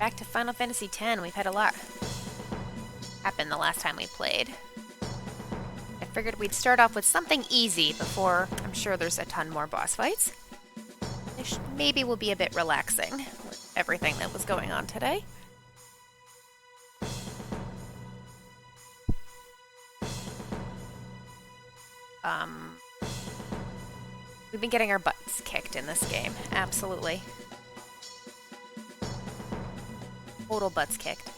Back to Final Fantasy X. We've had a lot happen the last time we played. I figured we'd start off with something easy before I'm sure there's a ton more boss fights. Which maybe will be a bit relaxing with everything that was going on today. We've been getting our butts kicked in this game. Absolutely. Total butts kicked.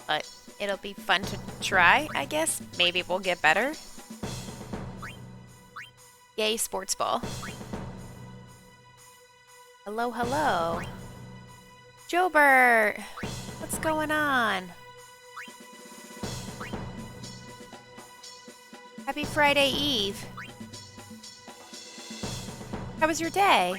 But it'll be fun to try, I guess. Maybe we'll get better. Yay, sports ball. Hello, hello. Jobert! What's going on? Happy Friday Eve. How was your day?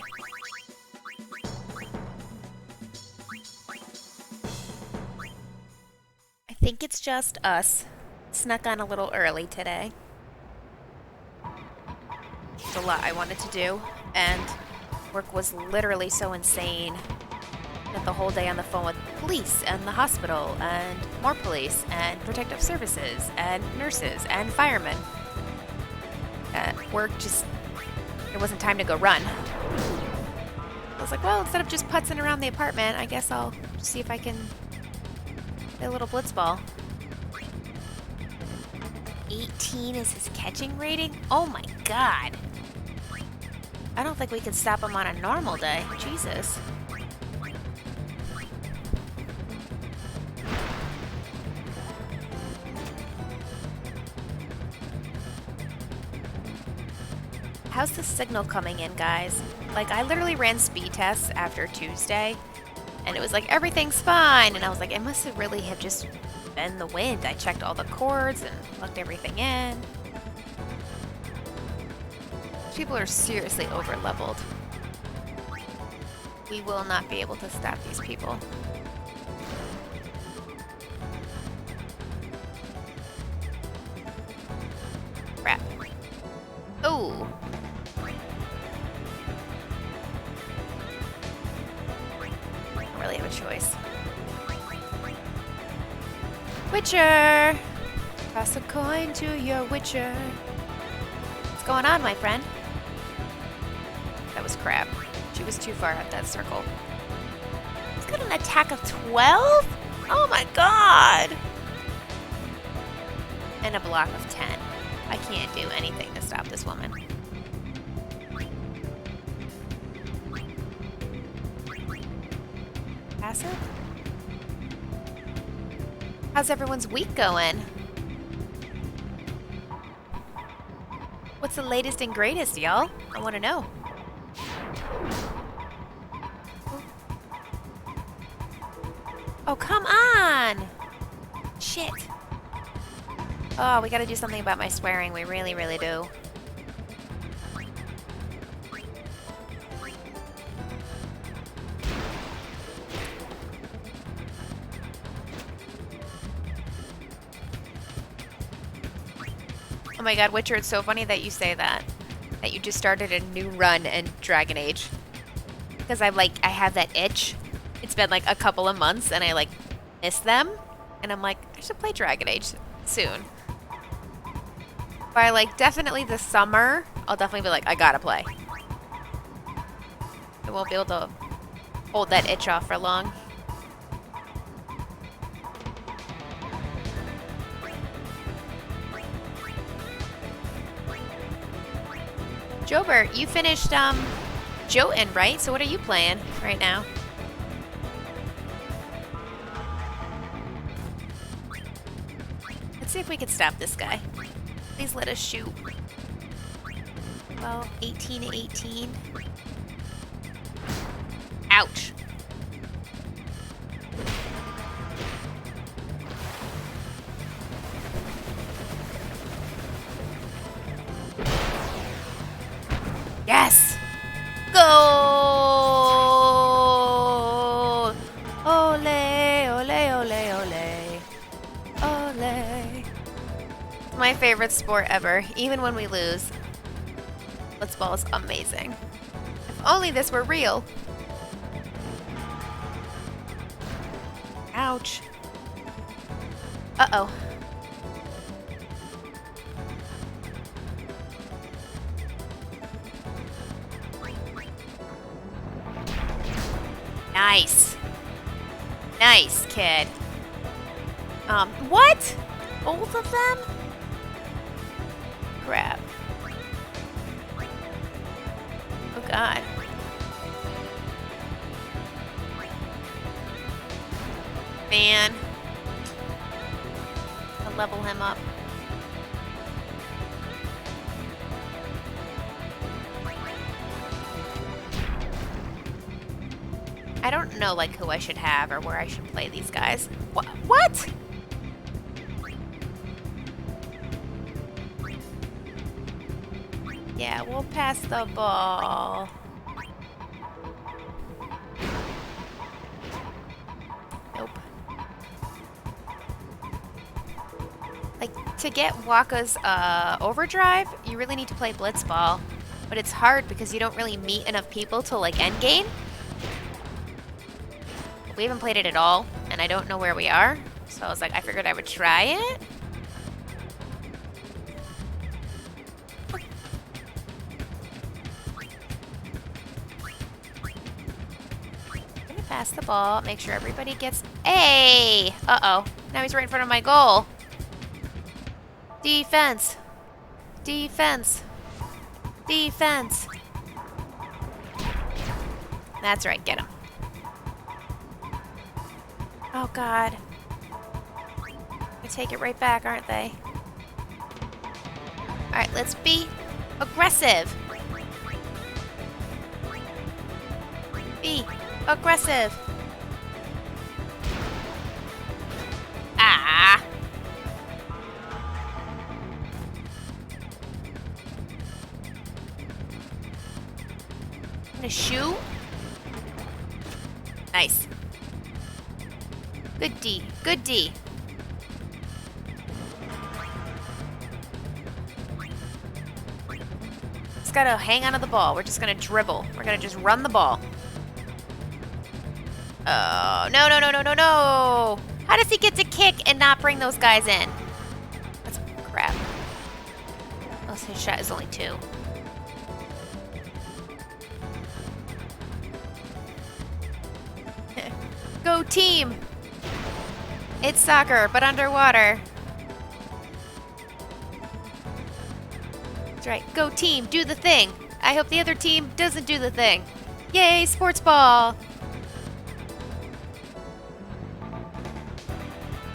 I think it's just us. Snuck on a little early today. There's a lot I wanted to do, and work was literally so insane. Spent the whole day on the phone with police and the hospital, and more police, and protective services, and nurses, and firemen. Work just... There wasn't time to go run. I was like, well, instead of just putzing around the apartment, I guess I'll see if I can play a little Bliztball. 18 is his catching rating? Oh my god. I don't think we could stop him on a normal day. Jesus. How's the signal coming in, guys? Like, I literally ran speed tests after Tuesday, and it was like, everything's fine, and I was like, it must have really have just been the wind. I checked all the cords and plugged everything in. People are seriously over-leveled. We will not be able to stop these people. Crap. Oh! Really have a choice. Witcher! Toss a coin to your Witcher. What's going on, my friend? That was crap. She was too far up that circle. He's got an attack of 12? Oh my god! And a block of 10. I can't do anything to stop this woman. Passive? How's everyone's week going? What's the latest and greatest, y'all? I want to know. Oh, come on! Shit. Oh, we gotta do something about my swearing. We really, really do. Oh my god, Witcher, it's so funny that you say that. That you just started a new run in Dragon Age. Because I have that itch. It's been like a couple of months and I miss them. And I'm like, I should play Dragon Age soon. By definitely the summer, I'll definitely be like, I gotta play. I won't be able to hold that itch off for long. Jobert, you finished Jotun, right? So what are you playing right now? Let's see if we can stop this guy. Please let us shoot. Well, 18. Ouch. Yes! Goal! Ole, ole, ole, ole. Ole. My favorite sport ever, even when we lose. Bliztball is amazing. If only this were real. Ouch. Uh-oh. Nice. Nice, kid. What? Both of them? Crap. Oh, God. Man. I'll level him up. I don't know, like, who I should have or where I should play these guys. What? Yeah, we'll pass the ball. Nope. Like, to get Waka's overdrive, you really need to play Bliztball. But it's hard because you don't really meet enough people till, like, endgame. We haven't played it at all, and I don't know where we are. So I was like, I figured I would try it. I'm gonna pass the ball, make sure everybody gets... Hey! Uh-oh. Now he's right in front of my goal. Defense. Defense. Defense. That's right, get him. Oh, God. They take it right back, aren't they? Alright, let's be aggressive. Be aggressive. Ah. And a shoe? Nice. Good D. Good D. Just gotta hang onto the ball. We're just gonna dribble. We're gonna just run the ball. Oh, no, no, no, no, no, no! How does he get to kick and not bring those guys in? That's crap. Oh, his shot is only 2. Go team! It's soccer, but underwater. That's right. Go team, do the thing. I hope the other team doesn't do the thing. Yay, sports ball!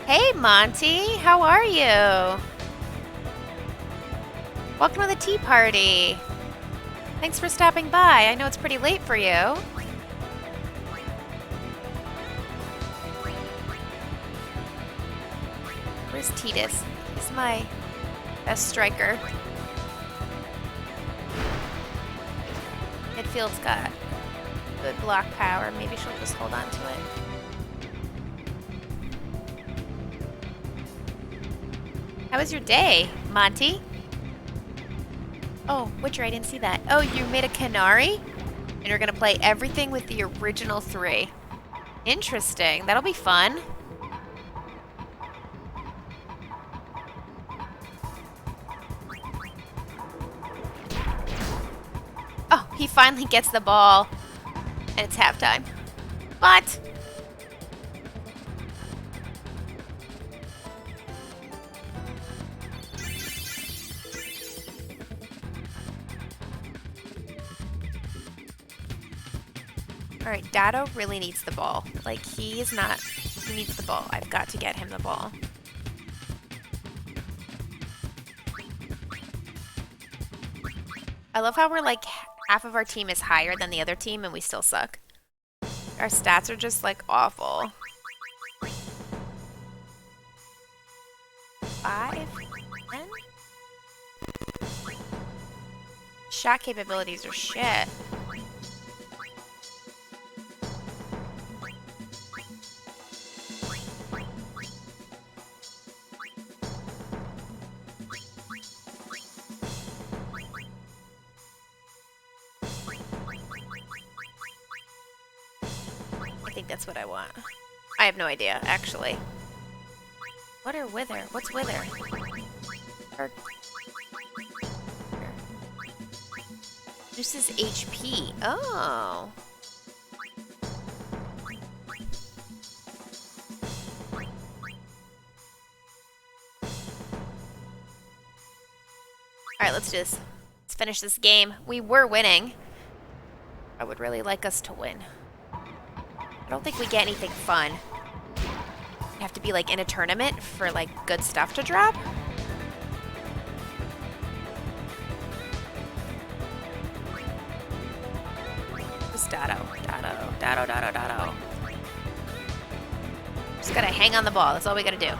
Hey, Monty, how are you? Welcome to the tea party. Thanks for stopping by. I know it's pretty late for you. Where's Titus? He's my best striker. Midfield's got good block power. Maybe she'll just hold on to it. How was your day, Monty? Oh, Witcher, I didn't see that. Oh, you made a Canary? And you're gonna play everything with the original 3. Interesting. That'll be fun. Oh, he finally gets the ball. And it's halftime. What? Alright, Dado really needs the ball. Like, he is not... He needs the ball. I've got to get him the ball. I love how we're like, half of our team is higher than the other team and we still suck. Our stats are just like awful. 5? 10? Shot capabilities are shit. I think that's what I want. I have no idea, actually. What are wither? What's wither? Reduces HP. Oh. Alright, let's do this. Let's finish this game. We were winning. I would really like us to win. I don't think we get anything fun. You have to be like in a tournament for like good stuff to drop. Just Dotto. Just gotta hang on the ball. That's all we gotta do.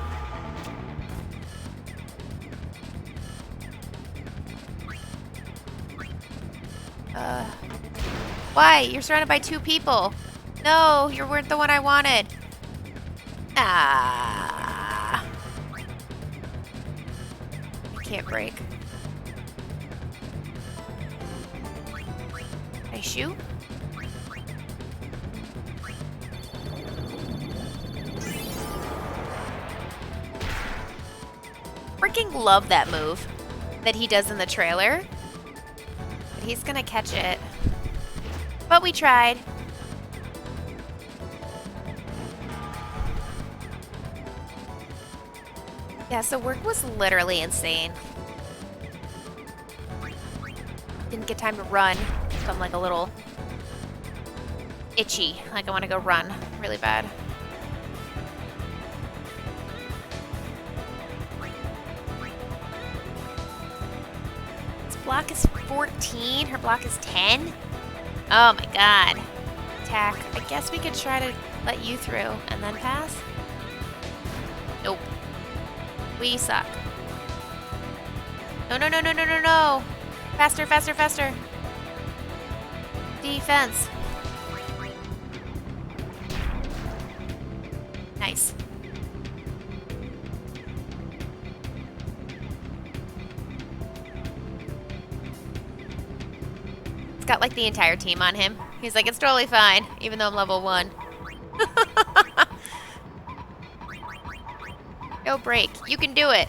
Why? You're surrounded by 2 people. No, you weren't the one I wanted. Ah. I can't break. Can I shoot? Freaking love that move that he does in the trailer. But he's gonna catch it. But we tried. Yeah, so work was literally insane. Didn't get time to run, so I'm like a little itchy. Like I want to go run really bad. This block is 14, her block is 10. Oh my god. Attack. I guess we could try to let you through and then pass. Nope. We suck. No, no, no, no, no, no, no. Faster, faster, faster. Defense. Nice. It's got like the entire team on him. He's like, it's totally fine, even though I'm level 1. No break. You can do it.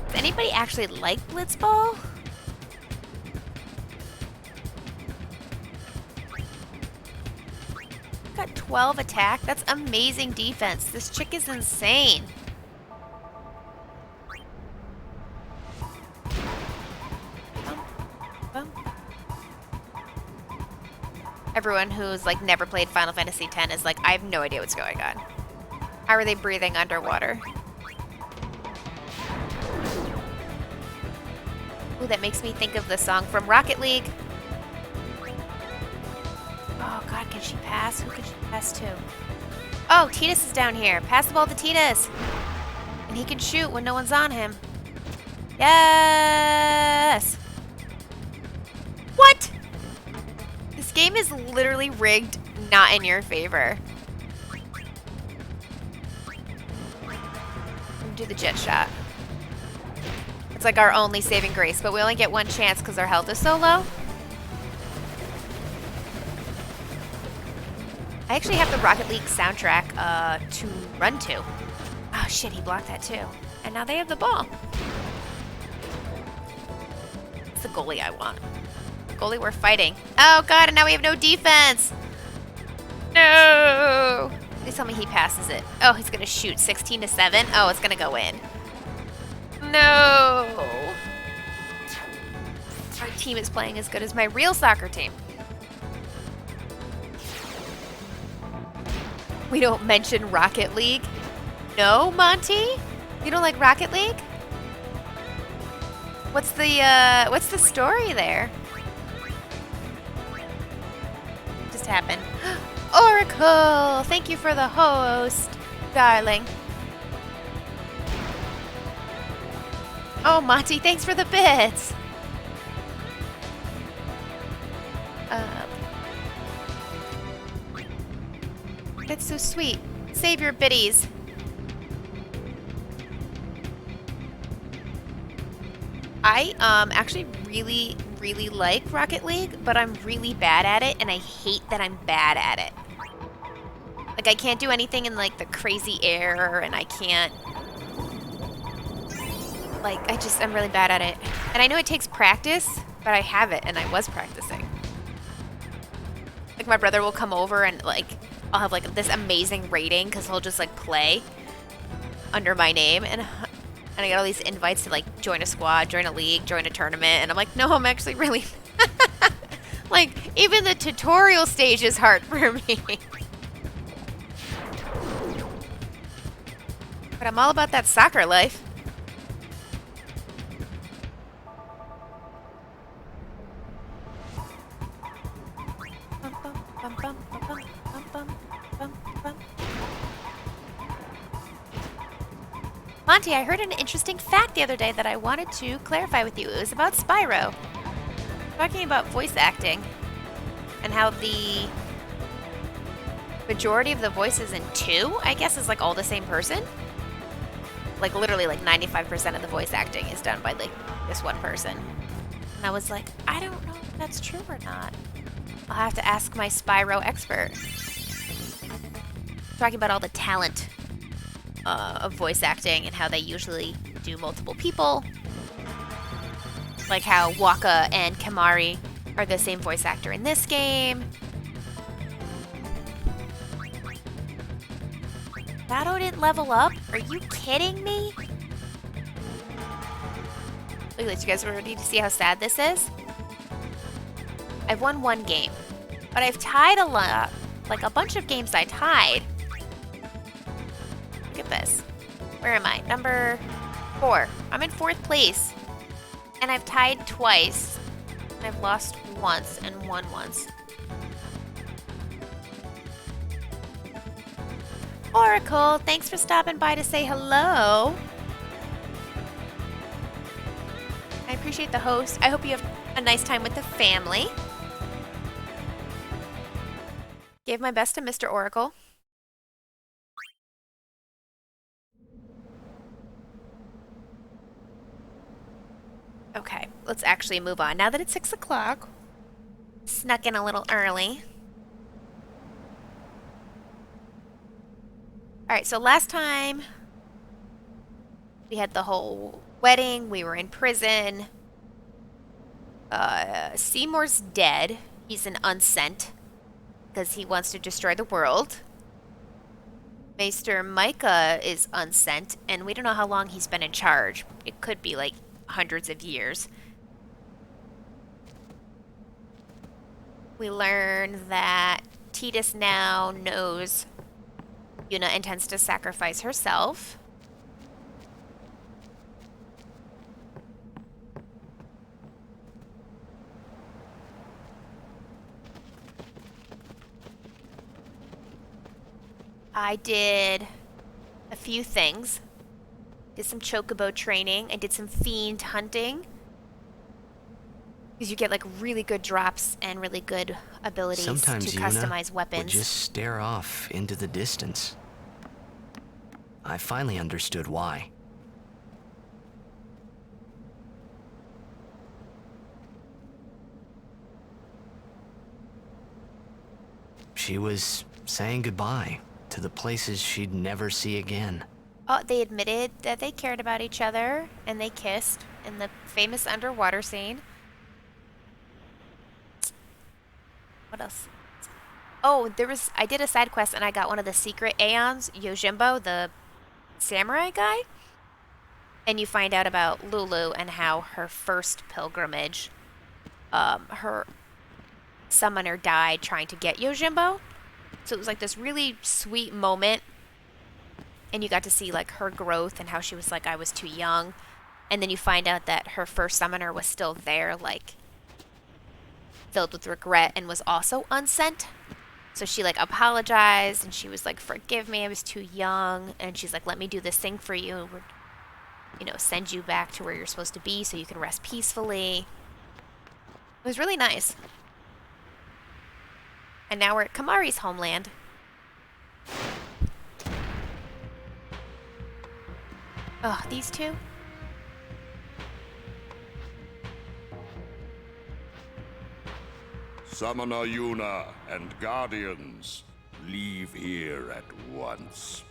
Does anybody actually like Bliztball? Got 12 attack. That's amazing defense. This chick is insane. Everyone who's like never played Final Fantasy X is like, I have no idea what's going on. How are they breathing underwater? Ooh, that makes me think of the song from Rocket League. Oh god, can she pass? Who can she pass to? Oh, Tidus is down here. Pass the ball to Tidus. And he can shoot when no one's on him. Yes! What? This game is literally rigged not in your favor. Do the jet shot. It's like our only saving grace, but we only get one chance because our health is so low. I actually have the Rocket League soundtrack to run to. Oh shit, he blocked that too. And now they have the ball. It's the goalie I want. The goalie we're fighting. Oh god, and now we have no defense. No! Please tell me he passes it. Oh, he's gonna shoot 16-7. Oh, it's gonna go in. No! Our team is playing as good as my real soccer team. We don't mention Rocket League. No, Monty? You don't like Rocket League? What's the story there? Just happened. Oracle! Thank you for the host, darling. Oh, Monty, thanks for the bits. That's so sweet. Save your biddies. I actually really, really like Rocket League, but I'm really bad at it, and I hate that I'm bad at it. Like, I can't do anything in, like, the crazy air, and I can't... Like, I'm really bad at it. And I know it takes practice, but I have it, and I was practicing. Like, my brother will come over, and, like, I'll have, like, this amazing rating, because he'll just, like, play under my name, and I get all these invites to, like, join a squad, join a league, join a tournament, and I'm like, no, I'm actually really... Like, even the tutorial stage is hard for me. But I'm all about that soccer life. Monty, I heard an interesting fact the other day that I wanted to clarify with you. It was about Spyro. Talking about voice acting and how the majority of the voices in 2, I guess, is like all the same person. Like literally like 95% of the voice acting is done by like this one person. And I was like, I don't know if that's true or not. I'll have to ask my Spyro expert. Talking about all the talent of voice acting and how they usually do multiple people. Like how Waka and Kamari are the same voice actor in this game. Shadow didn't level up? Are you kidding me? Look at this, you guys are ready to see how sad this is? I've won 1 game, but I've tied a lot, like a bunch of games I tied. Look at this. Where am I? Number 4. I'm in 4th place. And I've tied twice. And I've lost once and won once. Oracle, thanks for stopping by to say hello. I appreciate the host. I hope you have a nice time with the family. Give my best to Mr. Oracle. Okay, let's actually move on. Now that it's 6 o'clock, snuck in a little early. Alright, so last time we had the whole wedding, we were in prison. Seymour's dead. He's an unsent because he wants to destroy the world. Maester Micah is unsent, and we don't know how long he's been in charge. It could be like hundreds of years. We learn that Titus now knows Yuna intends to sacrifice herself. I did a few things. Did some chocobo training. I did some fiend hunting. Because you get like really good drops and really good abilities Sometimes to customize weapons. Would just stare off into the distance. I finally understood why. She was saying goodbye to the places she'd never see again. Oh, they admitted that they cared about each other and they kissed in the famous underwater scene. What else? Oh, I did a side quest and I got one of the secret Aeons, Yojimbo, the samurai guy. And you find out about Lulu and how her first pilgrimage, her summoner died trying to get Yojimbo. So it was like this really sweet moment. And you got to see like her growth and how she was like, I was too young. And then you find out that her first summoner was still there, like filled with regret and was also unsent. So she like apologized and she was like, forgive me, I was too young. And she's like, let me do this thing for you. Send you back to where you're supposed to be so you can rest peacefully. It was really nice. And now we're at Kamari's homeland. Oh, these two? Summoner Yuna and Guardians, leave here at once.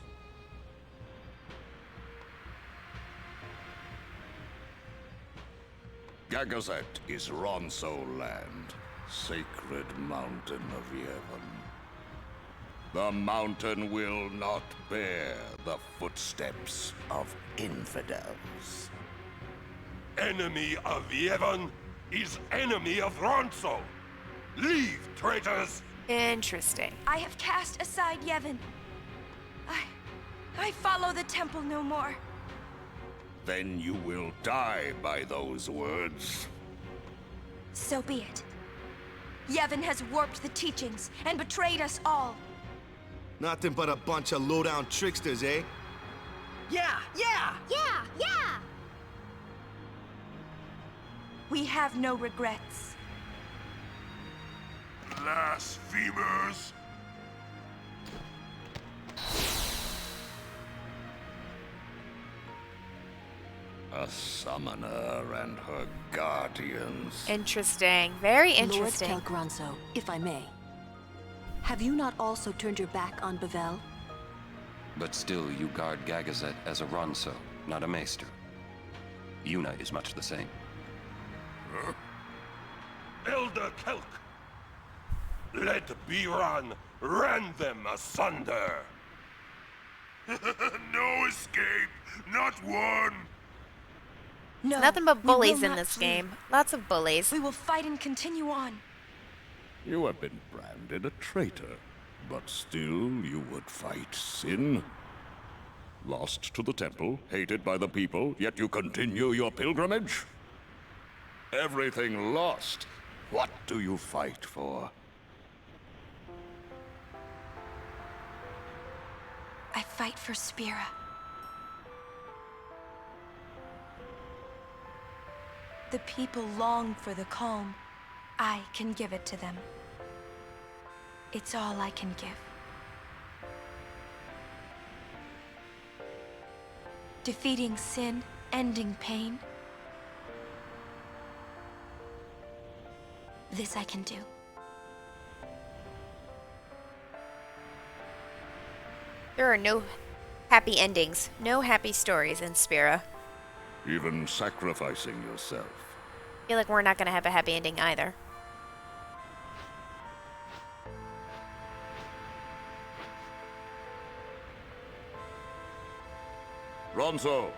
Gagazet is Ronso land, sacred mountain of Yevon. The mountain will not bear the footsteps of infidels. Enemy of Yevon is enemy of Ronso. Leave, traitors! Interesting. I have cast aside Yevon. I follow the temple no more. Then you will die by those words. So be it. Yevon has warped the teachings and betrayed us all. Nothing but a bunch of low-down tricksters, eh? Yeah! We have no regrets. Blasphemers! A summoner and her guardians. Interesting. Very interesting. Lord Kelgranso, if I may. Have you not also turned your back on Bavel? But still you guard Gagazet as a Ronso, not a Maester. Yuna is much the same. Elder Kelk! Let Biran rend them asunder! No escape! Not one! No, Nothing but we will bullies in not this flee. game. Lots of bullies. We will fight and continue on. You have been branded a traitor, but still you would fight sin. Lost to the temple, hated by the people, yet you continue your pilgrimage? Everything lost. What do you fight for? I fight for Spira. The people long for the calm. I can give it to them. It's all I can give. Defeating sin, ending pain. This I can do. There are no happy endings, no happy stories in Spira. Even sacrificing yourself. I feel like we're not going to have a happy ending either. Ronso,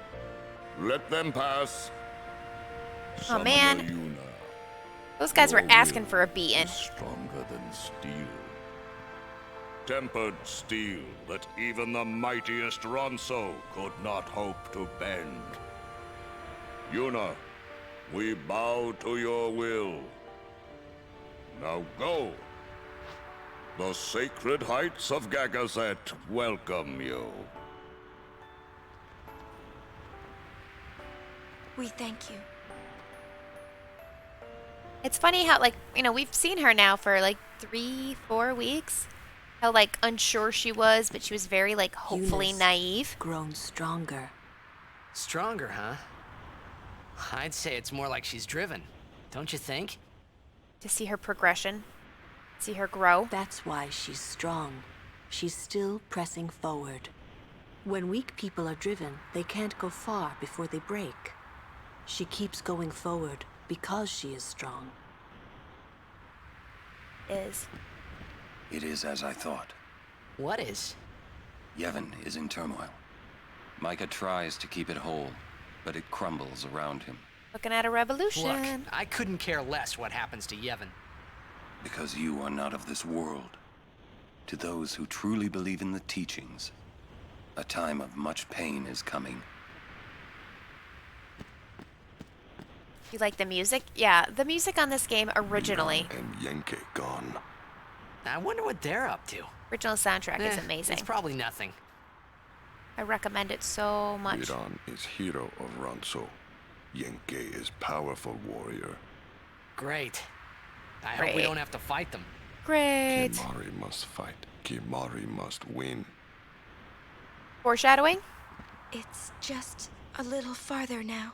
let them pass. Oh, man. Summoner Yuna, Those guys were your asking will for a beating. is stronger than steel. Tempered steel that even the mightiest Ronso could not hope to bend. Yuna, we bow to your will. Now go. The sacred heights of Gagazet welcome you. We thank you. It's funny how, like, you know, we've seen her now for like 3-4 weeks. How, like, unsure she was, but she was very, like, hopefully Yuna's naive. Grown stronger. Stronger, huh? I'd say it's more like she's driven. Don't you think? To see her progression, see her grow. That's why she's strong. She's still pressing forward. When weak people are driven, they can't go far before they break. She keeps going forward because she is strong. It is as I thought. What is? Yevon is in turmoil. Micah tries to keep it whole, but it crumbles around him. Looking at a revolution. Look, I couldn't care less what happens to Yevon. Because you are not of this world. To those who truly believe in the teachings, a time of much pain is coming. You like the music? Yeah, the music on this game originally. And Yenke gone. I wonder what they're up to. Original soundtrack is amazing. It's probably nothing. I recommend it so much. Iran is hero of Ronso. Yenke is powerful warrior. Great. I hope Great. we don't have to fight them. Great. Kimari must fight. Kimari must win. Foreshadowing? It's just a little farther now.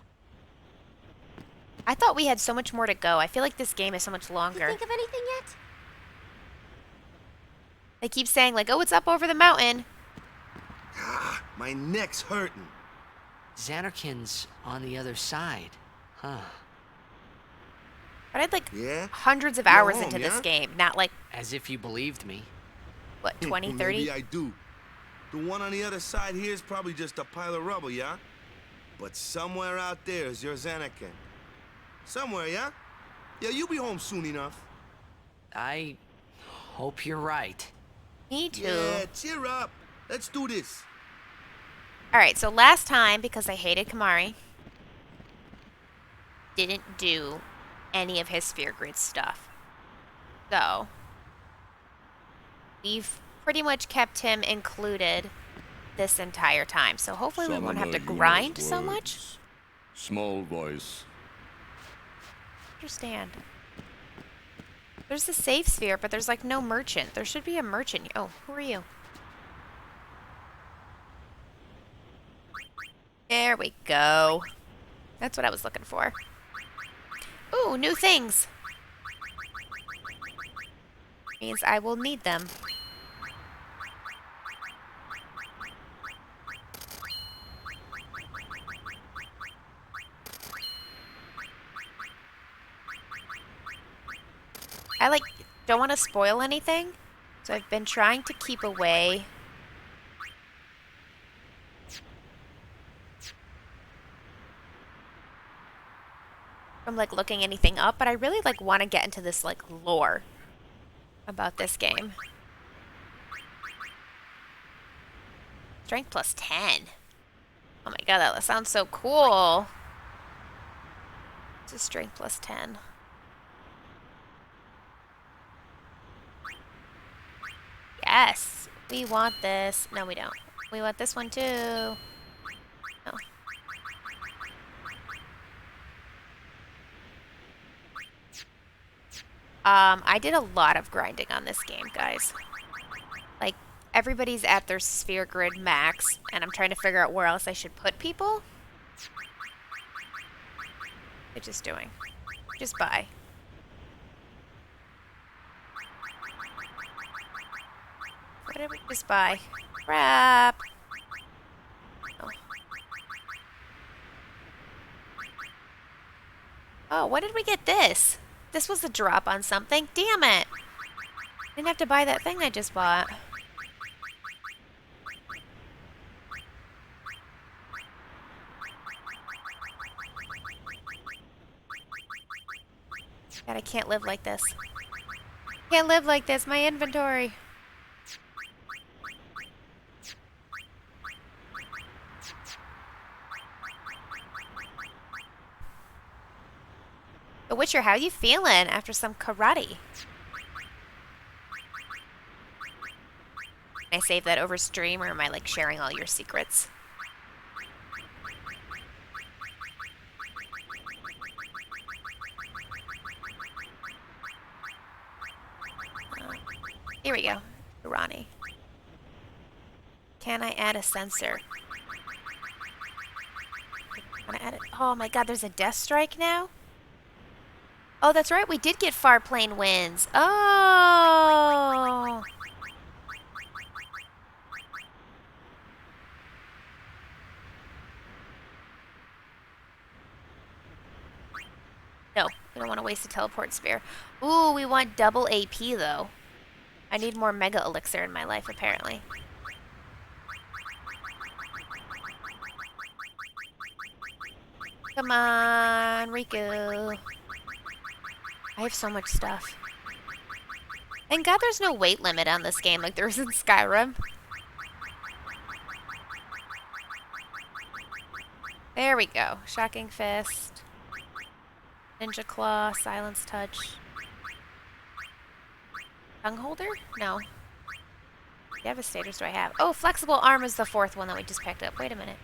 I thought we had so much more to go. I feel like this game is so much You longer. think of anything yet? They keep saying, like, oh, it's up over the mountain. Ah, my neck's hurting. Xanarkin's on the other side. Huh. But I had, like, Yeah? hundreds of You're hours home, into this yeah? game. Not, like, As if you believed me. what, 20, 30? Maybe I do. The one on the other side here is probably just a pile of rubble, yeah? But somewhere out there is your Xanakin. Somewhere, yeah? Yeah, you'll be home soon enough. I hope you're right. Me too. Yeah, cheer up. Let's do this. Alright, so last time, because I hated Kamari, didn't do any of his Sphere Grid stuff. So, we've pretty much kept him included this entire time. So hopefully we won't have to Summoner grind Yuna's so words. much. Small voice. Understand. There's the save sphere, but there's like no merchant. There should be a merchant. Oh, who are you? There we go. That's what I was looking for. Ooh, new things. Means I will need them. I like don't want to spoil anything, so I've been trying to keep away from like looking anything up, but I really like want to get into this like lore about this game. Strength plus 10. Oh my god, that sounds so cool. It's a strength plus 10. Yes, we want this. No, we don't. We want this one too. No. I did a lot of grinding on this game, guys. Like, everybody's at their sphere grid max, and I'm trying to figure out where else I should put people. They're just doing. Just buy. What did we just buy? Crap. Oh. Oh, what did we get this? This was a drop on something. Damn it. Didn't have to buy that thing I just bought. God, I can't live like this. Can't live like this. My inventory. The Witcher, how you feeling after some karate? Can I save that over stream, or am I like sharing all your secrets? Here we go. Ronnie. Can I add a sensor? Can I add it? Oh my god, there's a death strike now? Oh, that's right. We did get far plane winds. Oh. No, we don't want to waste a teleport sphere. Ooh, we want double AP, though. I need more Mega Elixir in my life, apparently. Come on, Riku. I have so much stuff. Thank God there's no weight limit on this game like there is in Skyrim. There we go. Shocking Fist. Ninja Claw. Silence Touch. Tongue Holder? No. Devastators do I have? Oh, Flexible Arm is the fourth one that we just picked up. Wait a minute.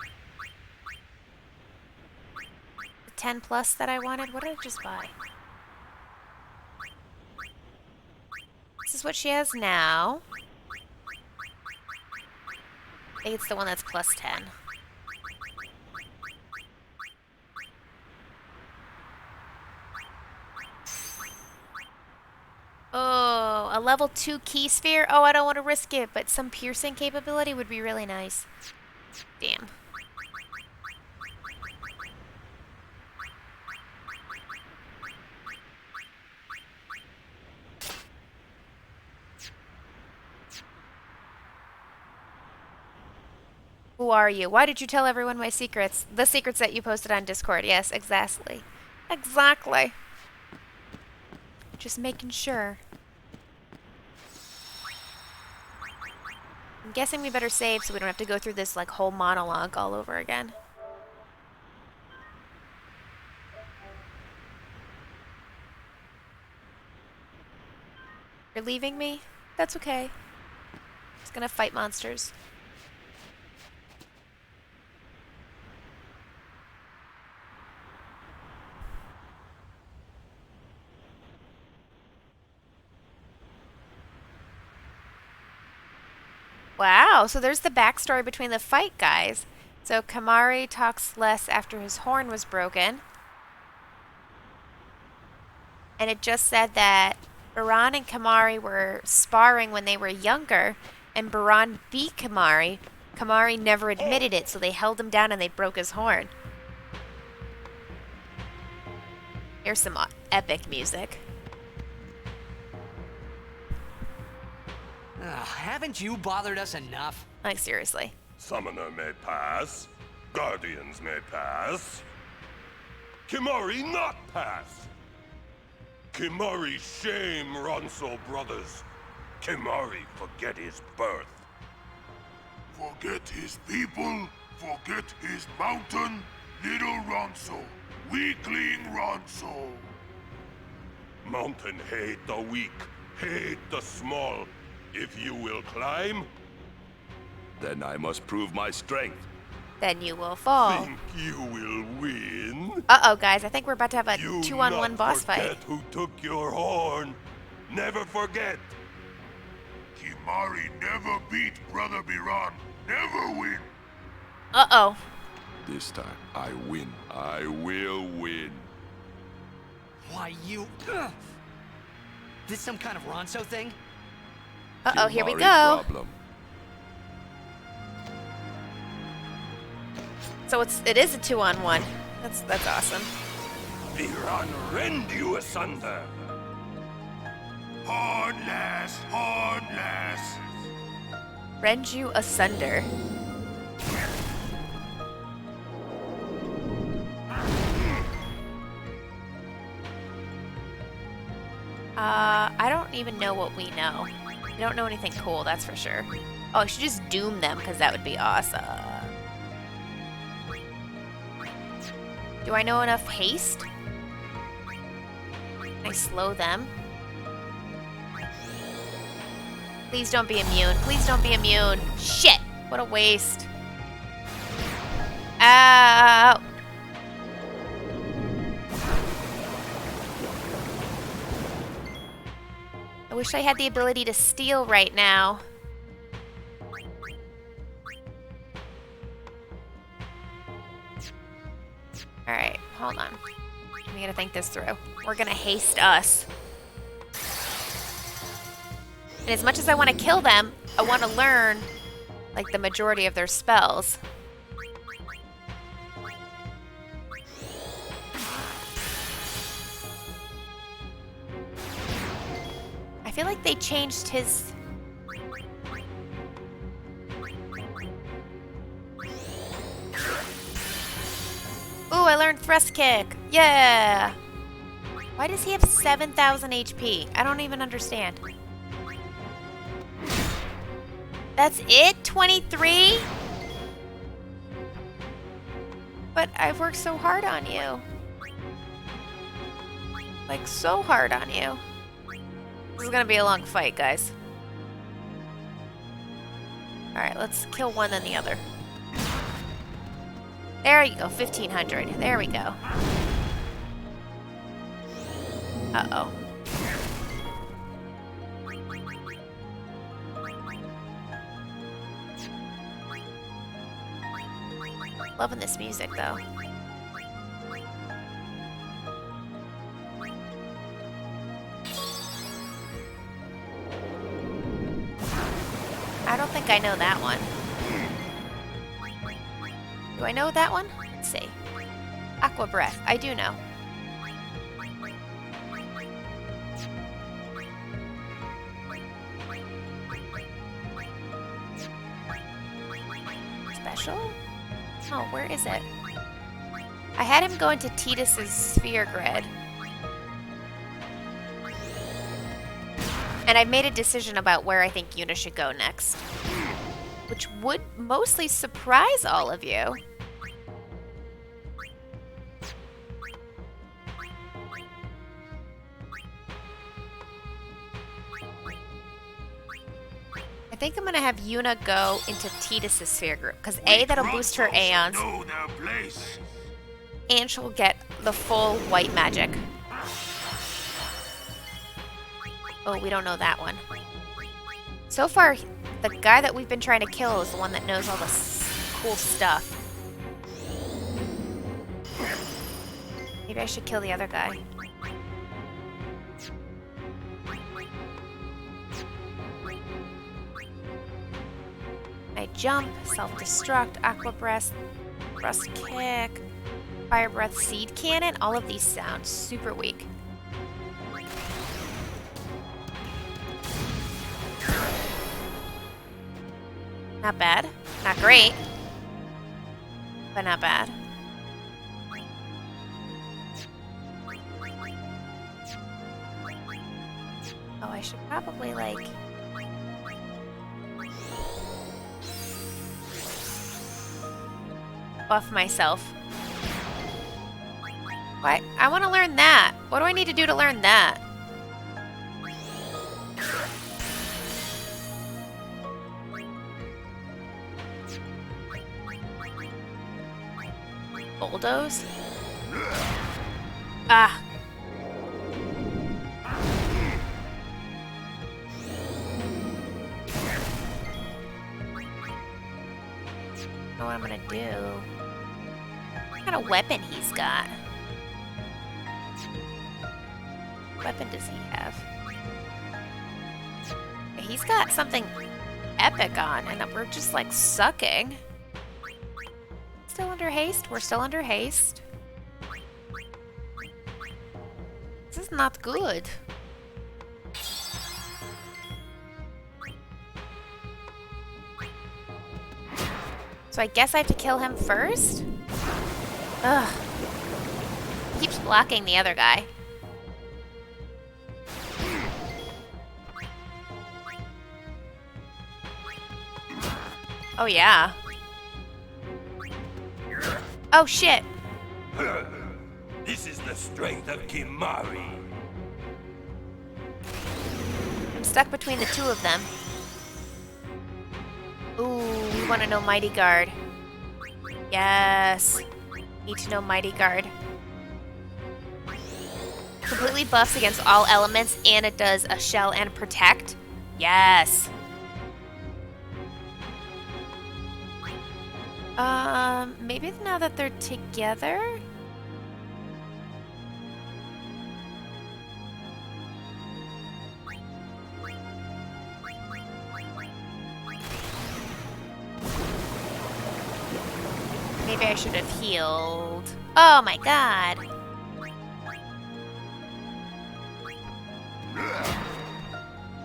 The 10 plus that I wanted? What did I just buy? This is what she has now. I think it's the one that's plus 10. Oh, a level 2 key sphere? Oh, I don't want to risk it, but some piercing capability would be really nice. Damn. Who are you? Why did you tell everyone my secrets? The secrets that you posted on Discord. Yes, exactly. Exactly. Just making sure. I'm guessing we better save so we don't have to go through this like whole monologue all over again. You're leaving me? That's okay. Just gonna fight monsters. Wow, so there's the backstory between the fight guys. So Kamari talks less after his horn was broken. And it just said that Baran and Kamari were sparring when they were younger, and Baran beat Kamari. Kamari never admitted it, so they held him down and they broke his horn. Here's some epic music. Haven't you bothered us enough? Like, seriously. Summoner may pass. Guardians may pass. Kimari not pass. Kimari shame Ronso brothers. Kimari forget his birth. Forget his people. Forget his mountain. Little Ronso. Weakling Ronso. Mountain hate the weak. Hate the small. If you will climb, Then I must prove my strength. Then you will fall. think you will win. Uh-oh, guys. I think we're about to have a You 2-on-1 not boss forget fight. who took your horn. Never forget. Kimari never beat Brother Biran. Never win. Uh-oh. This time, I win. I will win. Why, you... Ugh. This some kind of Ronso thing? Uh-oh, here we Kimari go. Problem. So it is a 2-on-1. That's awesome. Biran rend you asunder. Hornless, hornless. Rend you asunder. I don't even know what we know. We don't know anything cool, that's for sure. Oh, I should just doom them, because that would be awesome. Do I know enough haste? Can I slow them? Please don't be immune. Please don't be immune. Shit! What a waste. Ow! I wish I had the ability to steal right now. Alright, hold on. We gotta think this through. We're gonna haste us. And as much as I want to kill them, I want to learn, like, the majority of their spells. I feel like they changed his... Ooh, I learned Thrust Kick. Yeah! Why does he have 7,000 HP? I don't even understand. That's it? 23? But I've worked so hard on you. Like, so hard on you. This is gonna be a long fight, guys. Alright, let's kill one then the other. There you go, 1,500. There we go. Uh-oh. Loving this music, though. I don't think I know that one. Do I know that one? Let's see. Aqua Breath. I do know. Special? Oh, where is it? I had him go into Titus's sphere grid. And I've made a decision about where I think Yuna should go next. Which would mostly surprise all of you. I think I'm gonna have Yuna go into Titus's sphere group, because A, that'll boost her Aeons, and she'll get the full white magic. Oh, we don't know that one. So far, the guy that we've been trying to kill is the one that knows all this cool stuff. Maybe I should kill the other guy. I jump, self-destruct, aqua breath, rust kick, fire breath, seed cannon. All of these sound super weak. Not bad. Not great. But not bad. Oh, I should probably, like... buff myself. What? I want to learn that. What do I need to do to learn that? Bulldoze? Ah. Know what I'm gonna do. What kind of weapon he's got? What weapon does he have? He's got something epic on, and we're just like sucking. Still under haste? We're still under haste. This is not good. So I guess I have to kill him first? Ugh. He keeps blocking the other guy. Oh yeah. Oh shit. This is the strength of Kimari. I'm stuck between the two of them. Ooh, we want to know Mighty Guard. Yes. Need to know Mighty Guard. Completely buffs against all elements, and it does a shell and protect. Yes. Maybe now that they're together? Maybe I should have healed. Oh my god.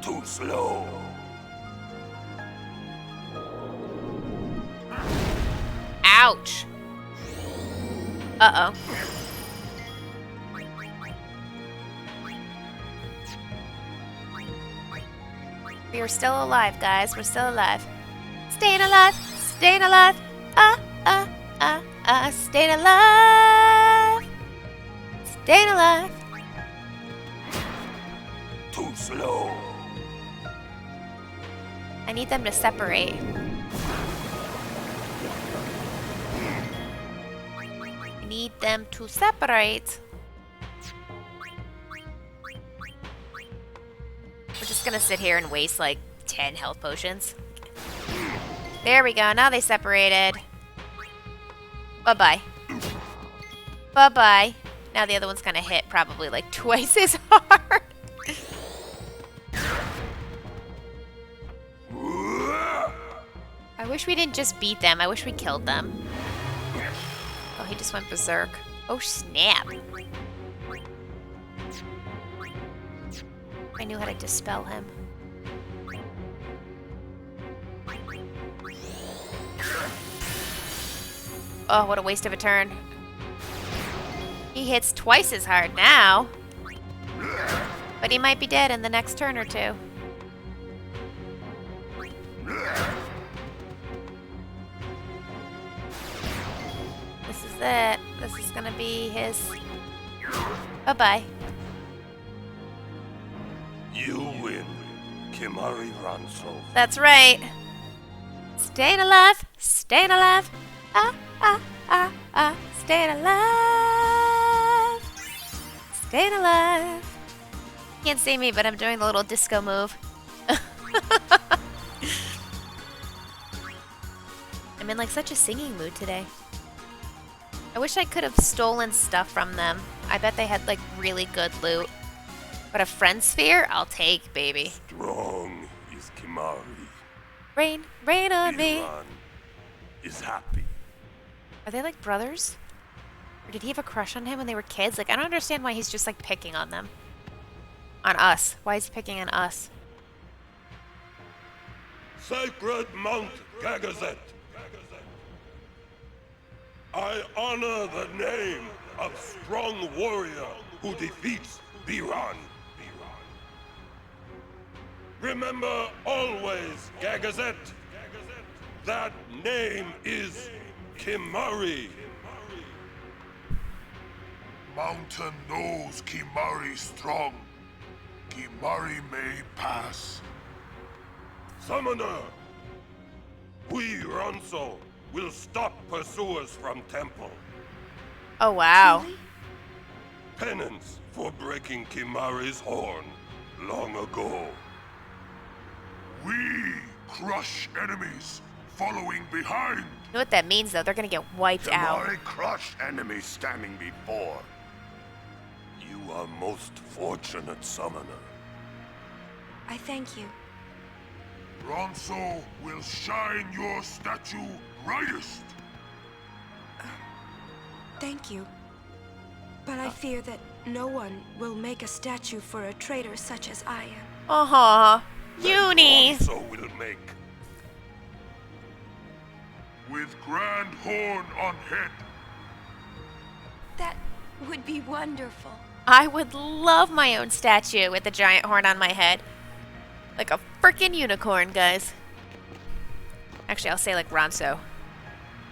Too slow. Ouch. Uh-oh. We are still alive, guys. We're still alive. Staying alive. Staying alive. Staying alive. Staying alive. Too slow. I need them to separate. I need them to separate. We're just gonna sit here and waste like 10 health potions. There we go. Now they separated. Bye-bye. Bye-bye. Now the other one's gonna hit probably like twice as hard. I wish we didn't just beat them. I wish we killed them. Oh, he just went berserk. Oh, snap. I knew how to dispel him. Oh, what a waste of a turn. He hits twice as hard now. But he might be dead in the next turn or two. This is it. This is gonna be his... Bye-bye. You win, Kimari Ranso. That's right. Staying alive. Staying alive. Staying alive. Staying alive. Can't see me, but I'm doing the little disco move. I'm in like such a singing mood today. I wish I could have stolen stuff from them. I bet they had like really good loot. But a friend sphere, I'll take, baby. Strong is Kimari. Rain, rain on me. Iran is happy. Are they like brothers? Or did he have a crush on him when they were kids? Like, I don't understand why he's just like picking on them. On us. Why is he picking on us? Sacred Mount Gagazet. I honor the name of strong warrior who defeats Biran. Remember always, Gagazet, that name is Kimari. Mountain knows Kimari strong. Kimari may pass. Summoner, we Ronso will stop pursuers from temple. Oh, wow. Penance for breaking Kimari's horn long ago. We crush enemies following behind. You know what that means, though? They're gonna get wiped out. Kimari crush enemies standing before. You are most fortunate, Summoner. I thank you. Ronso will shine your statue brightest. Thank you. But I fear that no one will make a statue for a traitor such as I am. Uh-huh. Uni. So will make. With grand horn on head. That would be wonderful. I would love my own statue with a giant horn on my head. Like a freaking unicorn, guys. Actually, I'll say like Ronso.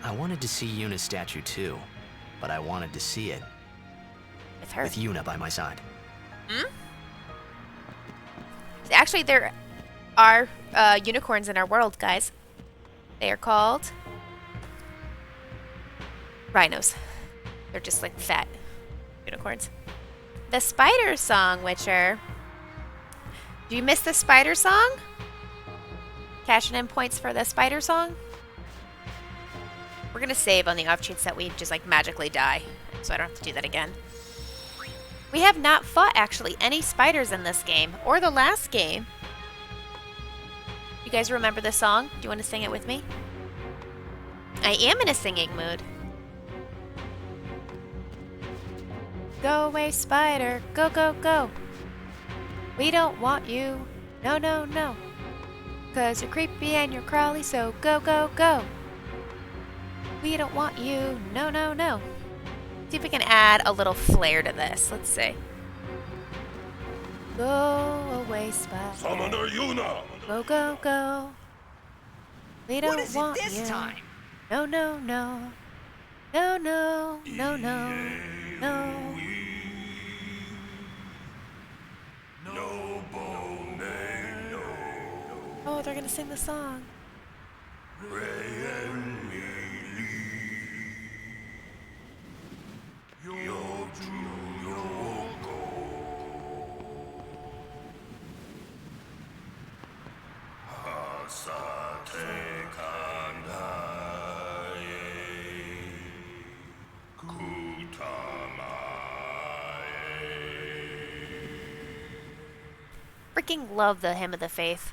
I wanted to see Yuna's statue too, but I wanted to see it With her. with Yuna by my side. Hmm? Actually, there are unicorns in our world, guys. They are called rhinos. They're just like fat unicorns. The spider song, Witcher. Do you miss the spider song? Cashing in points for the spider song? We're gonna save on the off chance that we just like magically die, so I don't have to do that again. We have not fought actually any spiders in this game, or the last game. You guys remember the song? Do you want to sing it with me? I am in a singing mood. Go away, spider. Go, go, go. We don't want you. No, no, no. 'Cause you're creepy and you're crawly, so go, go, go. We don't want you. No, no, no. See if we can add a little flair to this. Let's see. Go away, spider. Summoner Yuna! Go, go, go. We don't What is want it this you. time? No, no, no. No, no, no, no, no. Oh, they're gonna sing the song. Freaking love the Hymn of the Faith.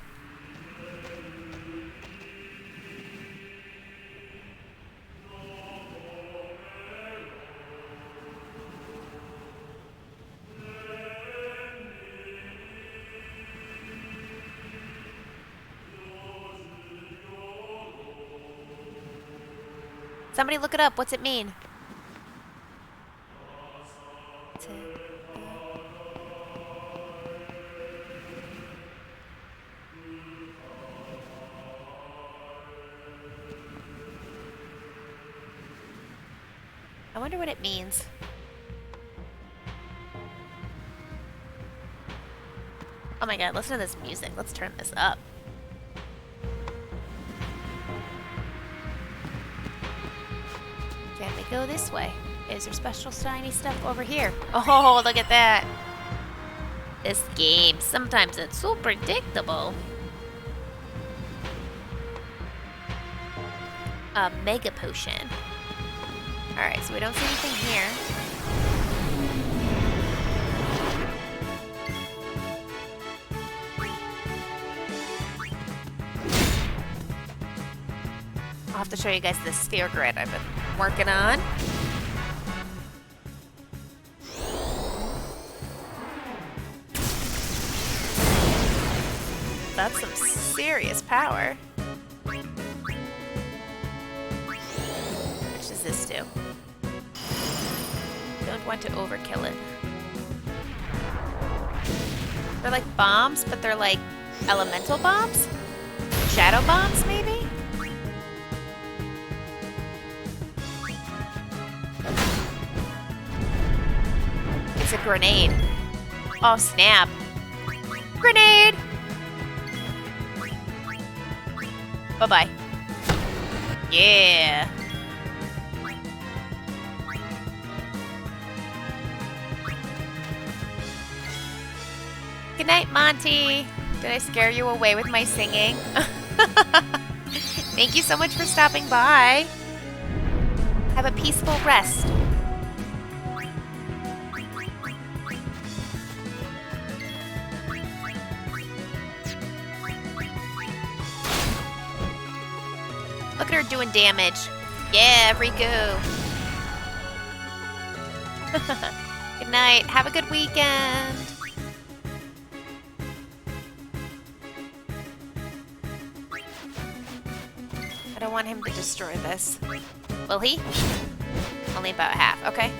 Somebody look it up. What's it mean? I wonder what it means. Oh my god, listen to this music. Let's turn this up. Can we go this way? Is there special shiny stuff over here? Oh, look at that. This game, sometimes it's so predictable. A mega potion. Alright, so we don't see anything here. I'll have to show you guys the sphere grid I've been working on. That's some serious power. Which does this do? Don't want to overkill it. They're like bombs, but they're like elemental bombs? Shadow bombs, maybe? It's a grenade. Oh, snap. Grenade! Bye-bye. Yeah. Good night, Monty. Did I scare you away with my singing? Thank you so much for stopping by. Have a peaceful rest. Look at her doing damage. Yeah, Riku. Good night. Have a good weekend. I don't want him to destroy this. Will he? Only about half. Okay.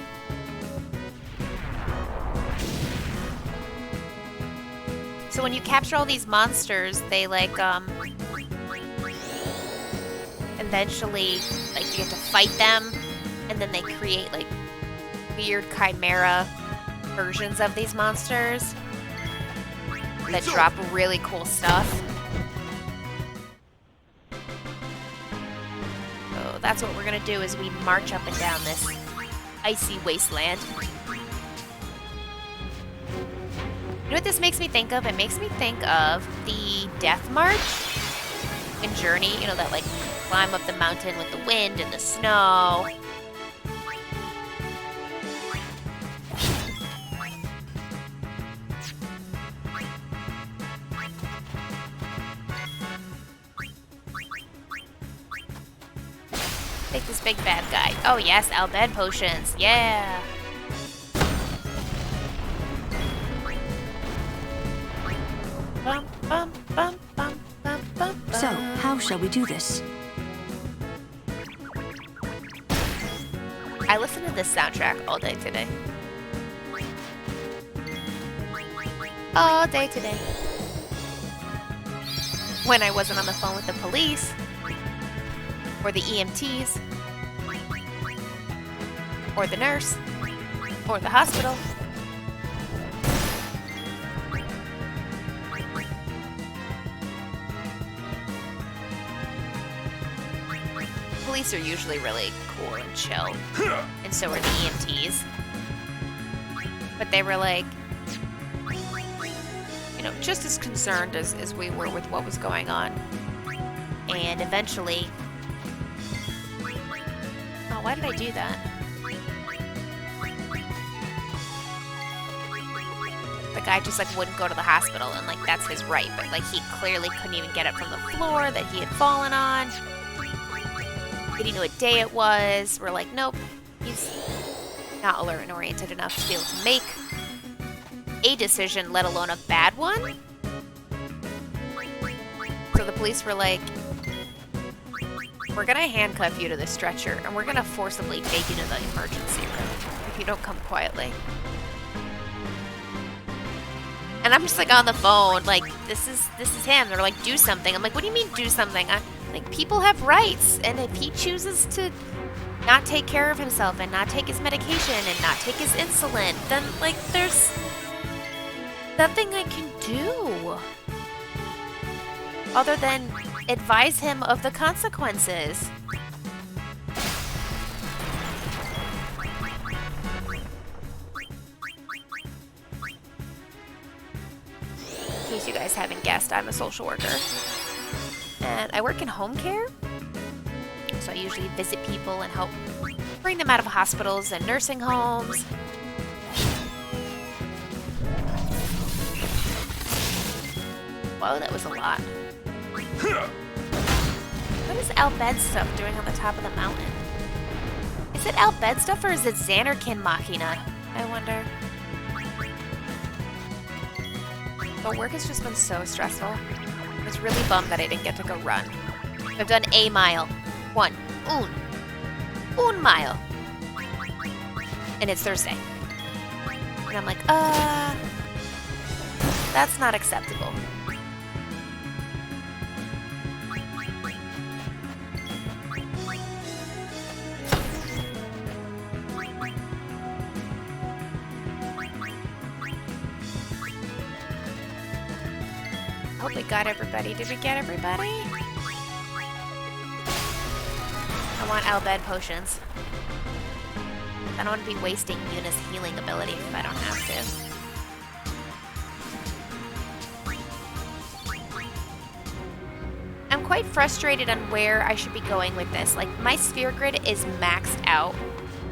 So when you capture all these monsters, they like, eventually, like, you get to fight them, and then they create, like, weird chimera versions of these monsters that drop really cool stuff. So that's what we're gonna do as we march up and down this icy wasteland. You know what this makes me think of? It makes me think of the Death March in Journey, you know, that, like, climb up the mountain with the wind and the snow. Take this big bad guy. Oh yes, Albed potions. Yeah. Bum, bum, bum, bum, bum, bum, bum. So, how shall we do this? I listened to this soundtrack all day today. All day today. When I wasn't on the phone with the police, or the EMTs, or the nurse, or the hospital. Police are usually really cool and chill, and so are the EMTs. But they were like, you know, just as concerned as we were with what was going on. And eventually... Oh, why did I do that? the guy just like wouldn't go to the hospital, and like that's his right, but like he clearly couldn't even get up from the floor that he had fallen on. Did he know what day it was? We're like, nope, he's not alert and oriented enough to be able to make a decision, let alone a bad one. So the police were like, we're gonna handcuff you to the stretcher and we're gonna forcibly take you to the emergency room if you don't come quietly. And I'm just like on the phone, like, this is him. They're like, do something. I'm like, what do you mean do something? Like, people have rights, and if he chooses to not take care of himself and not take his medication and not take his insulin, then like there's nothing I can do other than advise him of the consequences. In case you guys haven't guessed, I'm a social worker. And I work in home care. So I usually visit people and help bring them out of hospitals and nursing homes. Whoa, that was a lot. What is Al Bhed stuff doing on the top of the mountain? Is it Al Bhed stuff or is it Xanarkin Machina? I wonder. But work has just been so stressful. I was really bummed that I didn't get to go run. I've done a mile. Un mile. And it's Thursday. And I'm like, that's not acceptable. I hope we got everybody. Did we get everybody? I want Al Bhed potions. I don't want to be wasting Yuna's healing ability if I don't have to. I'm quite frustrated on where I should be going with this. Like, my sphere grid is maxed out,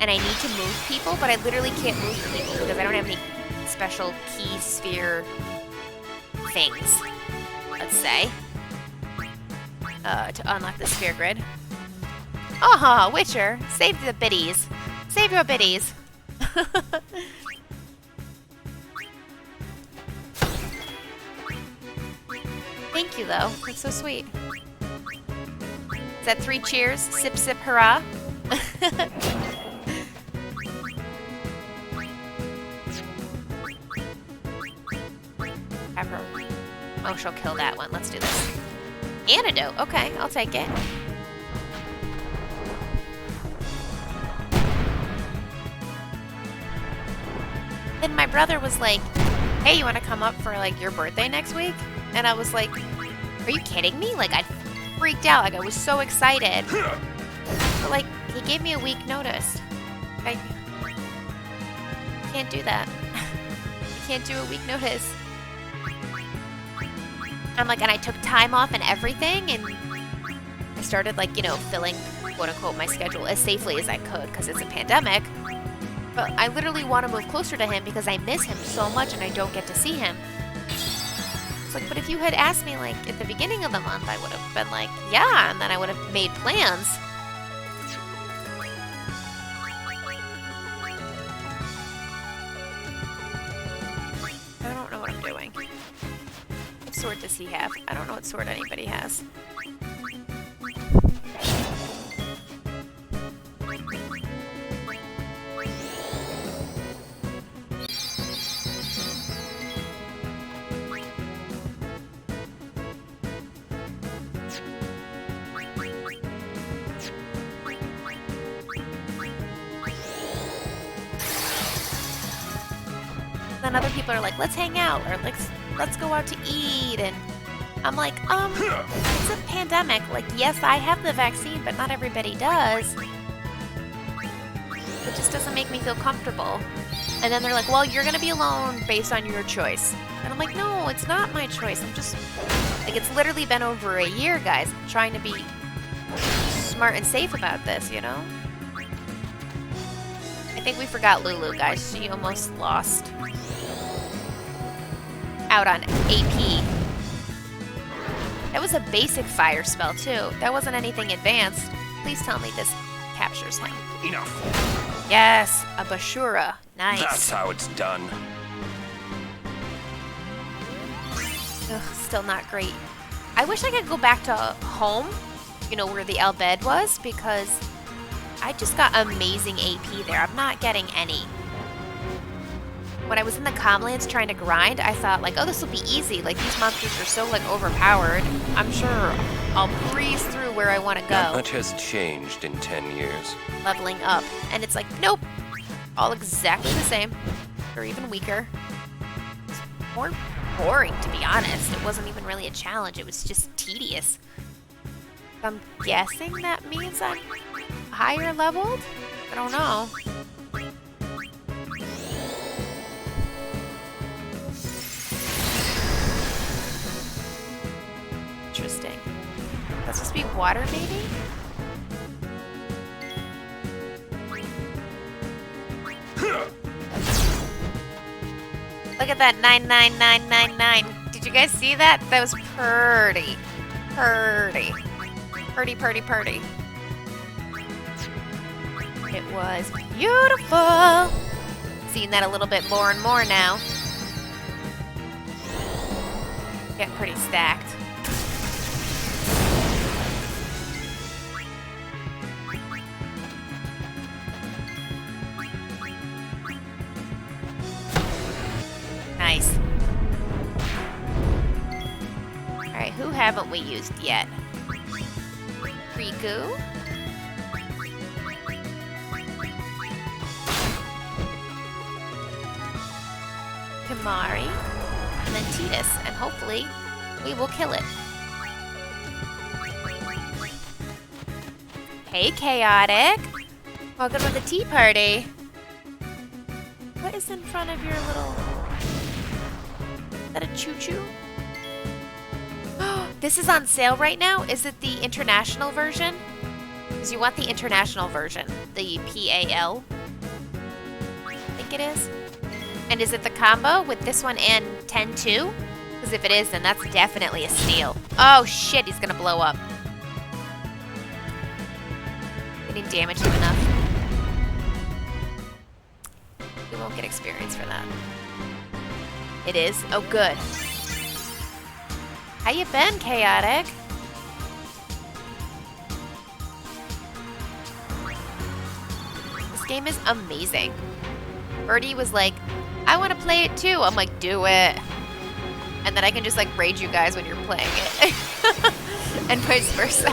and I need to move people, but I literally can't move people because I don't have any special key sphere things, let's say, to unlock the sphere grid. Oh, Witcher, save the biddies. Save your biddies. Thank you, though. That's so sweet. Is that 3 cheers? Sip, sip, hurrah. Have her. Oh, she'll kill that one. Let's do this. Antidote. Okay, I'll take it. Then my brother was like, hey, you want to come up for, like, your birthday next week? And I was like, are you kidding me? Like, I freaked out. Like, I was so excited. But, like, he gave me a week notice. I can't do that. I can't do a week notice. I'm like, and I took time off and everything, and I started, like, you know, filling, quote-unquote, my schedule as safely as I could, because it's a pandemic. But I literally want to move closer to him because I miss him so much and I don't get to see him. It's like, but if you had asked me, like, at the beginning of the month, I would have been like, yeah, and then I would have made plans. I don't know what I'm doing. What sword does he have? I don't know what sword anybody has. Then other people are like, let's hang out, or let's go out to eat, and I'm like, it's a pandemic. Like, yes, I have the vaccine, but not everybody does. It just doesn't make me feel comfortable. And then they're like, well, you're gonna be alone based on your choice. And I'm like, no, it's not my choice. I'm just, like, it's literally been over a year, guys, trying to be smart and safe about this, you know? I think we forgot Lulu, guys. She almost lost. out on AP. That was a basic fire spell, too. That wasn't anything advanced. Please tell me this captures him. Enough. Yes, a Bashura. Nice. That's how it's done. Ugh, still not great. I wish I could go back to home, you know, where the Albed was, because I just got amazing AP there. I'm not getting any. When I was in the Comlands trying to grind, I thought, like, oh, this will be easy. Like, these monsters are so, like, overpowered. I'm sure I'll breeze through where I want to Not go. much has changed in 10 years. Leveling up. And it's like, nope. All exactly the same. Or even weaker. It's more boring, to be honest. It wasn't even really a challenge. It was just tedious. I'm guessing that means I'm higher leveled? I don't know. Interesting. That's supposed to be water, maybe? Look at that 99999. Did you guys see that? That was pretty. Pretty. Pretty, pretty, pretty. It was beautiful. Seeing that a little bit more and more now. Getting pretty stacked. Nice. Alright, who haven't we used yet? Riku. Kamari. And then Tidus. And hopefully we will kill it. Hey, Chaotic. Welcome to the tea party. What is in front of your little... Is that a choo-choo? This is on sale right now. Is it the international version? Because you want the international version. The PAL. I think it is. And is it the combo with this one and 10-2? Because if it is, then that's definitely a steal. Oh shit, he's gonna blow up. Didn't damage him enough. We won't get experience for that. It is? Oh, good. How you been, Chaotic? This game is amazing. Birdie was like, I want to play it too. I'm like, do it. And then I can just like raid you guys when you're playing it. And vice versa.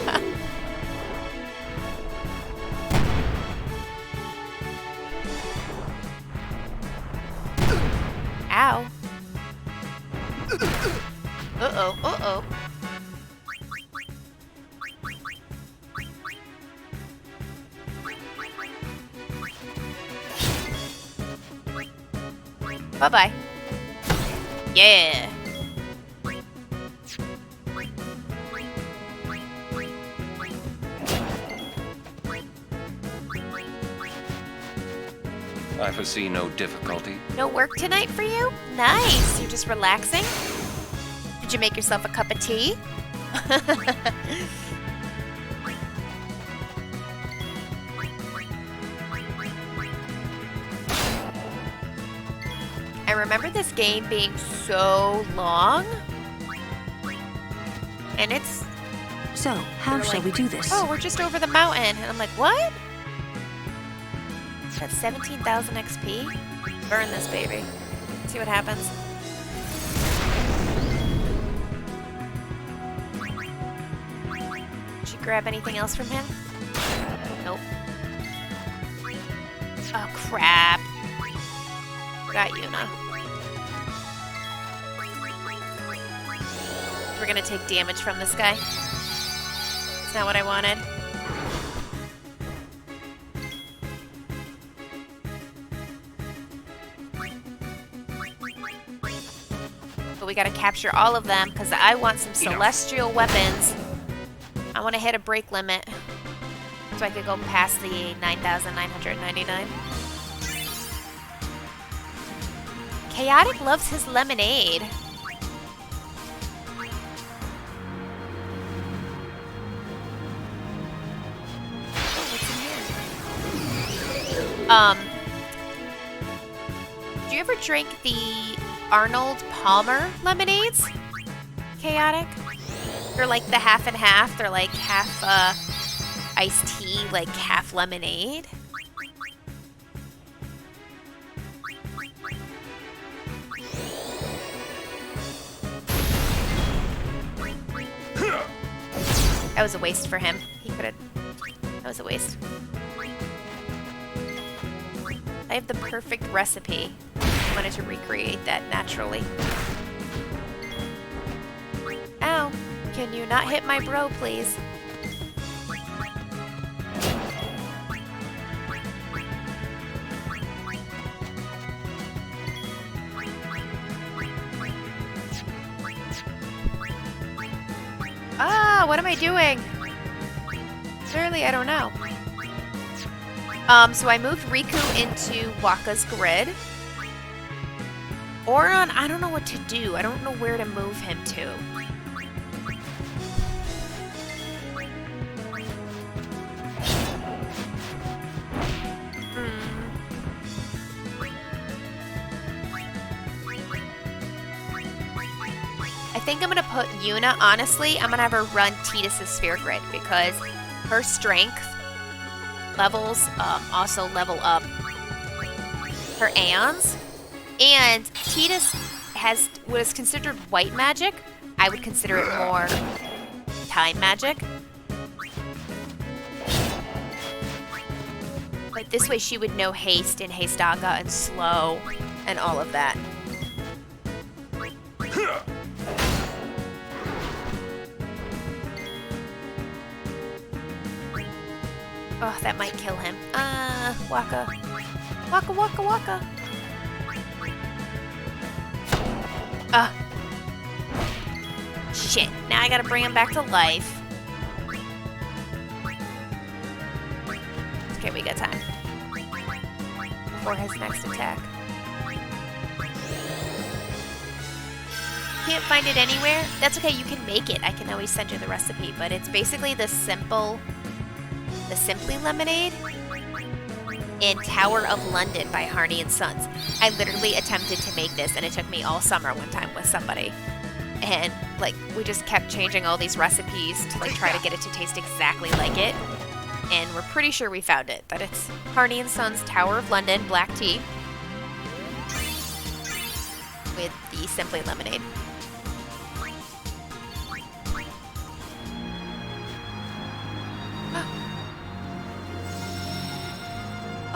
Ow. Uh-oh, uh-oh. Bye-bye. Yeah. I foresee no difficulty. No work tonight for you? Nice. You're just relaxing? Did you make yourself a cup of tea? I remember this game being so long. And it's... So, how shall we do this? Oh, we're just over the mountain. And I'm like, what? That's 17,000 XP. Burn this baby. See what happens. Did you grab anything else from him? Nope. Oh, crap. Got Yuna. We're gonna take damage from this guy. That's not what I wanted. But we gotta capture all of them because I want some celestial weapons. I want to hit a break limit so I could go past the 9,999. Chaotic loves his lemonade. Do you ever drink the Arnold Palmer lemonades? Chaotic? They're like the half and half. They're like half iced tea, like half lemonade. That was a waste for him. He could have... That was a waste. I have the perfect recipe. I wanted to recreate that naturally. Ow. Can you not hit my bro, please? Ah, what am I doing? Clearly, I don't know. So I moved Riku into Waka's grid. Oron, I don't know what to do. I don't know where to move him to. I think I'm gonna put Yuna, honestly, I'm gonna have her run Tidus' sphere grid because her strength levels also level up her Aeons. And Tidus has what is considered white magic. I would consider it more time magic. But this way she would know haste and Hastaga and slow and all of that. Oh, that might kill him. Waka. Waka, waka, waka. Shit. Now I gotta bring him back to life. Okay, we got time. Before his next attack. Can't find it anywhere? That's okay, you can make it. I can always send you the recipe, but it's basically the Simply Lemonade in Tower of London by Harney and Sons. I literally attempted to make this, and it took me all summer one time with somebody. And, like, we just kept changing all these recipes to, like, try to get it to taste exactly like it. And we're pretty sure we found it. That it's Harney and Sons Tower of London black tea with the Simply Lemonade.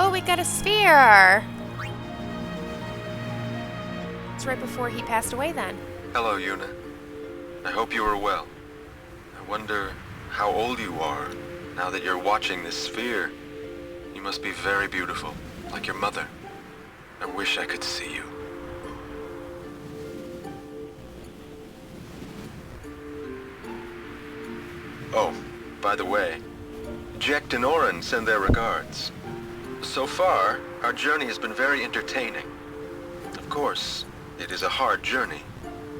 Oh, we got a sphere! It's right before he passed away then. Hello, Yuna. I hope you are well. I wonder how old you are now that you're watching this sphere. You must be very beautiful, like your mother. I wish I could see you. Oh, by the way, Jecht and Oren send their regards. So far, our journey has been very entertaining. Of course, it is a hard journey,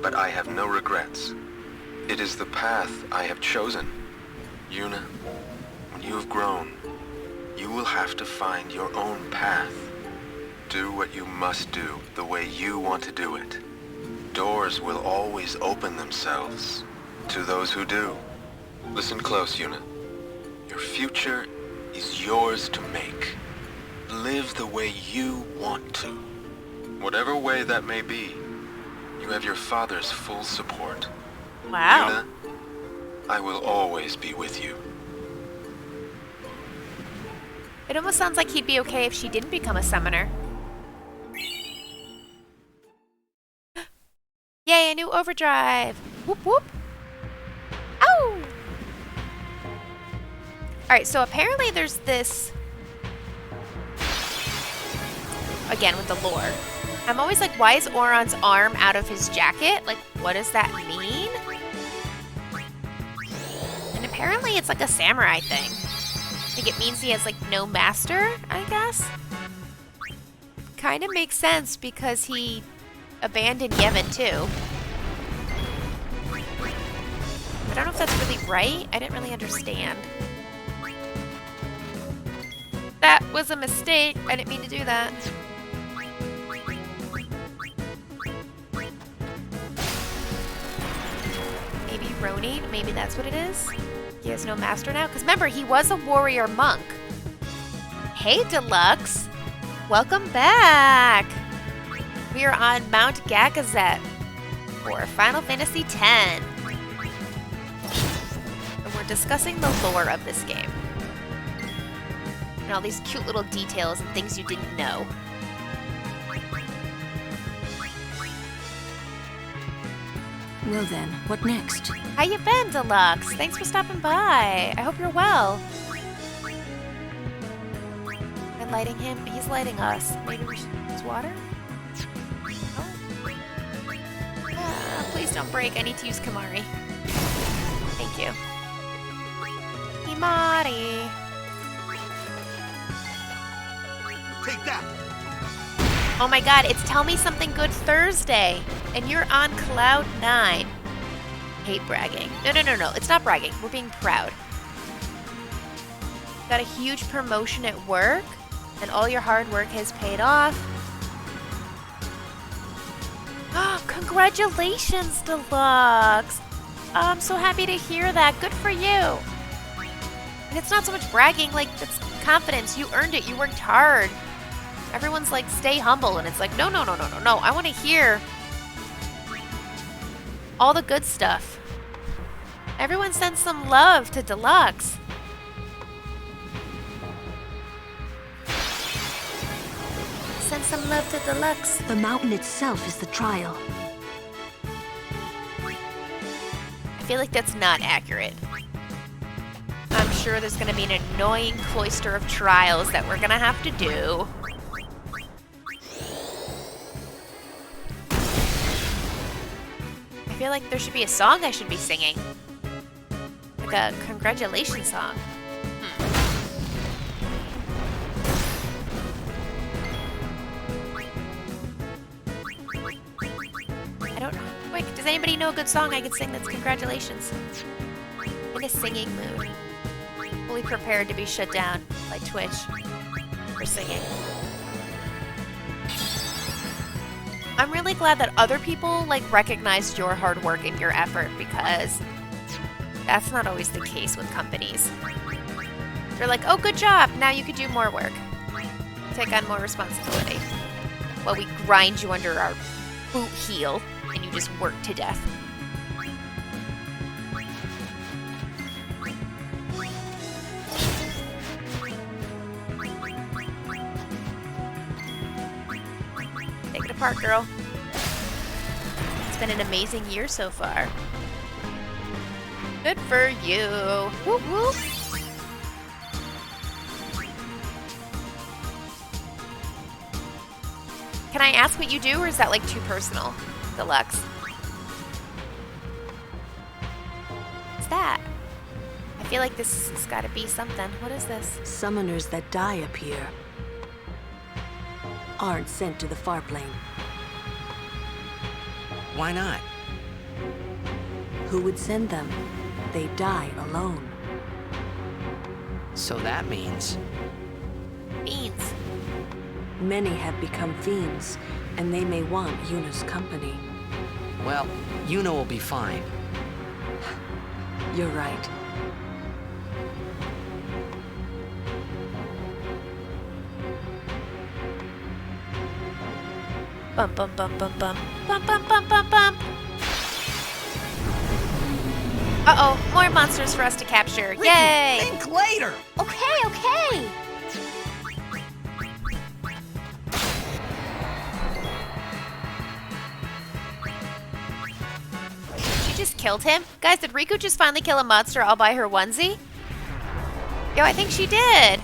but I have no regrets. It is the path I have chosen. Yuna, when you have grown, you will have to find your own path. Do what you must do the way you want to do it. Doors will always open themselves to those who do. Listen close, Yuna. Your future is yours to make. Live the way you want to. Whatever way that may be, you have your father's full support. Wow. Yuna, I will always be with you. It almost sounds like he'd be okay if she didn't become a summoner. Yay, a new overdrive! Whoop whoop! Ow! Alright, so apparently there's this... Again, with the lore. I'm always like, why is Oron's arm out of his jacket? Like, what does that mean? And apparently it's like a samurai thing. Like, it means he has, like, no master, I guess? Kind of makes sense because he abandoned Yemen, too. I don't know if that's really right. I didn't really understand. That was a mistake. I didn't mean to do that. Maybe Ronin? Maybe that's what it is? He has no master now? Because remember, he was a warrior monk. Hey, Deluxe. Welcome back. We are on Mt Gag for Final Fantasy X. And we're discussing the lore of this game. And all these cute little details and things you didn't know. Well then, what next? How you been, Deluxe? Thanks for stopping by. I hope you're well. I'm lighting him. He's lighting us. Maybe we should use water? Oh. Please don't break. I need to use Kamari. Thank you. Himari. Take that. Oh my god, it's Tell Me Something Good Thursday, and you're on cloud 9. Hate bragging. No. It's not bragging. We're being proud. Got a huge promotion at work, and all your hard work has paid off. Congratulations, Deluxe. I'm so happy to hear that. Good for you. And it's not so much bragging, like, it's confidence. You earned it. You worked hard. Everyone's like, stay humble, and it's like, no. I want to hear all the good stuff. Everyone send some love to Deluxe. Send some love to Deluxe. The mountain itself is the trial. I feel like that's not accurate. I'm sure there's going to be an annoying cloister of trials that we're going to have to do. I feel like there should be a song I should be singing. Like a congratulations song. I don't know. Wait, does anybody know a good song I could sing that's congratulations? In a singing mood. Fully prepared to be shut down by Twitch for singing. I'm really glad that other people recognized your hard work and your effort, because that's not always the case with companies. They're like, oh, good job, now you could do more work. Take on more responsibility. While we grind you under our boot heel and you just work to death. Take it apart, girl. It's been an amazing year so far. Good for you. Whoop whoop. Can I ask what you do, or is that too personal, Deluxe? What's that? I feel like this has got to be something. What is this? Summoners that die appear. Aren't sent to the far plane. Why not? Who would send them? They die alone. So that means... Beans. Many have become fiends, and they may want Yuna's company. Well, Yuna will be fine. You're right. Bum bum bum bum bum. Bum bum bum bum bum. Uh-oh, more monsters for us to capture. Ricky, Yay! think later! Okay. She just killed him? Guys, did Riku just finally kill a monster all by her onesie? Yo, I think she did.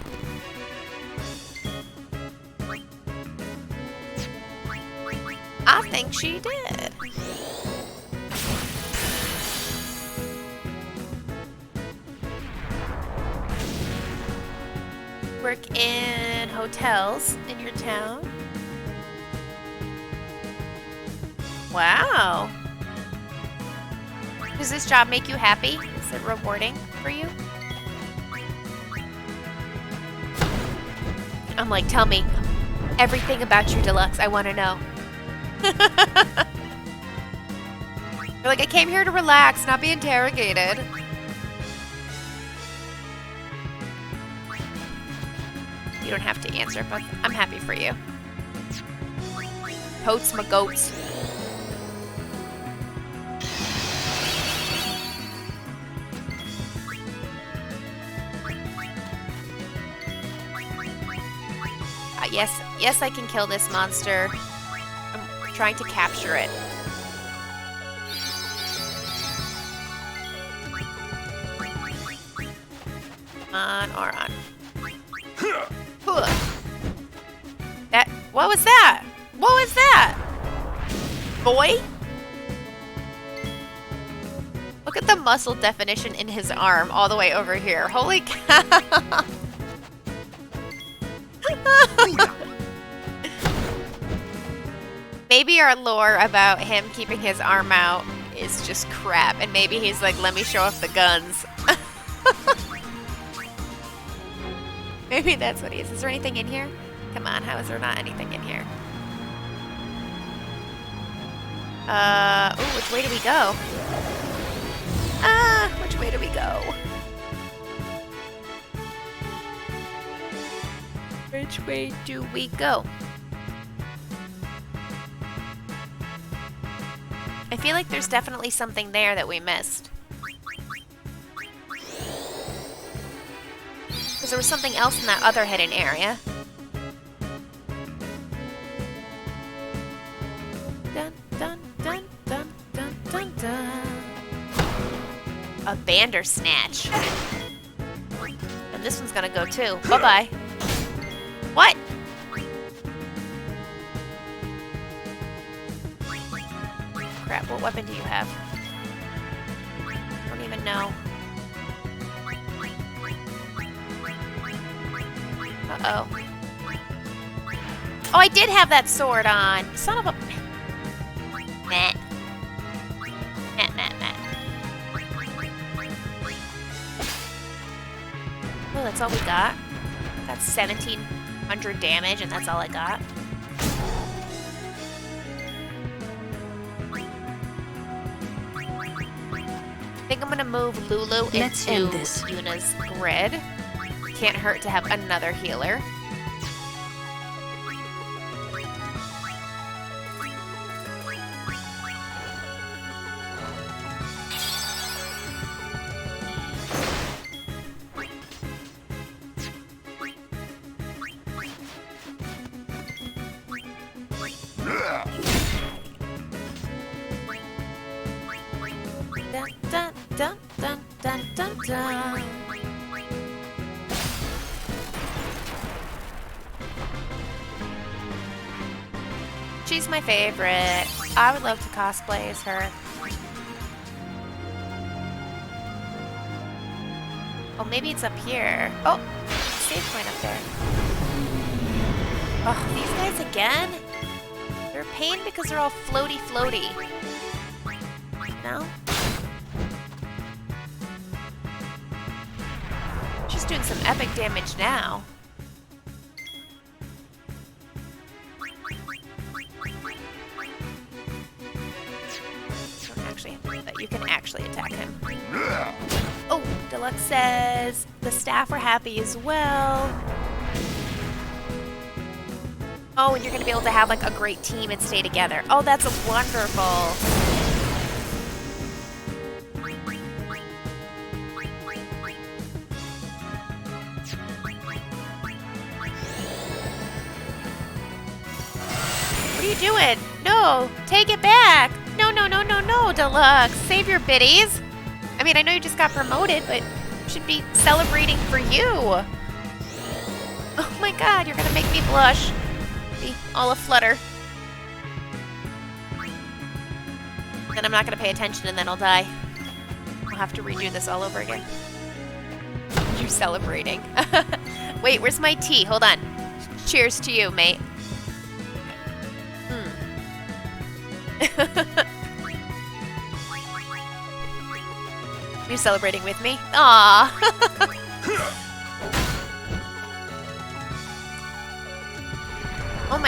I think she did. Work in hotels in your town. Wow. Does this job make you happy? Is it rewarding for you? I'm like, tell me everything about you, Deluxe. I want to know. You're like, I came here to relax, not be interrogated. You don't have to answer, but I'm happy for you. Totes my goats. Yes, I can kill this monster. I'm trying to capture it. On or on. What was that? What was that? Boy? Look at the muscle definition in his arm all the way over here. Holy cow. Maybe our lore about him keeping his arm out is just crap, and maybe he's like, let me show off the guns. Maybe that's what he is. Is there anything in here? Come on, how is there not anything in here? Ooh, which way do we go? Which way do we go? Which way do we go? I feel like there's definitely something there that we missed. Because there was something else in that other hidden area. Dun, dun, dun, dun, dun, dun, dun. A Bandersnatch. And this one's gonna go too. Bye-bye. What? Crap, what weapon do you have? I don't even know. Uh-oh. Oh, I did have that sword on. Son of a... Meh. Meh. Oh, that's all we got. That's 1,700 damage, and that's all I got. I think I'm gonna move Lulu into Yuna's grid. Can't hurt to have another healer. Dun, dun, dun, dun, dun, dun, dun. She's my favorite. I would love to cosplay as her. Oh, maybe it's up here. Oh, save point up there. Oh, these guys again? They're a pain because they're all floaty. No? She's doing some epic damage now. You can actually attack him. Oh, Deluxe says the staff are happy as well. Oh, and you're going to be able to have like a great team and stay together. Oh, that's wonderful. What are you doing? No, take it back. No, Deluxe. Save your biddies. I mean, I know you just got promoted, but you should be celebrating for you. Oh my god, you're gonna make me blush. Be all aflutter. Then I'm not gonna pay attention and then I'll die. I'll have to redo this all over again. You're celebrating. Wait, where's my tea? Hold on. Cheers to you, mate. You celebrating with me? Aww.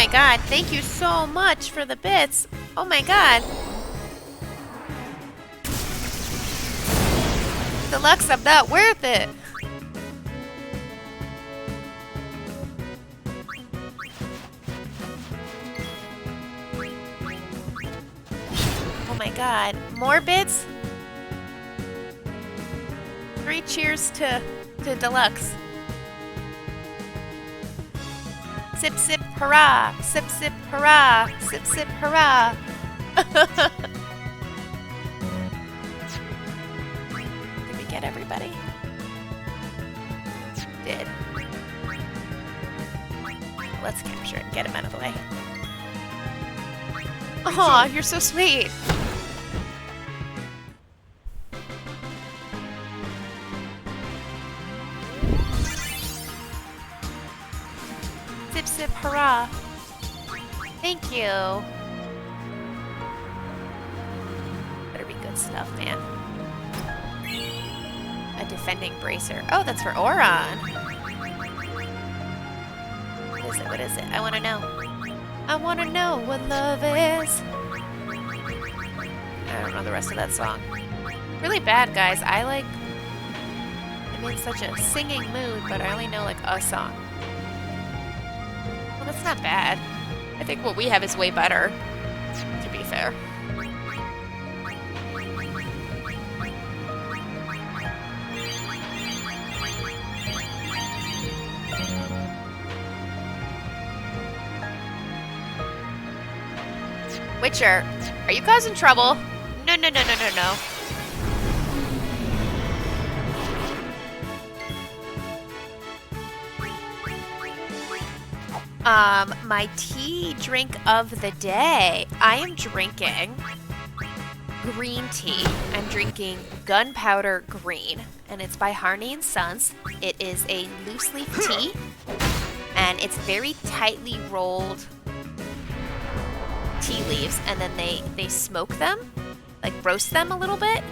my god, thank you so much for the bits. Oh my god. Deluxe, I'm not worth it. Oh my god, more bits? 3 cheers to Deluxe. Sip, sip, hurrah! Sip, sip, hurrah! Sip, sip, hurrah! Did we get everybody? Did. Let's capture it and get him out of the way. Aw, you're so sweet! Sip, sip, hurrah. Thank you. Better be good stuff, man. A defending bracer. Oh, that's for Oron. What is it? What is it? I want to know. I want to know what love is. I don't know the rest of that song. Really bad, guys. I'm in such a singing mood, but I only know like a song. Well, that's not bad. I think what we have is way better, to be fair. Witcher, are you causing trouble? No, no, no, no, no, no. My tea drink of the day. I am drinking green tea. I'm drinking Gunpowder Green, and it's by Harney & Sons. It is a loose leaf tea, and it's very tightly rolled tea leaves, and then they smoke them, like roast them a little bit.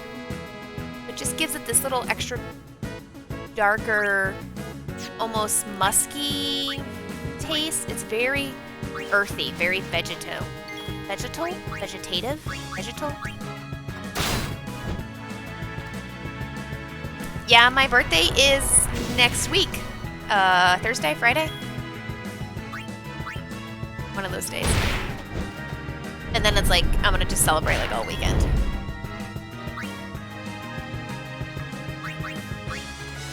It just gives it this little extra darker, almost musky taste. It's very earthy, very vegetal. Yeah, my birthday is next week. Thursday, Friday? One of those days. And then it's like, I'm gonna just celebrate like all weekend.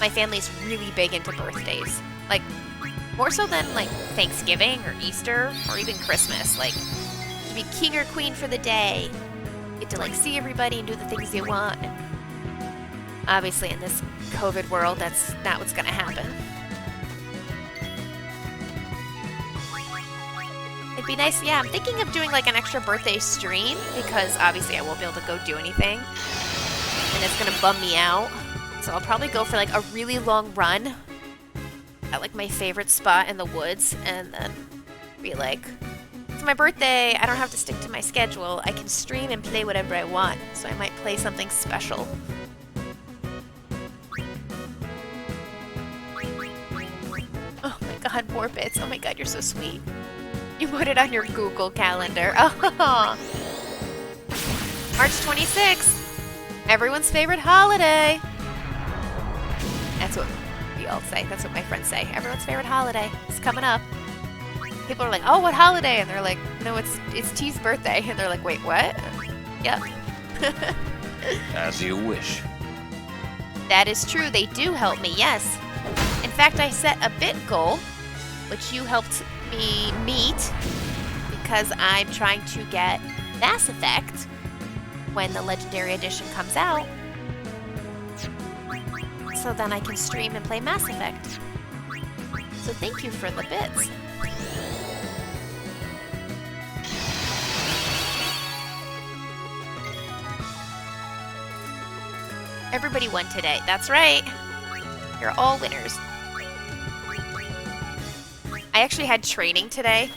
My family's really big into birthdays. Like, more so than like Thanksgiving or Easter or even Christmas. Like, to be king or queen for the day. Get to like see everybody and do the things you want. And obviously in this COVID world, that's not what's gonna happen. It'd be nice, yeah, I'm thinking of doing like an extra birthday stream because obviously I won't be able to go do anything. And it's gonna bum me out. So I'll probably go for like a really long run at like my favorite spot in the woods and then be like, it's my birthday, I don't have to stick to my schedule. I can stream and play whatever I want. So I might play something special. Oh my god, more bits. Oh my god, you're so sweet. You put it on your Google Calendar. Oh. March 26th. Everyone's favorite holiday. That's what we all say. That's what my friends say. Everyone's favorite holiday. It's coming up. People are like, oh, what holiday? And they're like, no, it's T's birthday. And they're like, wait, what? Yep. As you wish. That is true. They do help me, yes. In fact, I set a bit goal, which you helped me meet, because I'm trying to get Mass Effect when the Legendary Edition comes out. So then I can stream and play Mass Effect. So thank you for the bits. Everybody won today. That's right. You're all winners. I actually had training today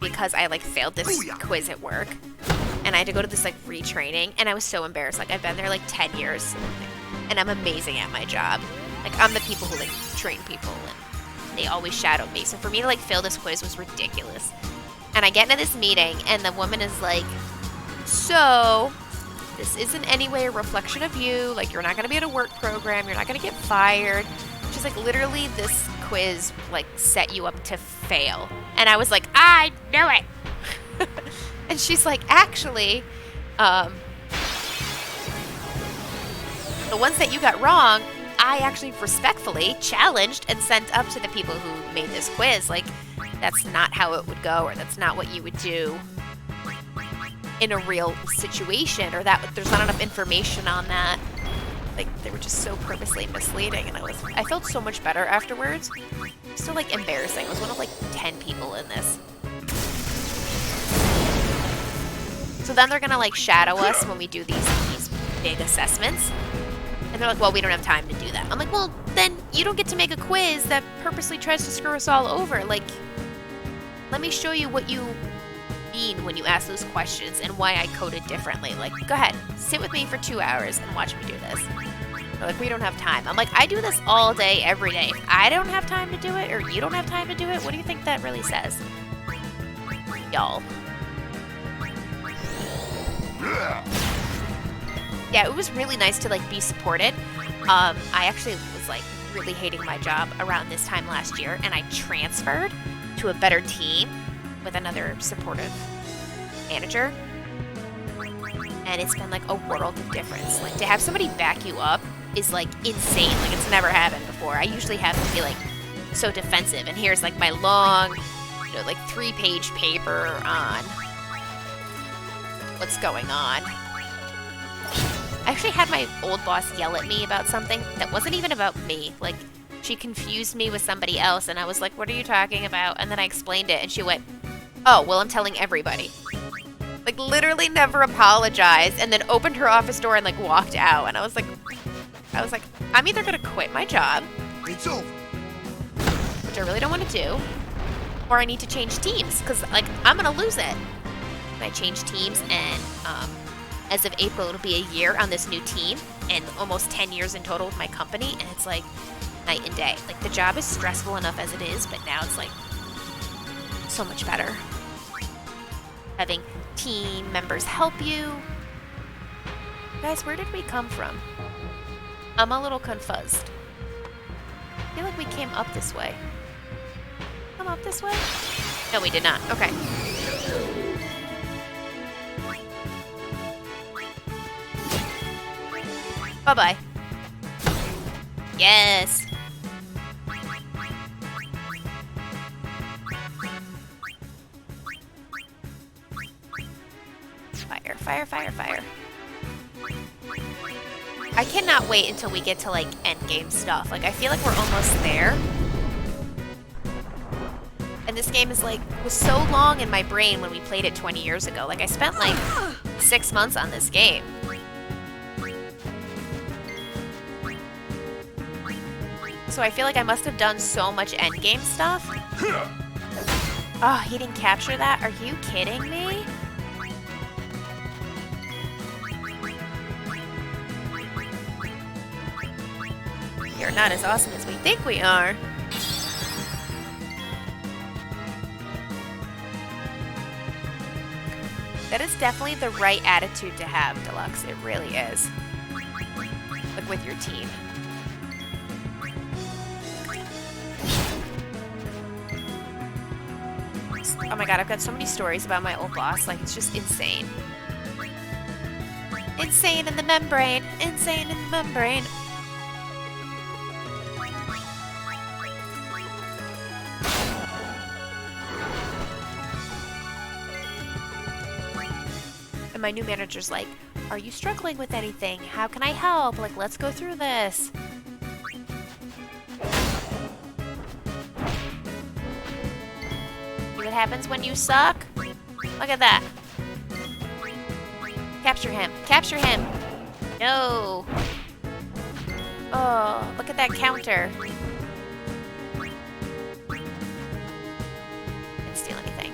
because I like failed this quiz at work. And I had to go to this like retraining, and I was so embarrassed. Like, I've been there like 10 years and I'm amazing at my job. Like, I'm the people who like train people and they always shadow me. So for me to like fail this quiz was ridiculous. And I get into this meeting, and the woman is like, so, this isn't any way a reflection of you. Like, you're not going to be at a work program. You're not going to get fired. She's like, literally, this quiz, like, set you up to fail. And I was like, I knew it. And she's like, actually, the ones that you got wrong, I actually respectfully challenged and sent up to the people who made this quiz. Like, that's not how it would go, or that's not what you would do in a real situation, or that there's not enough information on that. Like, they were just so purposely misleading, and I felt so much better afterwards. Still, like, embarrassing. I was one of, like, 10 people in this. So then they're gonna, like, shadow us when we do these big assessments. And they're like, well, we don't have time to do that. I'm like, well, then you don't get to make a quiz that purposely tries to screw us all over. Like, let me show you what you mean when you ask those questions and why I coded differently. Like, go ahead, sit with me for 2 hours and watch me do this. They're like, we don't have time. I'm like, I do this all day, every day. If I don't have time to do it, or you don't have time to do it, what do you think that really says? Y'all. Yeah, it was really nice to, like, be supported. I actually was, like, really hating my job around this time last year, and I transferred to a better team with another supportive manager. And it's been, like, a world of difference. Like, to have somebody back you up is, like, insane. Like, it's never happened before. I usually have to be, like, so defensive. And here's, like, my long, you know, like, 3-page paper on what's going on. I actually had my old boss yell at me about something that wasn't even about me. Like, she confused me with somebody else, and I was like, what are you talking about? And then I explained it, and she went, oh, well, I'm telling everybody. Like, literally never apologized, and then opened her office door and, like, walked out. And I was like, I'm either going to quit my job. It's over. Which I really don't want to do. Or I need to change teams, because, like, I'm going to lose it. And I changed teams, and, as of April, it'll be a year on this new team, and almost 10 years in total with my company, and it's like night and day. Like, the job is stressful enough as it is, but now it's like so much better. Having team members help you. Guys, where did we come from? I'm a little confused. I feel like we came up this way. Come up this way? No, we did not. Okay. Bye-bye. Yes. Fire, fire, fire, fire. I cannot wait until we get to, like, endgame stuff. Like, I feel like we're almost there. And this game is, like, was so long in my brain when we played it 20 years ago. Like, I spent, like, 6 months on this game. So I feel like I must have done so much endgame stuff. Oh, he didn't capture that? Are you kidding me? We are not as awesome as we think we are. That is definitely the right attitude to have, Deluxe. It really is. Like, with your team. Oh my god, I've got so many stories about my old boss. Like, it's just insane. Insane in the membrane. Insane in the membrane. And my new manager's like, are you struggling with anything? How can I help? Like, let's go through this. What happens when you suck? Look at that. Capture him. Capture him. No. Oh, look at that counter. Didn't steal anything.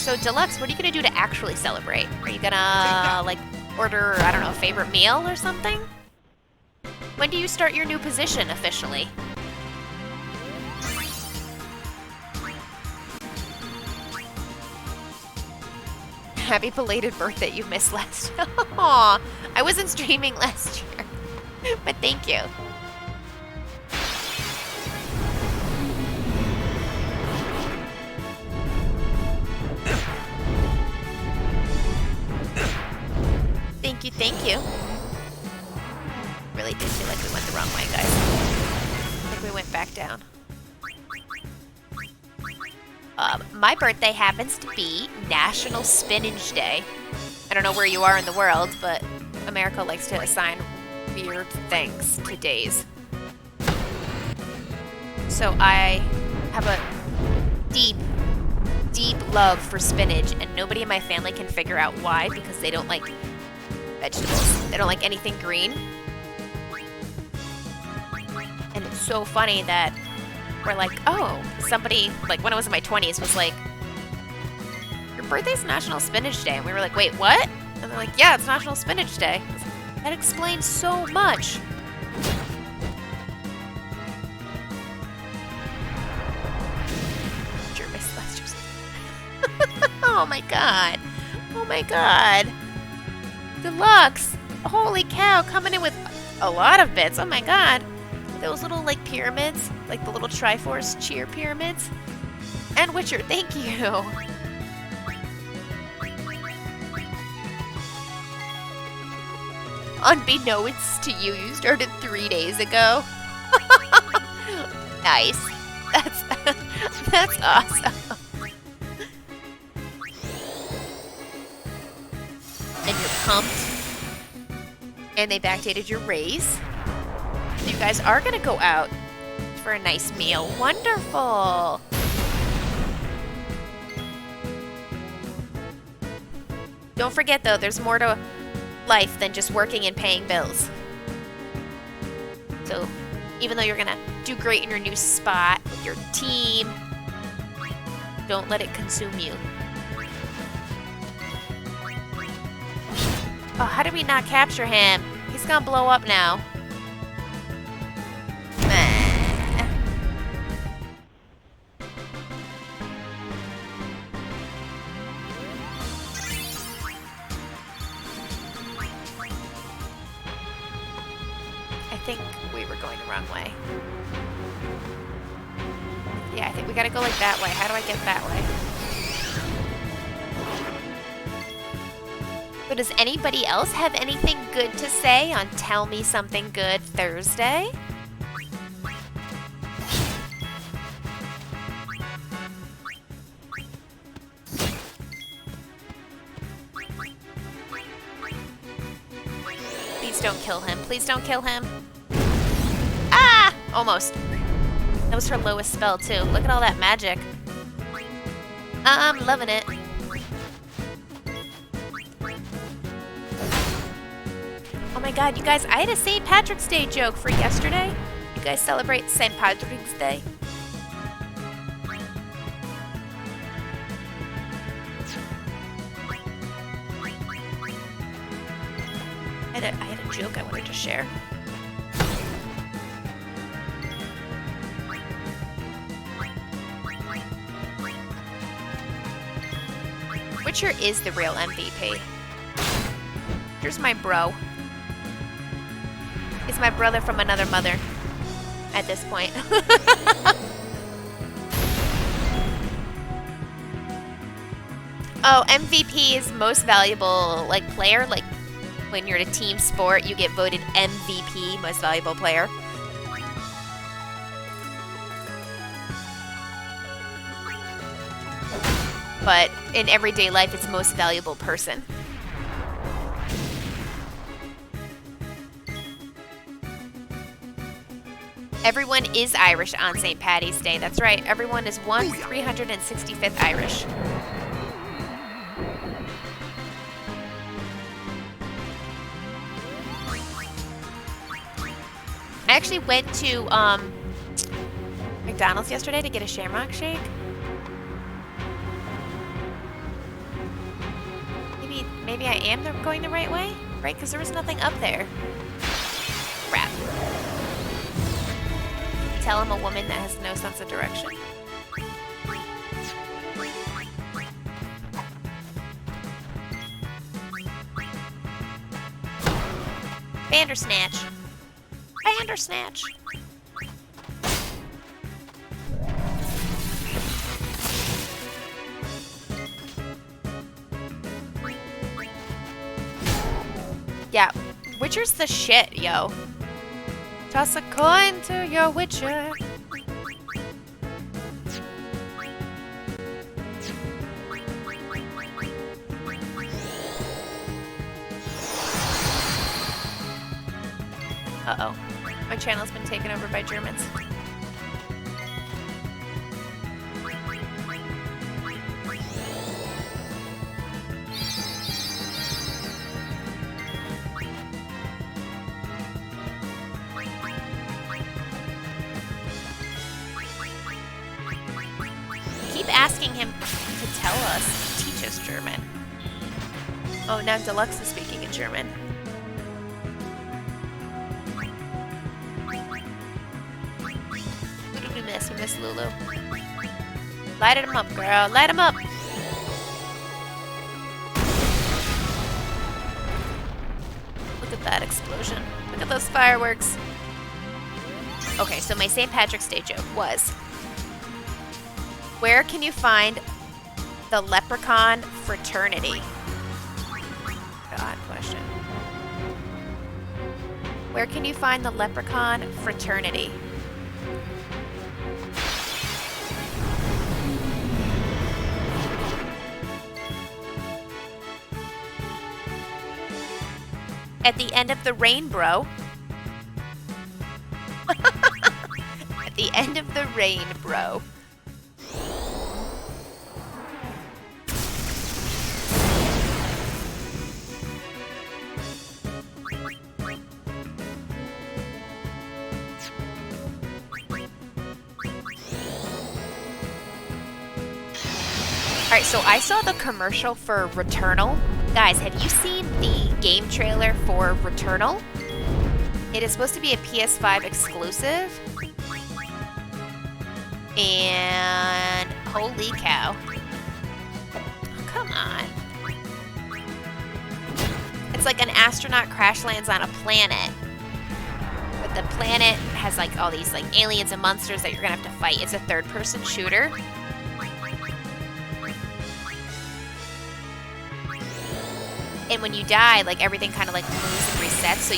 So, Deluxe, what are you gonna do to actually celebrate? Are you gonna, like, order, I don't know, a favorite meal or something? When do you start your new position officially? Happy belated birthday you missed last. Aw, I wasn't streaming last year, but thank you. Thank you, thank you. Really did feel like we went the wrong way, guys. I think we went back down. My birthday happens to be National Spinach Day. I don't know where you are in the world, but America likes to assign weird things to days. So I have a deep, deep love for spinach, and nobody in my family can figure out why, because they don't like vegetables. They don't like anything green. And it's so funny that we're like, oh, somebody, like when I was in my 20s, was like, your birthday's National Spinach Day. And we were like, wait, what? And they're like, yeah, it's National Spinach Day. That explains so much. Oh my god. Oh my god. Deluxe. Holy cow, coming in with a lot of bits. Oh my god. Those little, like, pyramids, like the little Triforce cheer pyramids. And Witcher, thank you. Unbeknownst to you, you started 3 days ago. Nice. That's awesome. And you're pumped. And they backdated your raise. You guys are gonna go out for a nice meal. Wonderful. Don't forget though, there's more to life than just working and paying bills. So even though you're gonna do great in your new spot with your team, don't let it consume you. Oh, how did we not capture him? He's gonna blow up now. I think we were going the wrong way. Yeah, I think we gotta go like that way. How do I get that way? But does anybody else have anything good to say on Tell Me Something Good Thursday? Please don't kill him. Please don't kill him. Ah! Almost. That was her lowest spell, too. Look at all that magic. I'm loving it. Oh my god, you guys, I had a St. Patrick's Day joke for yesterday. You guys celebrate St. Patrick's Day? I had a joke I wanted to share. Witcher is the real MVP. Here's my bro. He's my brother from another mother at this point. Oh, MVP is most valuable, like, player. Like, when you're in a team sport, you get voted MVP, most valuable player. But in everyday life, it's most valuable person. Everyone is Irish on St. Paddy's Day. That's right. Everyone is 1/365th Irish. I actually went to McDonald's yesterday to get a Shamrock Shake. maybe I am going the right way? Right? Because there was nothing up there. Crap. Tell him a woman that has no sense of direction. Bandersnatch. Bandersnatch. Yeah, Witcher's the shit, yo. Toss a coin to your Witcher. Uh-oh. My channel's been taken over by Germans. Keep asking him to tell us, teach us German. Oh, now Deluxe is speaking in German. We miss Lulu. Light him up, girl. Light him up. Look at that explosion. Look at those fireworks. Okay, so my St. Patrick's Day joke was, where can you find the leprechaun fraternity? God question. Where can you find the leprechaun fraternity? At the end of the rain, bro. At the end of the rain, bro. Alright, so I saw the commercial for Returnal. Guys, have you seen the game trailer for Returnal? It is supposed to be a PS5 exclusive. And holy cow. Oh, come on. It's like an astronaut crash lands on a planet. But the planet has like all these like aliens and monsters that you're gonna have to fight. It's a third-person shooter. And when you die, like everything kind of like moves and resets. So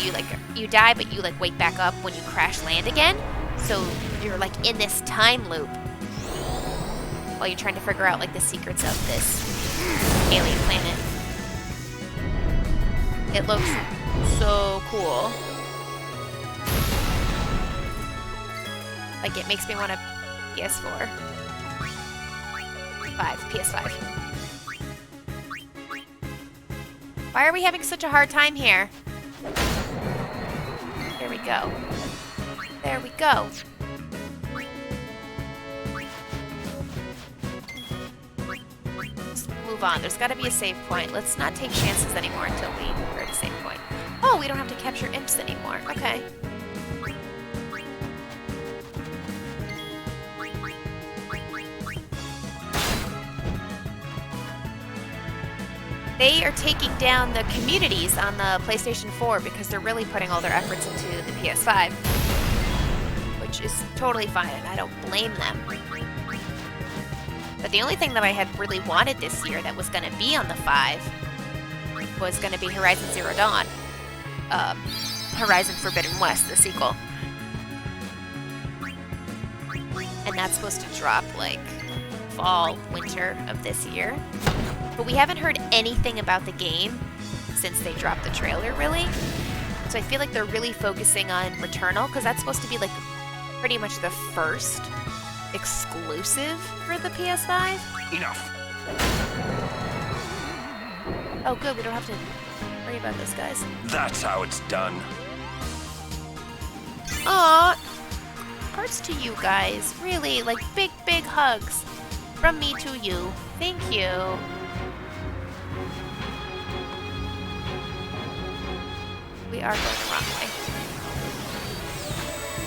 you die, but you like wake back up when you crash land again. So you're like in this time loop while you're trying to figure out like the secrets of this alien planet. It looks so cool. Like it makes me want a PS4. PS5. Why are we having such a hard time here? There we go. There we go. Let's move on. There's got to be a save point. Let's not take chances anymore until we are at a save point. Oh, we don't have to capture imps anymore. Okay. They are taking down the communities on the PlayStation 4 because they're really putting all their efforts into the PS5. Which is totally fine, and I don't blame them. But the only thing that I had really wanted this year that was going to be on the 5 was going to be Horizon Zero Dawn. Horizon Forbidden West, the sequel. And that's supposed to drop, like, fall, winter of this year. But we haven't heard anything about the game since they dropped the trailer, really. So I feel like they're really focusing on Returnal, because that's supposed to be, like, pretty much the first exclusive for the PS5. Enough. Oh, good. We don't have to worry about this, guys. That's how it's done. Aw. Hearts to you guys. Really, like, big, big hugs. From me to you. Thank you. we are going the wrong way.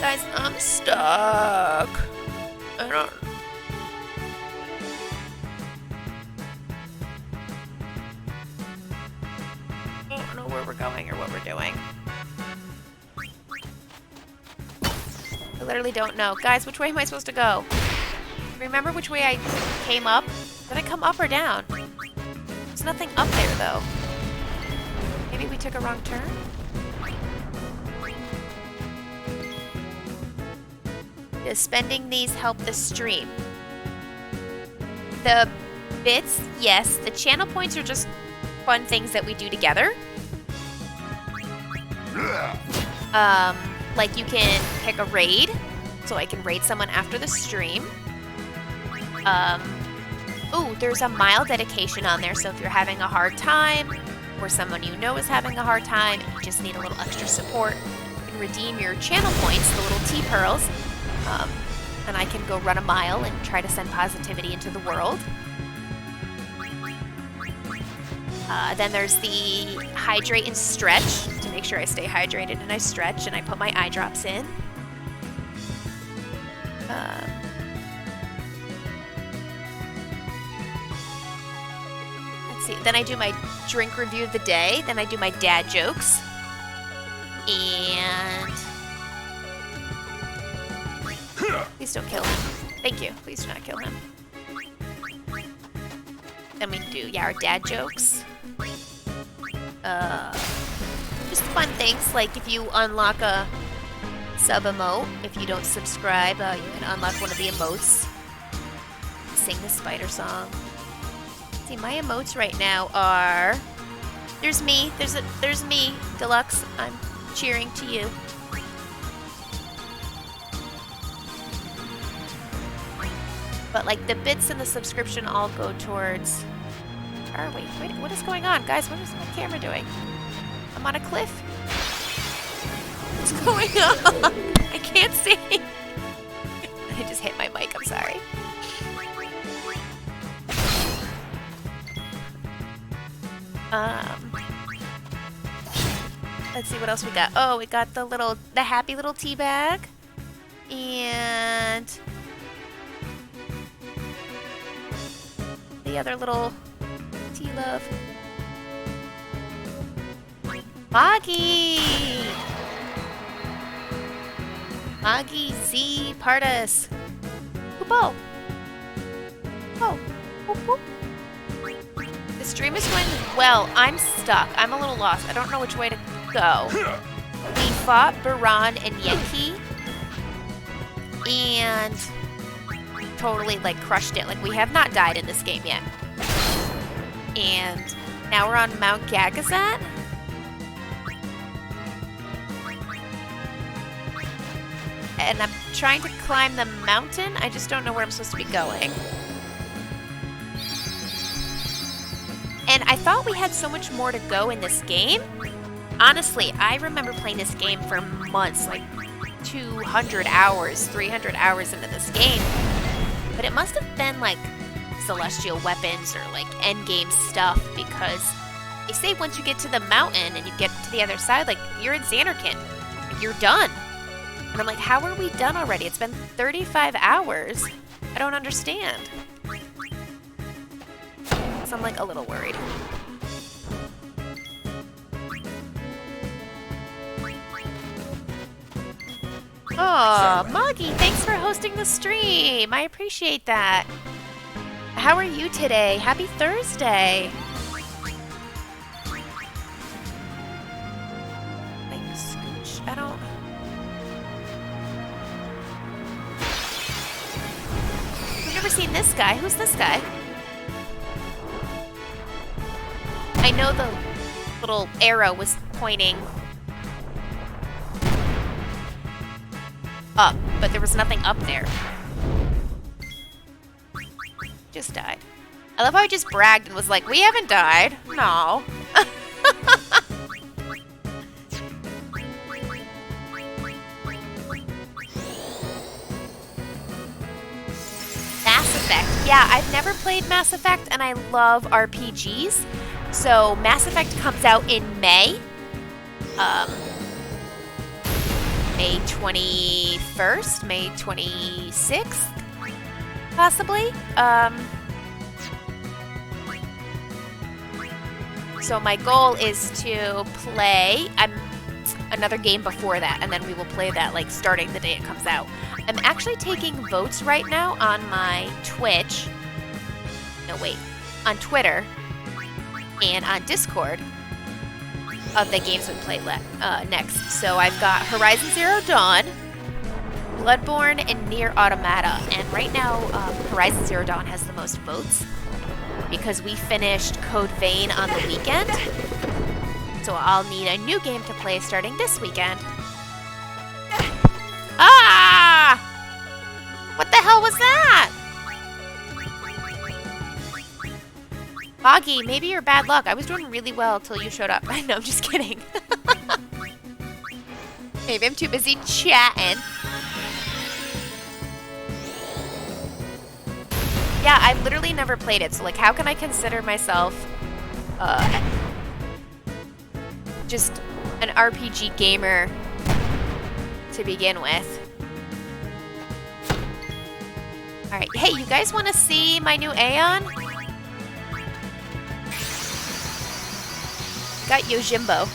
Guys, I'm stuck. I don't know where we're going or what we're doing. I literally don't know. Guys, which way am I supposed to go? Remember which way I came up? Did I come up or down? There's nothing up there, though. Maybe we took a wrong turn? Does spending these help the stream? The bits, yes. The channel points are just fun things that we do together. Like you can pick a raid, so I can raid someone after the stream. Ooh, there's a mile dedication on there, so if you're having a hard time, or someone you know is having a hard time, and you just need a little extra support, you can redeem your channel points, the little T-pearls, and I can go run a mile and try to send positivity into the world. Then there's the hydrate and stretch, to make sure I stay hydrated and I stretch and I put my eye drops in. Let's see, then I do my drink review of the day, then I do my dad jokes, and... Please don't kill him. Thank you. Please do not kill him. Then we do, our dad jokes. Just fun things, like if you unlock a sub emote, if you don't subscribe, you can unlock one of the emotes. Sing the spider song. See, my emotes right now are... There's me. There's me, Deluxe. I'm cheering to you. But like the bits and the subscription all go towards... Wait, what is going on? Guys, what is my camera doing? I'm on a cliff? What's going on? I can't see. I just hit my mic, I'm sorry. Let's see what else we got. Oh, we got the happy little tea bag. And the other little tea love. Moggy! Moggy Z Partus. Hoopo! Oh, whoop whoop. The stream is going well. I'm stuck. I'm a little lost. I don't know which way to go. We fought Baran and Yenki. And totally, like, crushed it. Like, we have not died in this game yet. And now we're on Mt Gag, is that? And I'm trying to climb the mountain. I just don't know where I'm supposed to be going. And I thought we had so much more to go in this game. Honestly, I remember playing this game for months, like 200 hours, 300 hours into this game. But it must have been like celestial weapons or like endgame stuff, because they say once you get to the mountain and you get to the other side, like you're in Xanarkand. You're done. And I'm like, how are we done already? It's been 35 hours. I don't understand. So I'm like a little worried. Oh, Moggy, thanks for hosting the stream. I appreciate that. How are you today? Happy Thursday. Like, scooch, I don't... I've never seen this guy. Who's this guy? I know the little arrow was pointing up, but there was nothing up there. Just died. I love how I just bragged and was like, we haven't died. No. Mass Effect. Yeah, I've never played Mass Effect, and I love RPGs. So Mass Effect comes out in May. May 21st, May 26th, possibly. So my goal is to play another game before that, and then we will play that like starting the day it comes out. I'm actually taking votes right now on my Twitch. No, wait. On Twitter and on Discord of the games we play next. So I've got Horizon Zero Dawn, Bloodborne, and Nier Automata. And right now, Horizon Zero Dawn has the most votes because we finished Code Vein on the weekend. So I'll need a new game to play starting this weekend. Ah! What the hell was that? Boggy, maybe you're bad luck. I was doing really well till you showed up. No, I'm just kidding. Maybe I'm too busy chatting. Yeah, I've literally never played it, so like how can I consider myself just an RPG gamer to begin with? Alright, hey, you guys want to see my new Aeon? Got Yojimbo.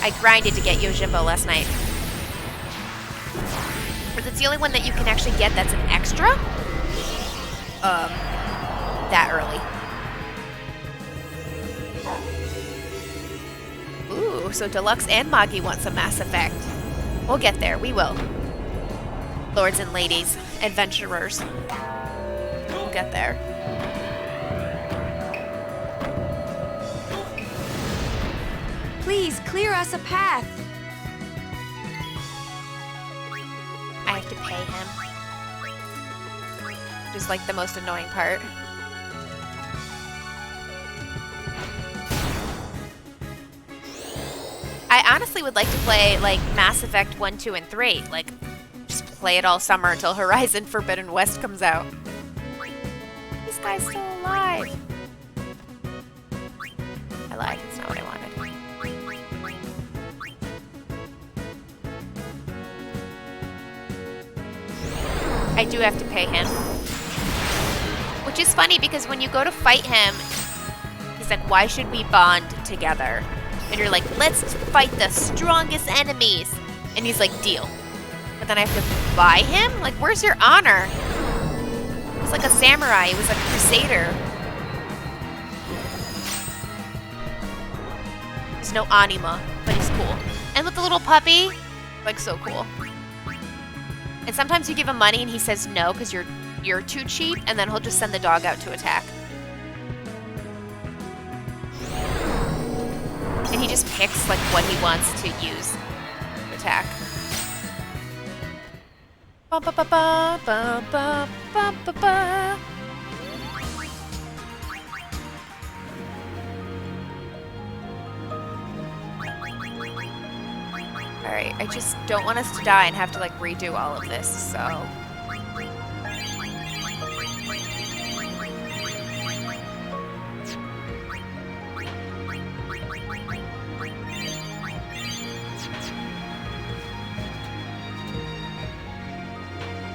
I grinded to get Yojimbo last night. Because it's the only one that you can actually get that's an extra. That early. Ooh, so Deluxe and Magi want some Mass Effect. We'll get there, we will. Lords and ladies, adventurers. We'll get there. Please clear us a path. I have to pay him. Which is like the most annoying part. I honestly would like to play like Mass Effect 1, 2, and 3. Like, just play it all summer until Horizon Forbidden West comes out. This guy's still alive. I lied, it's not what I wanted. I do have to pay him. Which is funny because when you go to fight him, he's like, why should we bond together? And you're like, let's fight the strongest enemies. And he's like, deal. But then I have to buy him? Like, where's your honor? He was like a samurai. He was a crusader. There's no anima, but he's cool. And with the little puppy, like, so cool. And sometimes you give him money and he says no because you're too cheap, and then he'll just send the dog out to attack. And he just picks like what he wants to use to attack. Ba ba ba ba ba ba ba ba ba. Alright, I just don't want us to die and have to like redo all of this, so...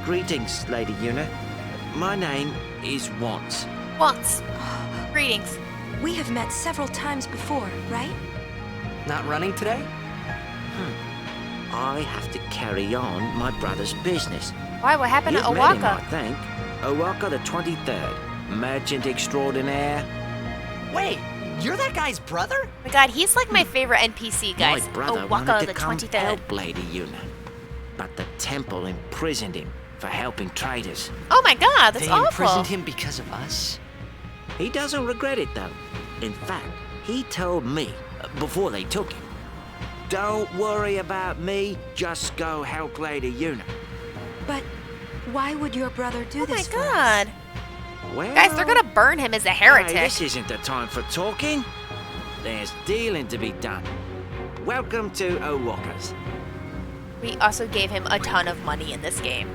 Greetings, Lady Yuna. My name is Once. Once. Greetings. We have met several times before, right? Not running today? I have to carry on my brother's business. Why? What happened to You've met him, Owaka? I think. Owaka the 23rd, merchant extraordinaire. Wait, you're that guy's brother? Oh my god, he's like my favorite NPC, guys. My brother Owaka wanted to the come 23rd. help Lady Yuna, but the temple imprisoned him for helping traitors. Oh my god, that's They awful. imprisoned him because of us? He doesn't regret it, though. In fact, he told me, before they took him, don't worry about me, just go help Lady Yuna. But why would your brother do Oh this my for us? god. Well, Guys, they're gonna burn him as a heretic. Hey, this isn't the time for talking. There's dealing to be done. Welcome to Owaka's. We also gave him a ton of money in this game.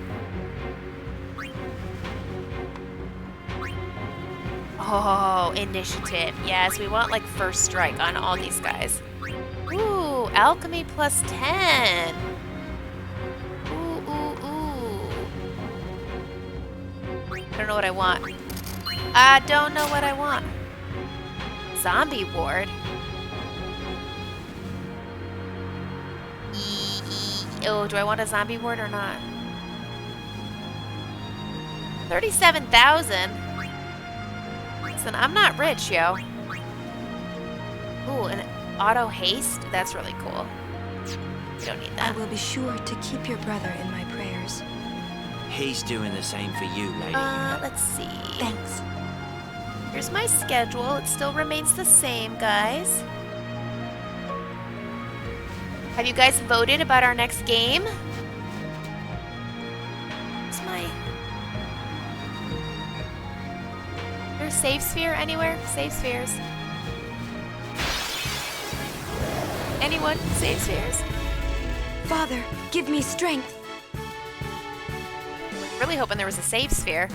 Oh, initiative. Yes, we want like first strike on all these guys. Ooh, alchemy plus 10. Ooh. I don't know what I want. I don't know what I want. Zombie ward. Oh, do I want a zombie ward or not? 37,000. Listen, I'm not rich, yo. Ooh, an auto haste? That's really cool. You don't need I that. will be sure to keep your brother in my prayers. He's doing the same for you, lady. Let's see. Thanks. Here's my schedule. It still remains the same, guys. Have you guys voted about our next game? Where's my... Is there a save sphere anywhere? Save spheres. Anyone? Save spheres? Father, give me strength. Really hoping there was a save sphere.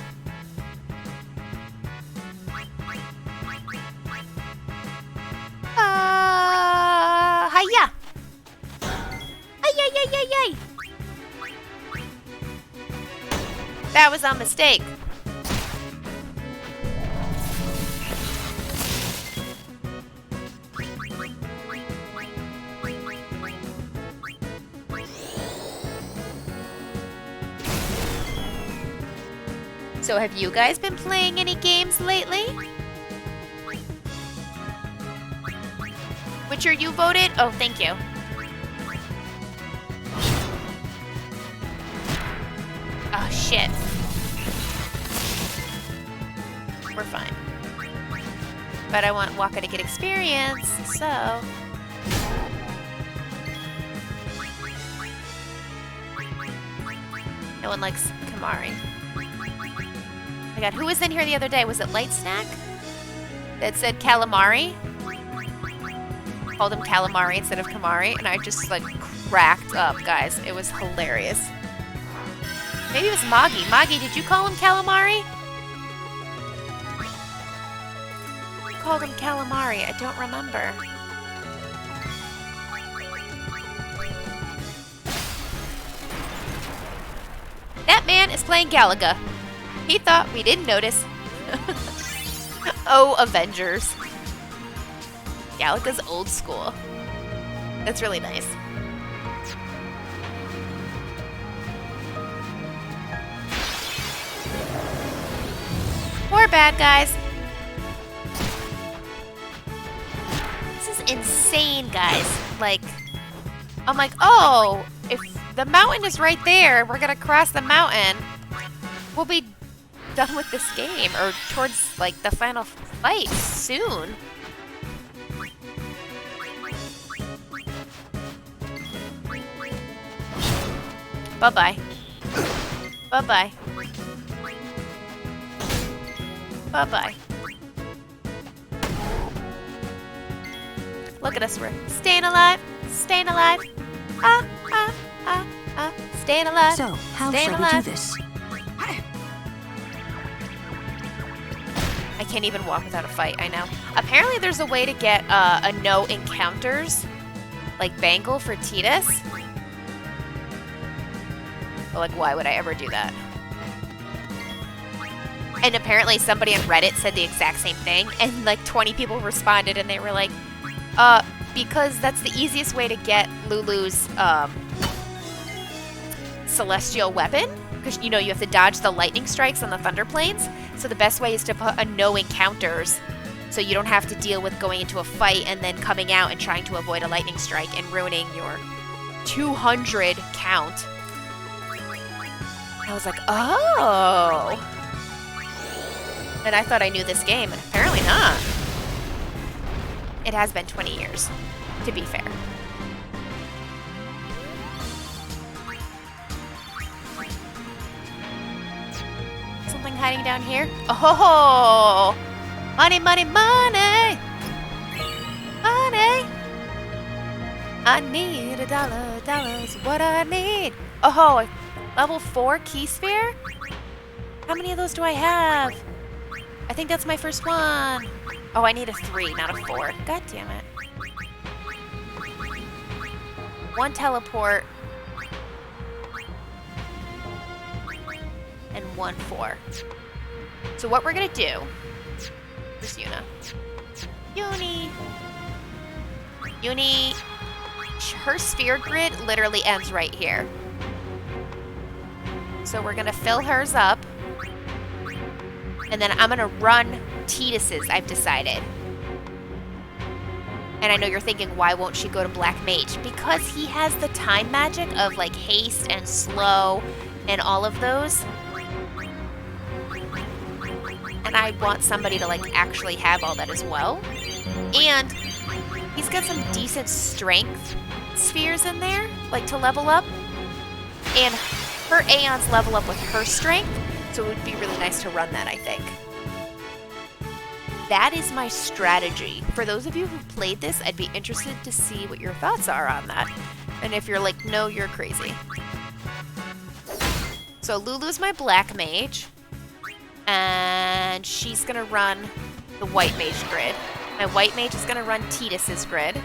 Hiya! Ay. That was a mistake. So have you guys been playing any games lately? Witcher, you voted? Oh, thank you. Oh, shit. We're fine. But I want Waka to get experience, so... No one likes Kamari. Oh my god, who was in here the other day? Was it Light Snack? That said calamari? Called him calamari instead of Kamari, and I just like cracked up, guys. It was hilarious. Maybe it was Moggy. Moggy, did you call him calamari? I called him calamari. I don't remember. That man is playing Galaga. He thought we didn't notice. Oh, Avengers. Galaga's old school. That's really nice. More bad guys. This is insane, guys. Like, I'm like, oh, if the mountain is right there, we're gonna cross the mountain. We'll be done with this game, or towards like the final fight soon. Bye-bye. Bye-bye. Bye-bye. Look at us, we're staying alive, staying alive. Staying alive. So, how staying shall alive. we do this? I can't even walk without a fight, I know. Apparently there's a way to get a no encounters, like bangle for Tidus. But like, why would I ever do that? And apparently somebody on Reddit said the exact same thing, and like 20 people responded, and they were like, because that's the easiest way to get Lulu's celestial weapon, because you know you have to dodge the lightning strikes on the thunder planes. So the best way is to put a no encounters, so you don't have to deal with going into a fight and then coming out and trying to avoid a lightning strike and ruining your 200 count. I was like, oh. And I thought I knew this game, and apparently not. It has been 20 years, to be fair. Something hiding down here? Oh! Money, money, money! Money! I need $1, $1's what I need. Oh, level 4 key sphere? How many of those do I have? I think that's my first one. Oh, I need a 3, not a 4. God damn it. 1 teleport, and 1 4. So what we're gonna do, here's Yuna. Uni, her sphere grid literally ends right here. So we're gonna fill hers up, and then I'm gonna run Tidus's, I've decided. And I know you're thinking, why won't she go to Black Mage? Because he has the time magic of like haste and slow and all of those. And I want somebody to like actually have all that as well. And he's got some decent strength spheres in there, like to level up. And her Aeons level up with her strength, so it would be really nice to run that, I think. That is my strategy. For those of you who played this, I'd be interested to see what your thoughts are on that. And if you're like, no, you're crazy. So Lulu's my Black Mage. And she's gonna run the White Mage grid. My White Mage is gonna run Tidus's grid.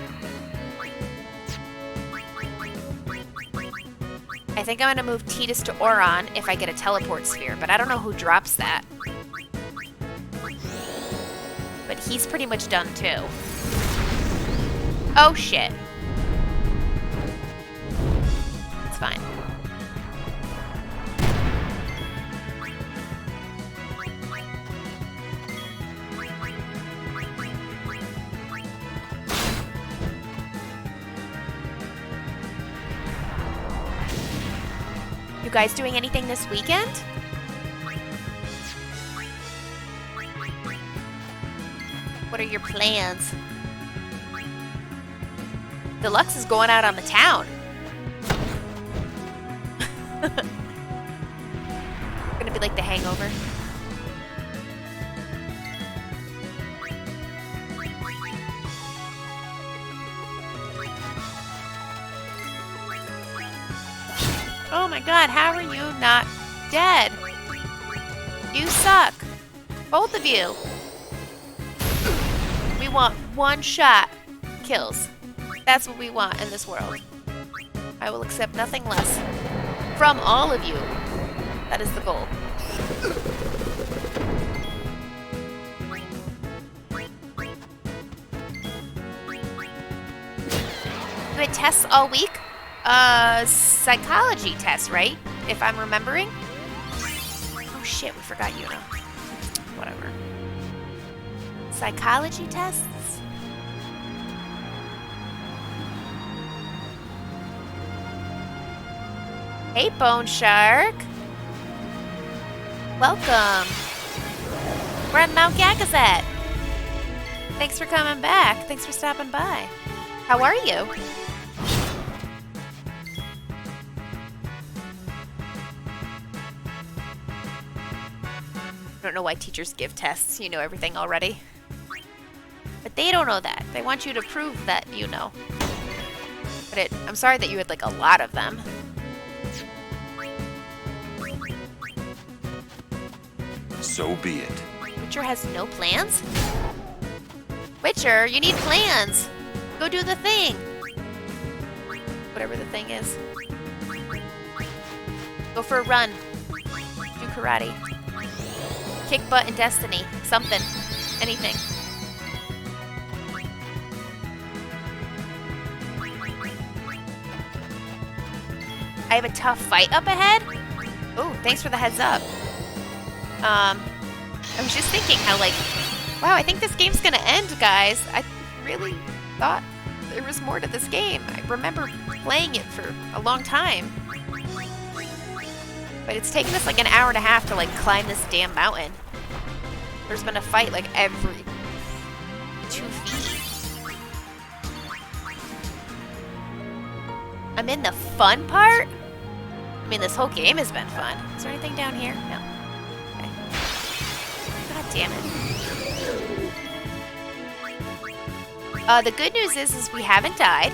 I think I'm gonna move Tidus to Oron if I get a teleport sphere, but I don't know who drops that. But he's pretty much done too. Oh shit. It's fine. You guys doing anything this weekend? What are your plans? Deluxe is going out on the town. Gonna be like The Hangover. Oh my god, how are you not dead? You suck. Both of you. We want one shot kills. That's what we want in this world. I will accept nothing less from all of you. That is the goal. You had tests all week? Psychology test, right? If I'm remembering. Oh shit, we forgot Yuna. Whatever. Psychology tests? Hey, Bone Shark. Welcome. We're at Mt Gag. Thanks for coming back. Thanks for stopping by. How are you? I don't know why teachers give tests. You know everything already. But they don't know that. They want you to prove that you know. But I'm sorry that you had like a lot of them. So be it. Witcher has no plans? Witcher, you need plans! Go do the thing! Whatever the thing is. Go for a run. Do karate. Kick butt in Destiny. Something. Anything. I have a tough fight up ahead? Oh, thanks for the heads up. I was just thinking how, like, wow, I think this game's gonna end, guys. I really thought there was more to this game. I remember playing it for a long time. But it's taken us like an hour and a half to, like, climb this damn mountain. There's been a fight, like, every 2 feet. I'm in the fun part? I mean, this whole game has been fun. Is there anything down here? No. Okay. God damn it. The good news is we haven't died.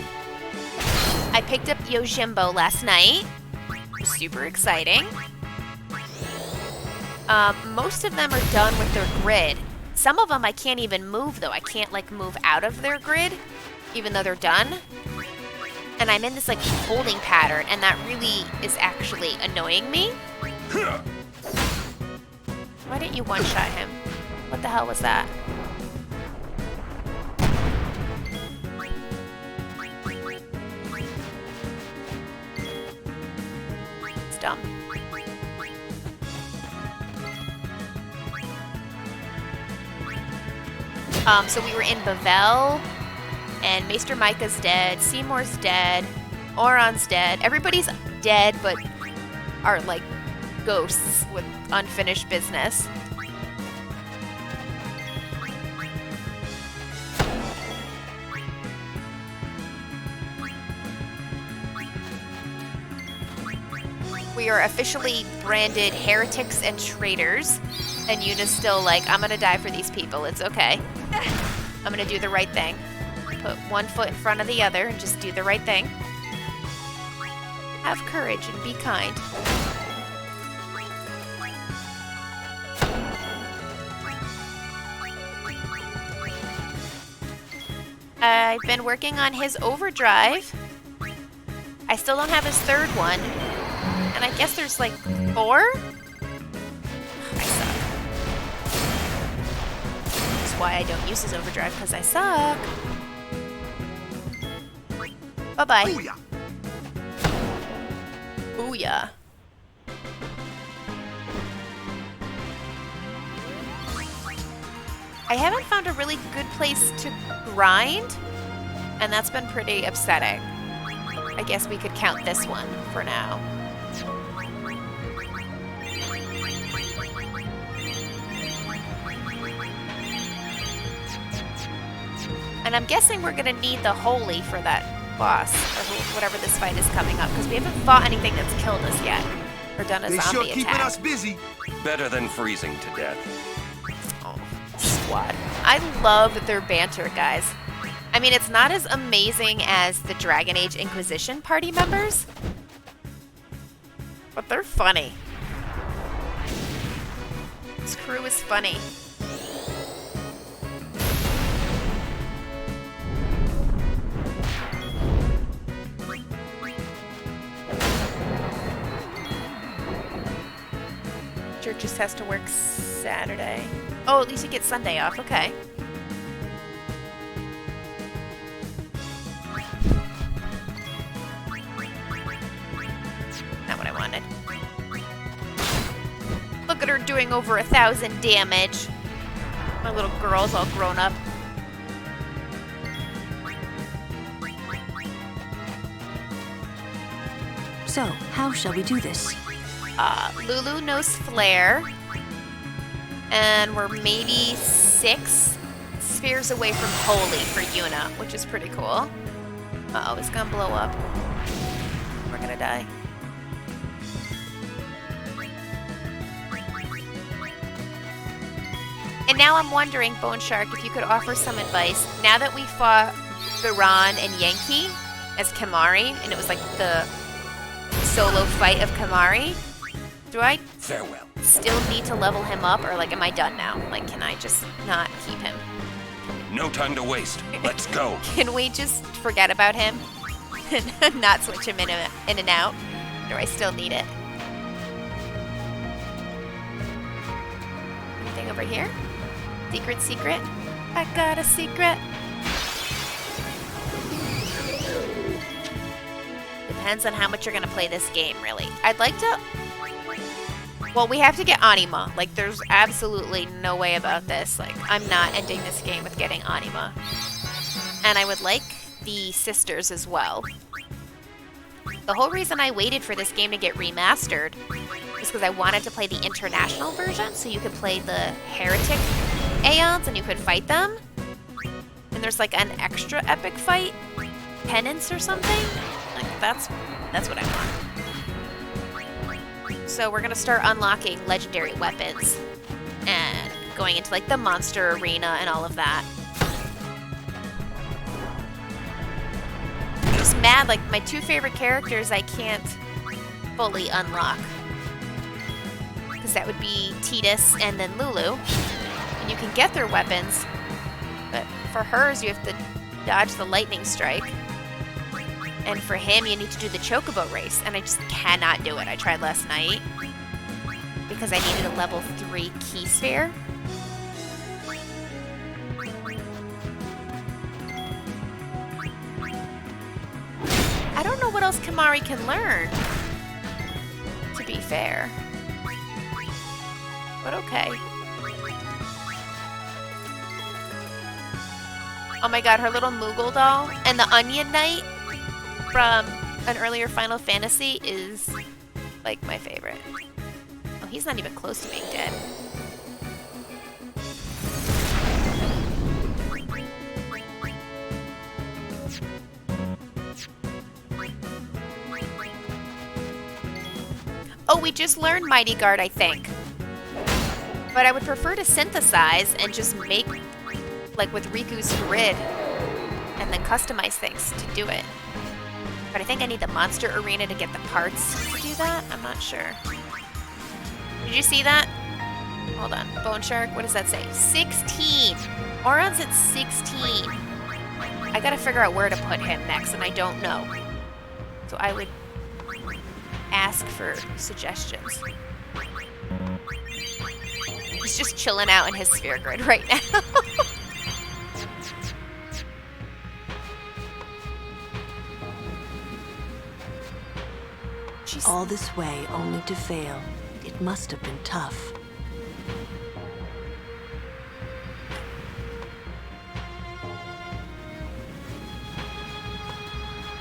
I picked up Yojimbo last night. Super exciting. Most of them are done with their grid. Some of them I can't even move, though. I can't, like, move out of their grid, even though they're done. and I'm in this like holding pattern, and that really is actually annoying me. Why didn't you one-shot him? What the hell was that? It's dumb. So we were in Bavel, and Maester Micah's dead, Seymour's dead, Oron's dead. Everybody's dead, but are like ghosts with unfinished business. We are officially branded heretics and traitors, and Yuna's still like, I'm gonna die for these people, it's okay. I'm gonna do the right thing. Put one foot in front of the other and just do the right thing. Have courage and be kind. I've been working on his overdrive. I still don't have his third one. And I guess there's like 4? I suck. That's why I don't use his overdrive, because I suck. Bye-bye. Booyah. Booyah. I haven't found a really good place to grind, and that's been pretty upsetting. I guess we could count this one for now. And I'm guessing we're gonna need the holy for that boss, or whatever this fight is coming up, because we haven't fought anything that's killed us yet, or done a They zombie sure keeping attack. us busy. Better than freezing to death. Oh, squad. I love their banter, guys. I mean, it's not as amazing as the Dragon Age Inquisition party members, but they're funny. This crew is funny. Church just has to work Saturday. Oh, at least you get Sunday off. Okay. Not what I wanted. Look at her doing over 1,000 damage. My little girl's all grown up. So, how shall we do this? Lulu knows Flare. And we're maybe 6 spheres away from Holy for Yuna, which is pretty cool. Uh-oh, it's gonna blow up. We're gonna die. And now I'm wondering, Bone Shark, if you could offer some advice. Now that we fought Biran and Yankee as Kamari, and it was like the solo fight of Kamari, do I Farewell. still need to level him up, or like, am I done now? Like, can I just not keep him? No time to waste. Let's go. Can we just forget about him and not switch him in and out? Or do I still need it? Anything over here? Secret? I got a secret. Depends on how much you're gonna play this game, really. I'd like to... Well, we have to get Anima. Like, there's absolutely no way about this. Like, I'm not ending this game with getting Anima. And I would like the sisters as well. The whole reason I waited for this game to get remastered is because I wanted to play the international version, so you could play the heretic Aeons and you could fight them. And there's like an extra epic fight, penance or something. Like, that's what I want. So we're gonna start unlocking legendary weapons and going into like the monster arena and all of that. I'm just mad, like my 2 favorite characters I can't fully unlock. Because that would be Tidus and then Lulu. And you can get their weapons, but for hers you have to dodge the lightning strike. And for him, you need to do the chocobo race, and I just cannot do it. I tried last night because I needed a level 3 key sphere. I don't know what else Kimahri can learn, to be fair. But okay. Oh my god, her little Moogle doll and the Onion Knight from an earlier Final Fantasy is like my favorite. Oh, he's not even close to being dead. Oh, we just learned Mighty Guard, I think. But I would prefer to synthesize and just make, like with Riku's grid, and then customize things to do it. But I think I need the monster arena to get the parts to do that. I'm not sure. Did you see that? Hold on. Bone Shark, what does that say? 16. Auron's at 16. I gotta figure out where to put him next, and I don't know. So I would ask for suggestions. He's just chilling out in his sphere grid right now. All this way only to fail. It must have been tough.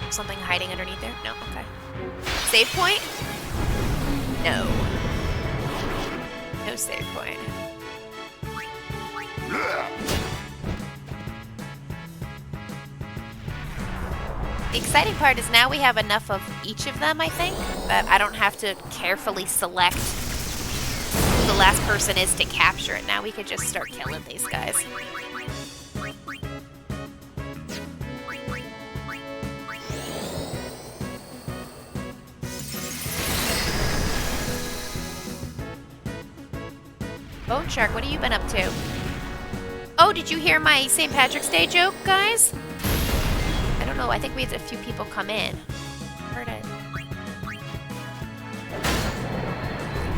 Something hiding underneath there? No, okay. Save point? No. No save point. The exciting part is now we have enough of each of them, I think, that I don't have to carefully select who the last person is to capture it. Now we could just start killing these guys. Bone Shark, what have you been up to? Oh, did you hear my St. Patrick's Day joke, guys? I don't know, I think we had a few people come in. Heard it.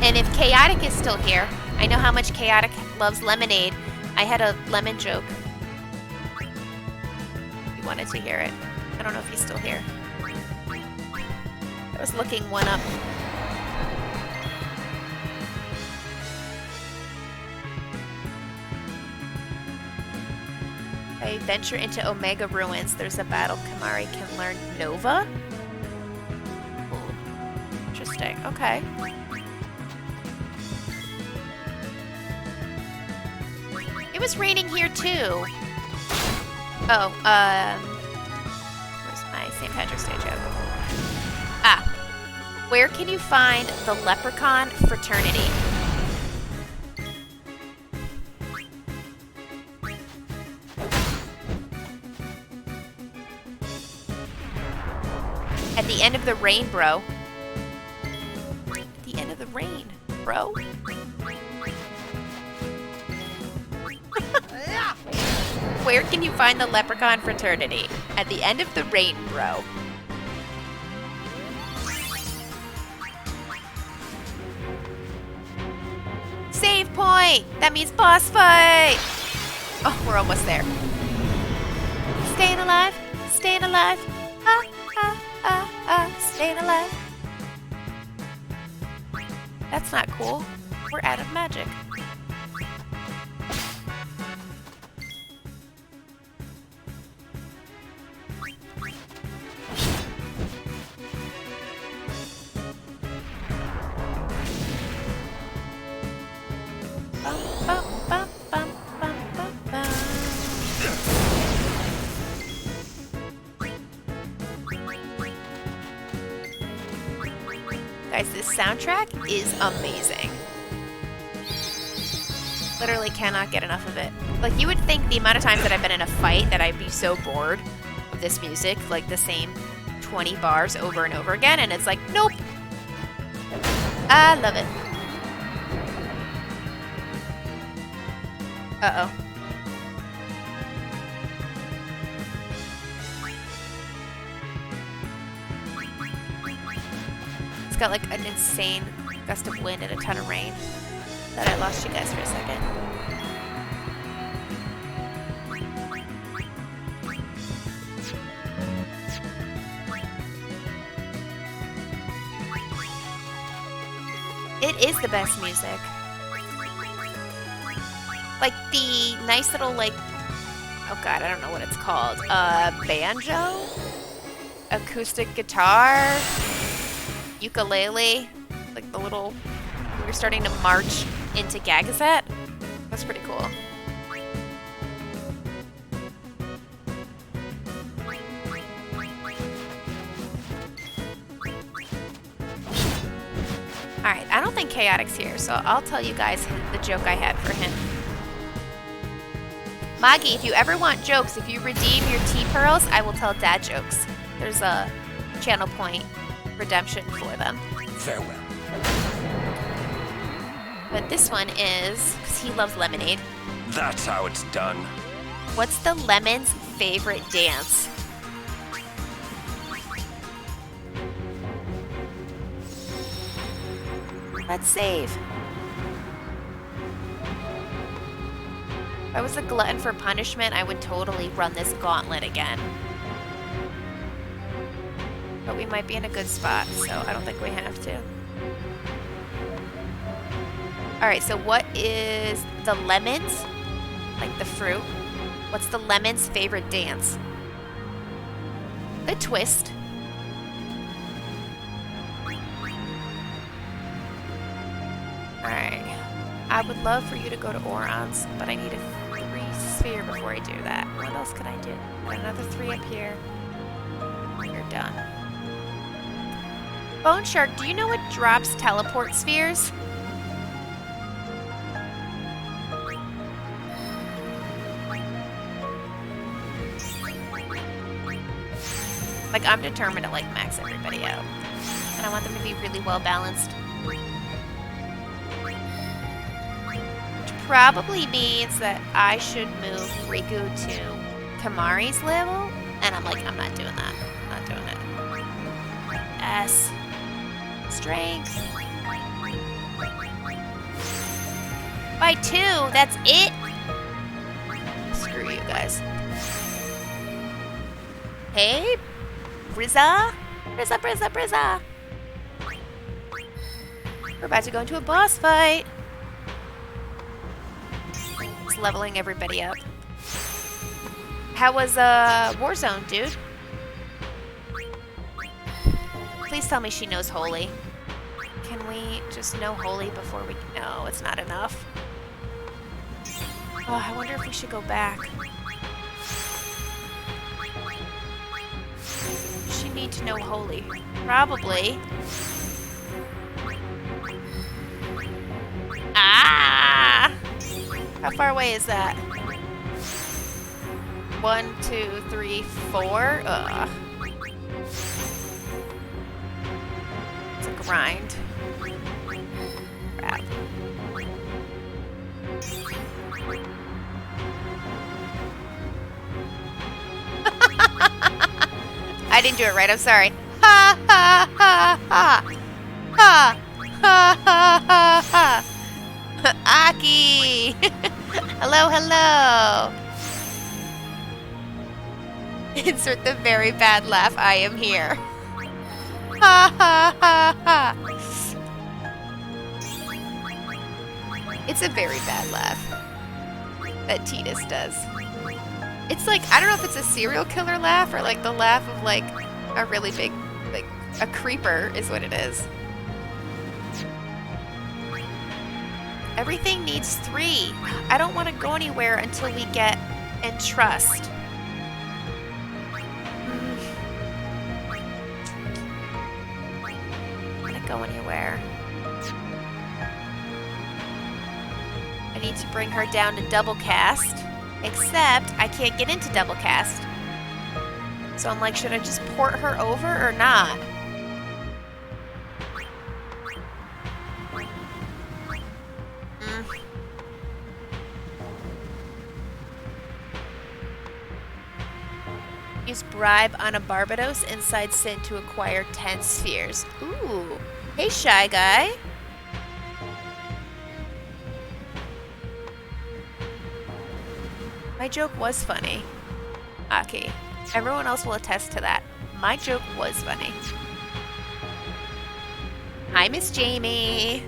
And if Chaotic is still here, I know how much Chaotic loves lemonade. I had a lemon joke. You wanted to hear it. I don't know if he's still here. I was looking one up. I venture into Omega Ruins. There's a battle Kimahri can learn Nova. Ooh. Interesting. Okay. It was raining here too. Oh, where's my St. Patrick's Day joke? Ah. Where can you find the Leprechaun Fraternity? At the end of the rain, bro. At the end of the rain, bro. Where can you find the Leprechaun Fraternity? At the end of the rain, bro. Save point! That means boss fight! Oh, we're almost there. Staying alive, staying alive. Ah, ah, ah, ah, staying alive. That's not cool. We're out of magic. Bum, bum, bum, bum, bum, bum, bum. Guys, this soundtrack is amazing. Literally cannot get enough of it. Like, you would think the amount of times that I've been in a fight that I'd be so bored of this music, like the same 20 bars over and over again, and it's like, nope. I love it. Uh-oh. got like an insane gust of wind and a ton of rain that I lost you guys for a second. It is the best music. Like the nice little like, oh god, I don't know what it's called. Banjo? Acoustic guitar? Ukulele? Like the little, we're starting to march into Gagazette. That's pretty cool. Alright, I don't think Chaotic's here, so I'll tell you guys the joke I had for him. Magi, if you ever want jokes, if you redeem your T-Pearls, I will tell dad jokes. There's a channel point redemption for them. Farewell. But this one is, because he loves lemonade. That's how it's done. What's the lemon's favorite dance? Let's save. If I was a glutton for punishment, I would totally run this gauntlet again. But we might be in a good spot, so I don't think we have to. Alright, so what is the lemon's, like the fruit, what's the lemon's favorite dance? The twist. Alright. I would love for you to go to Oron's, but I need a 3-sphere before I do that. What else could I do? Got another 3 up here. You're done. Bone Shark, do you know what drops teleport spheres? Like, I'm determined to, like, max everybody out. And I want them to be really well balanced. Which probably means that I should move Riku to Kamari's level. And I'm like, I'm not doing that. I'm not doing it. S. Strength. By 2, that's it? Screw you guys. Hey, Brizza? Brizza. We're about to go into a boss fight. It's leveling everybody up. How was Warzone, dude? Please tell me she knows Holy. Can we just know Holy before we... No, it's not enough. Oh, I wonder if we should go back. Does she need to know Holy? Probably. Ah! How far away is that? 1, 2, 3, 4? Ugh. It's a grind. Crap. I didn't do it right, I'm sorry. Ha ha ha ha! Ha! Ha ha ha ha! Aki! Hello, hello! Insert the very bad laugh, I am here. Ha ha ha ha! It's a very bad laugh that Titus does. It's like, I don't know if it's a serial killer laugh or like the laugh of like a really big, like a creeper is what it is. Everything needs 3. I don't want to go anywhere until we get Entrust. I'm gonna go anywhere. I need to bring her down to double cast. Except, I can't get into double cast. So I'm like, should I just port her over or not? Use bribe on a Barbados inside Sin to acquire 10 spheres. Ooh. Hey, Shy Guy. My joke was funny. Aki. Everyone else will attest to that. My joke was funny. Hi, Miss Jamie.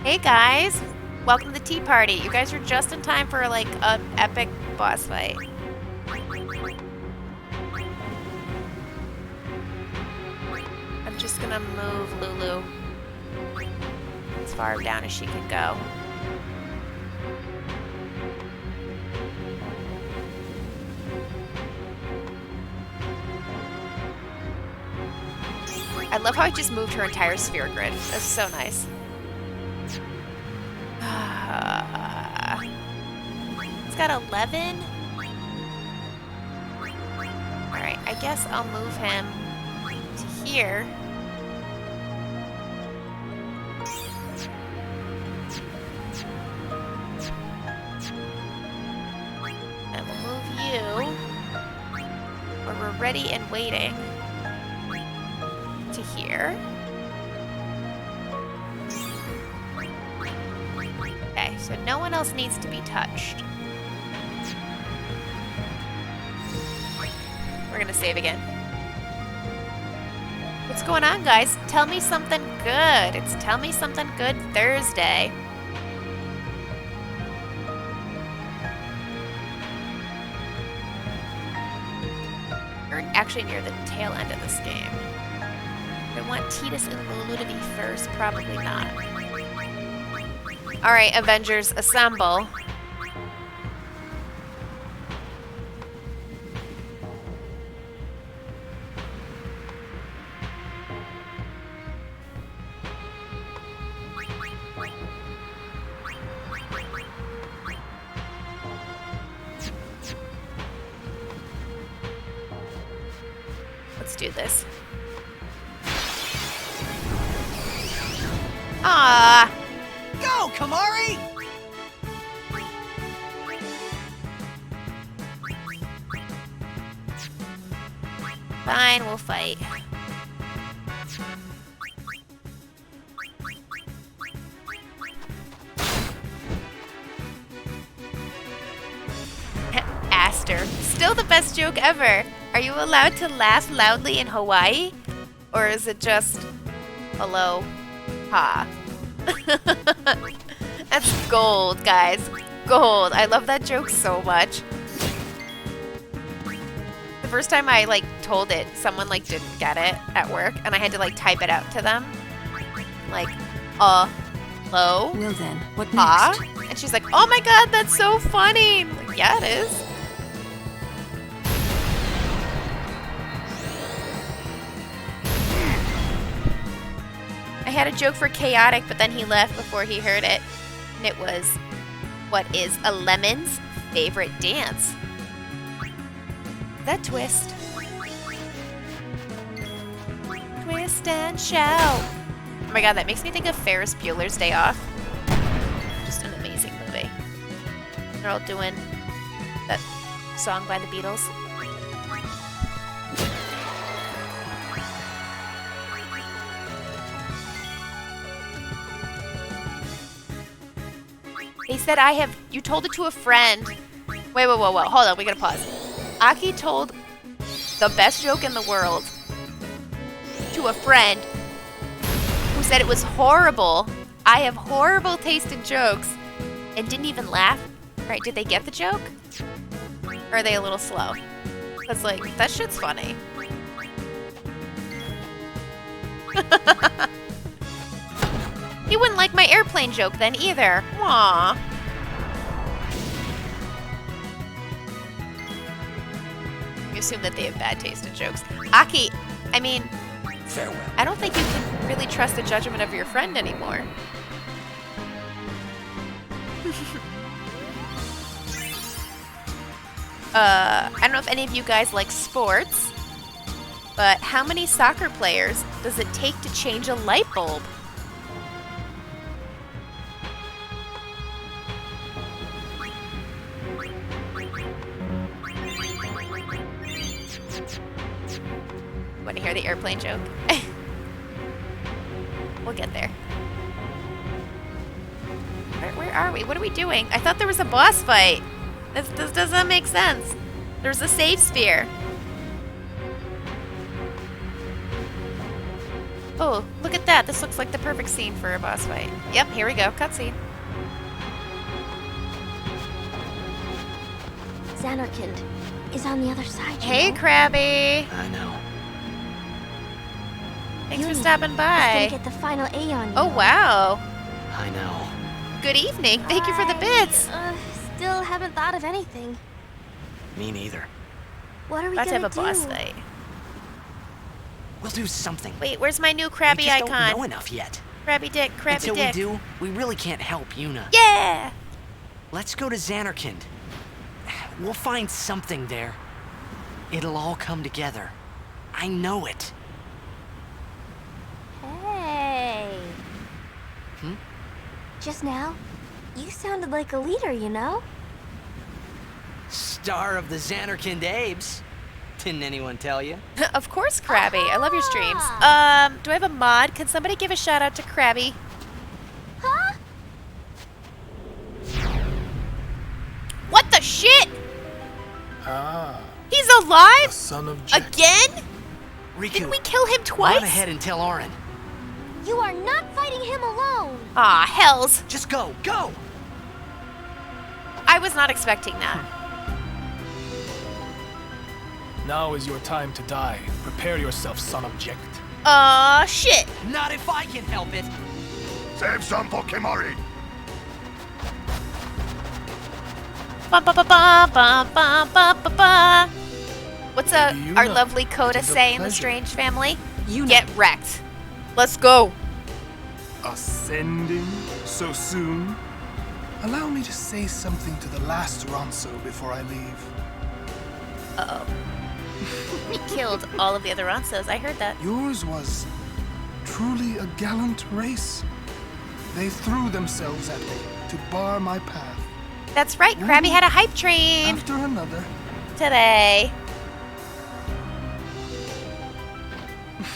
Hey, guys. Welcome to the tea party. You guys are just in time for, like, an epic boss fight. I'm just gonna move Lulu as far down as she can go. I love how I just moved her entire sphere grid. That's so nice. It's got 11. Alright, I guess I'll move him to here. And we'll move you where we're ready and waiting to here. Okay, so no one else needs to be touched. We're gonna save again. What's going on, guys? Tell me something good. It's Tell Me Something Good Thursday. We're actually near the tail end of this game. I want Tidus and Lulu to be first. Probably not. Alright, Avengers, assemble. Let's do this. Ah! Go, Kamari! Fine, we'll fight. Aster. Still the best joke ever. Are you allowed to laugh loudly in Hawaii? Or is it just hello? Ha. That's gold, guys. Gold. I love that joke so much. The first time I told it, someone didn't get it at work, and I had to type it out to them. Hello? Well then, what Ha? next? And she's like, oh my god, that's so funny. I'm like, yeah, it is. I had a joke for Chaotic, but then he left before he heard it. And it was, what is a lemon's favorite dance? The twist. Twist and shout. Oh my god, that makes me think of Ferris Bueller's Day Off. Just an amazing movie. They're all doing that song by the Beatles. They said you told it to a friend. Wait, hold on, we gotta pause. Aki told the best joke in the world to a friend who said it was horrible. I have horrible taste in jokes and didn't even laugh. Right, did they get the joke? Or are they a little slow? Because, that shit's funny. He wouldn't like my airplane joke then either. Aww. You assume that they have bad taste in jokes. Aki, I mean, Farewell. I don't think you can really trust the judgment of your friend anymore. I don't know if any of you guys like sports, but how many soccer players does it take to change a light bulb? Want to hear the airplane joke? are we? What are we doing? I thought there was a boss fight. This doesn't make sense. There's a save sphere. Oh, look at that. This looks like the perfect scene for a boss fight. Yep, here we go. Cutscene. Xanarkand is on the other side. Hey, Krabby. I know. Thanks for Yuna stopping by. is gonna get the final A on you. Oh, wow. I know. Good evening. Thank you for the bits. Still haven't thought of anything. Me neither. What are we About to gonna have a do? boss fight. We'll do something. Wait, where's my new Krabby we just icon? don't know enough yet. Krabby Dick, Krabby Until Dick. we do, we really can't help Yuna. Yeah! Let's go to Xanarkand. We'll find something there. It'll all come together. I know it. Hey. Just now, you sounded like a leader, you know? Star of the Xanarkand Abes. Didn't anyone tell you? Of course, Krabby. I love your streams. Do I have a mod? Can somebody give a shout out to Krabby? Huh? What the shit? Ah. He's alive? The son of Jack. Again? Riku, Didn't we kill him twice? run ahead and tell Auron. You are not fighting him alone. Aw, hells. Just go, go! I was not expecting that. Now is your time to die. Prepare yourself, son of Jekt. Shit. Not if I can help it. Save some for Kimari. Ba ba ba ba ba ba ba ba ba. What's Yuna, our lovely Coda it is a say in the pleasure. Strange family? Yuna. Get wrecked. Let's go. Ascending so soon? Allow me to say something to the last Ronso before I leave. Uh-oh. We killed all of the other Ronsos. I heard that. Yours was truly a gallant race. They threw themselves at me to bar my path. That's right. Krabby had a hype train After another. today.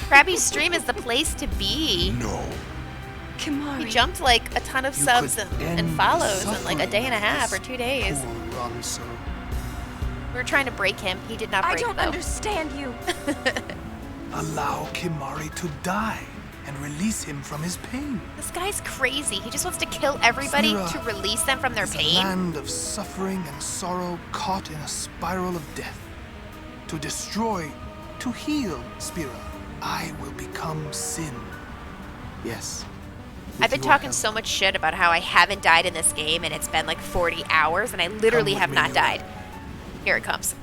Krabby's stream is the place to be. No. He Kimari. jumped like a ton of You subs could and end the follows in like a suffering day and a of half this or 2 days. Poor Ronso. We were trying to break him. He did not I break don't though. understand you. Allow Kimari to die and release him from his pain. This guy's crazy. He just wants to kill everybody Spira to release them from their is a pain. land of suffering and sorrow caught in a spiral of death. To destroy, to heal Spira, I will become sin. Yes. I've been with your talking help. so much shit about how I haven't died in this game and it's been like 40 hours and I literally Come have with me, not Yuna. died. Here it comes.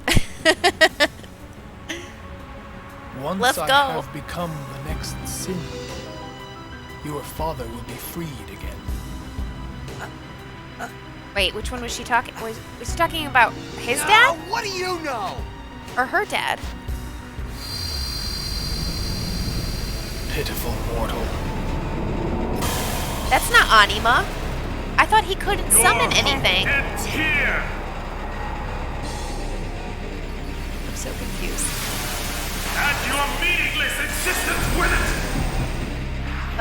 Once Let's I go. have become the next sin, your father will be freed again. Wait, which one was she talking? Was she talking about his No, dad what do you know? or her dad? Pitiful mortal. That's not Anima. I thought he couldn't summon anything. It's here. I'm so confused. And your meaningless existence with it.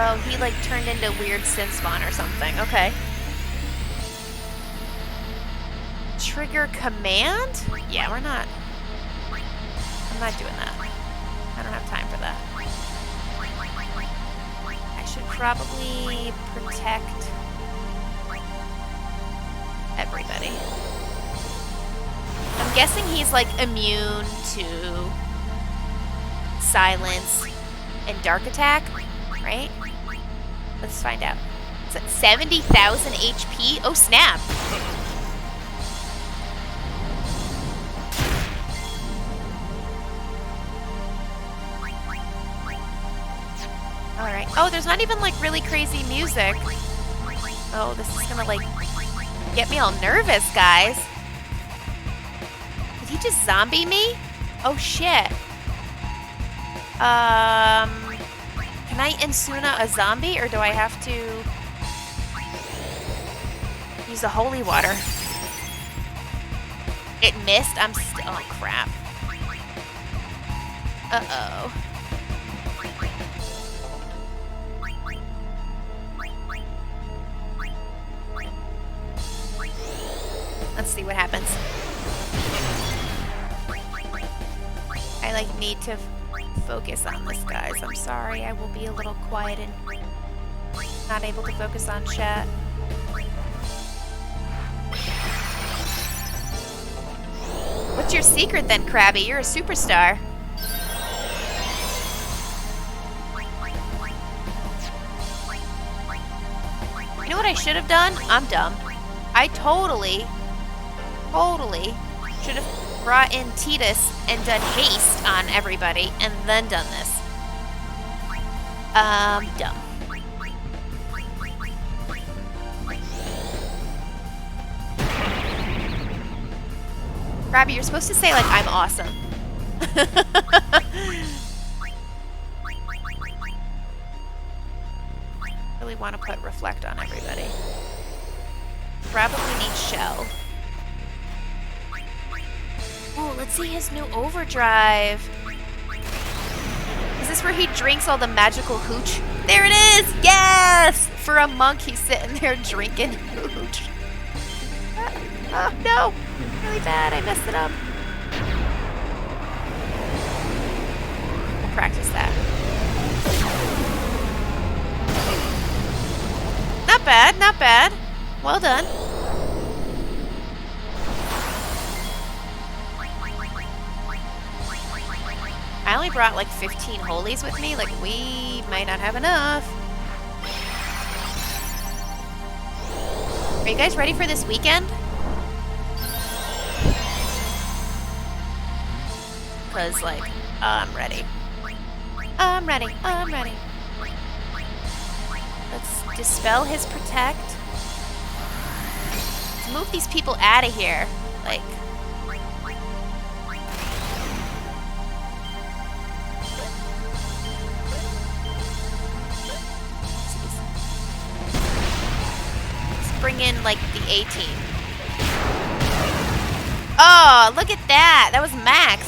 Oh, he like turned into weird sin spawn or something. Okay. Trigger command? Yeah, we're not. I'm not doing that. I don't have time for that. I should probably protect everybody. I'm guessing he's like immune to silence and dark attack, right? Let's find out. It's at 70,000 HP. Oh, snap. Alright. Oh, there's not even like really crazy music. Oh, this is gonna like get me all nervous, guys. Did he just zombie me? Oh shit. Can I Insuna a zombie or do I have to use the holy water? It missed? I'm still, oh crap. Uh-oh. Let's see what happens. I like need to focus on this, guys. I'm sorry. I will be a little quiet and not able to focus on chat. What's your secret then, Krabby? You're a superstar. You know what I should have done? I'm dumb. I totally should have brought in Titus and done haste on everybody and then done this. Dumb. Krabby, you're supposed to say, like, I'm awesome. Really want to put reflect on everybody. Probably need shell. Oh, let's see his new overdrive. Is this where he drinks all the magical hooch? There it is! Yes! For a monk, he's sitting there drinking hooch. Oh, no! Really bad. I messed it up. We'll practice that. Not bad, not bad. Well done. I only brought like 15 holies with me. Like, we might not have enough. Are you guys ready for this weekend? Because, like, I'm ready. I'm ready. I'm ready. Let's dispel his protect. Let's move these people out of here. Like... Let's bring in, like, the A-team. Oh, look at that! That was max.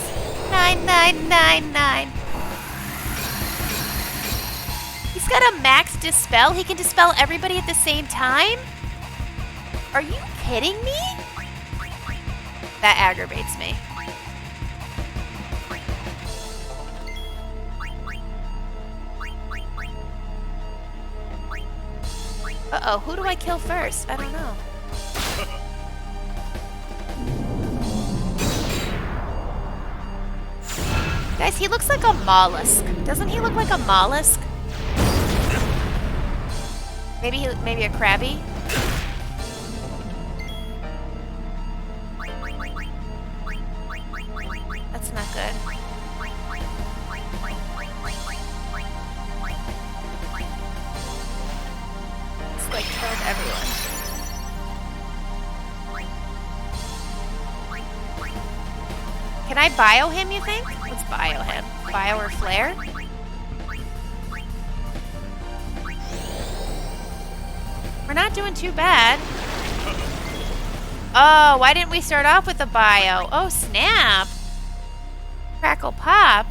9999. He's got a max dispel. He can dispel everybody at the same time? Are you kidding me? That aggravates me. Uh-oh, who do I kill first? I don't know. Guys, he looks like a mollusk. Doesn't he look like a mollusk? Maybe a crabby? That's not good. It's like killed everyone. Can I bio him, you think? Let's bio him. Bio or flare? We're not doing too bad. Oh, why didn't we start off with the bio? Oh, snap. Crackle pop.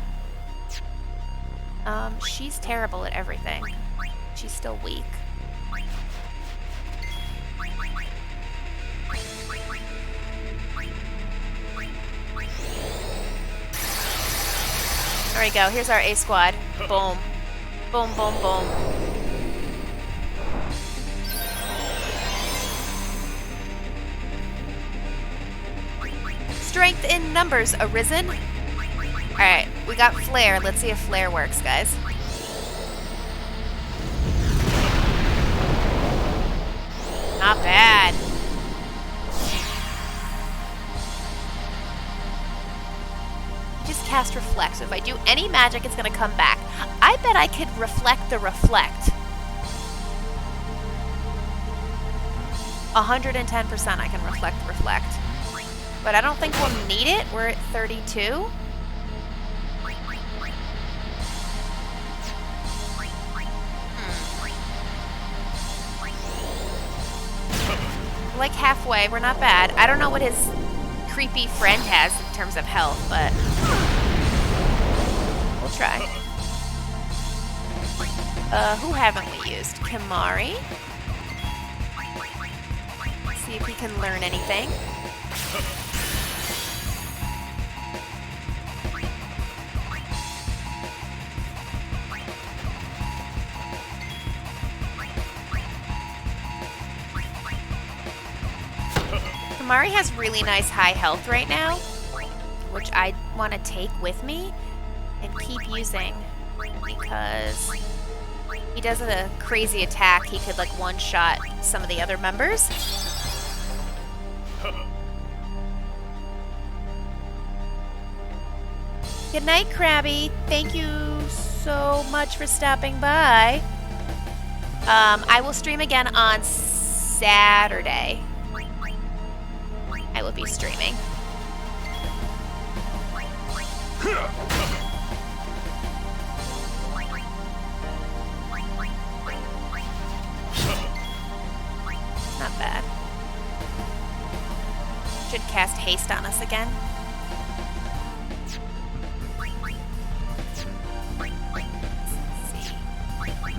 She's terrible at everything. She's still weak. There we go. Here's our A squad. Boom. Boom, boom, boom. Strength in numbers arisen. Alright, we got flare. Let's see if flare works, guys. Not bad. Just cast reflect. So if I do any magic, it's gonna come back. I bet I could reflect the reflect. 110% I can reflect the reflect. But I don't think we'll need it. We're at 32. Like halfway. We're not bad. I don't know what his creepy friend has in terms of health, but we'll try. Who haven't we used? Kimari. Let's see if he can learn anything. Kamari has really nice high health right now, which I want to take with me and keep using because he does a crazy attack. He could like one-shot some of the other members. Good night, Krabby. Thank you so much for stopping by. I will stream again on Saturday. I will be streaming. Not bad. Should cast haste on us again.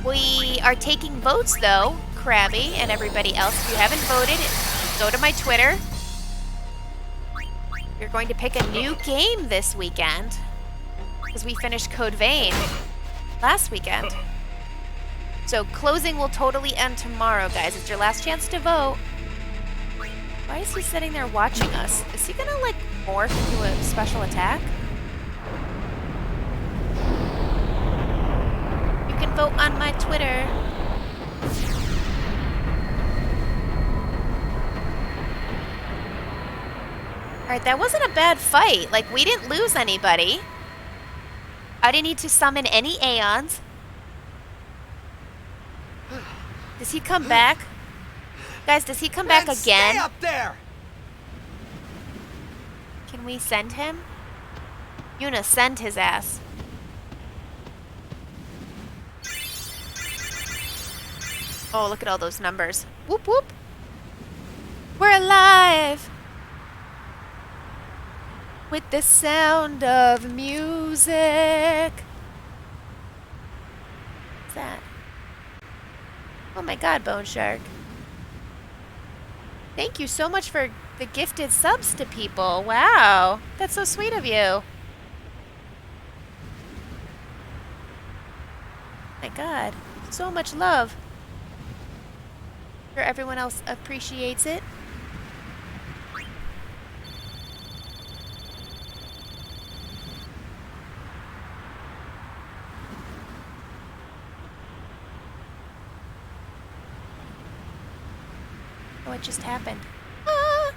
We are taking votes though, Krabby and everybody else. If you haven't voted, go to my Twitter. We're going to pick a new game this weekend because we finished Code Vein last weekend. So closing will totally end tomorrow, guys. It's your last chance to vote. Why is he sitting there watching us? Is he gonna like morph into a special attack? You can vote on my Twitter. Alright, that wasn't a bad fight. Like, we didn't lose anybody. I didn't need to summon any Aeons. Does he come back? Guys, does he come back again? Stay up there! Can we send him? Yuna, send his ass. Oh, look at all those numbers. Whoop, whoop. We're alive! With the sound of music. What's that? Oh my god, Bone Shark. Thank you so much for the gifted subs to people. Wow, that's so sweet of you. My god, so much love. I'm sure everyone else appreciates it. What just happened? Ah!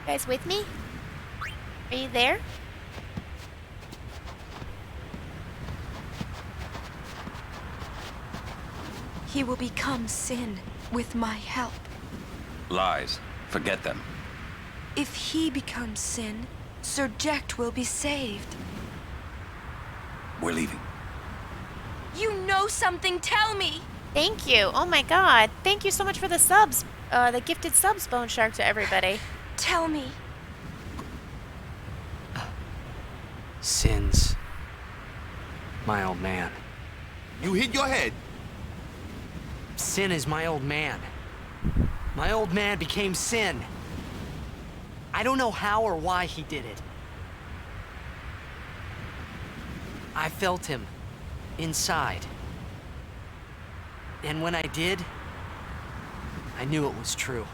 You guys with me? Are you there? He will become sin with my help. Lies. Forget them. If he becomes sin, Sir Jecht will be saved. We're leaving. You know something, tell me! Thank you. Oh my god. Thank you so much for the subs. The gifted subs, Bone Shark, to everybody. Tell me. Sin's my old man. You hit your head. Sin is my old man. My old man became Sin. I don't know how or why he did it. I felt him inside. And when I did, I knew it was true.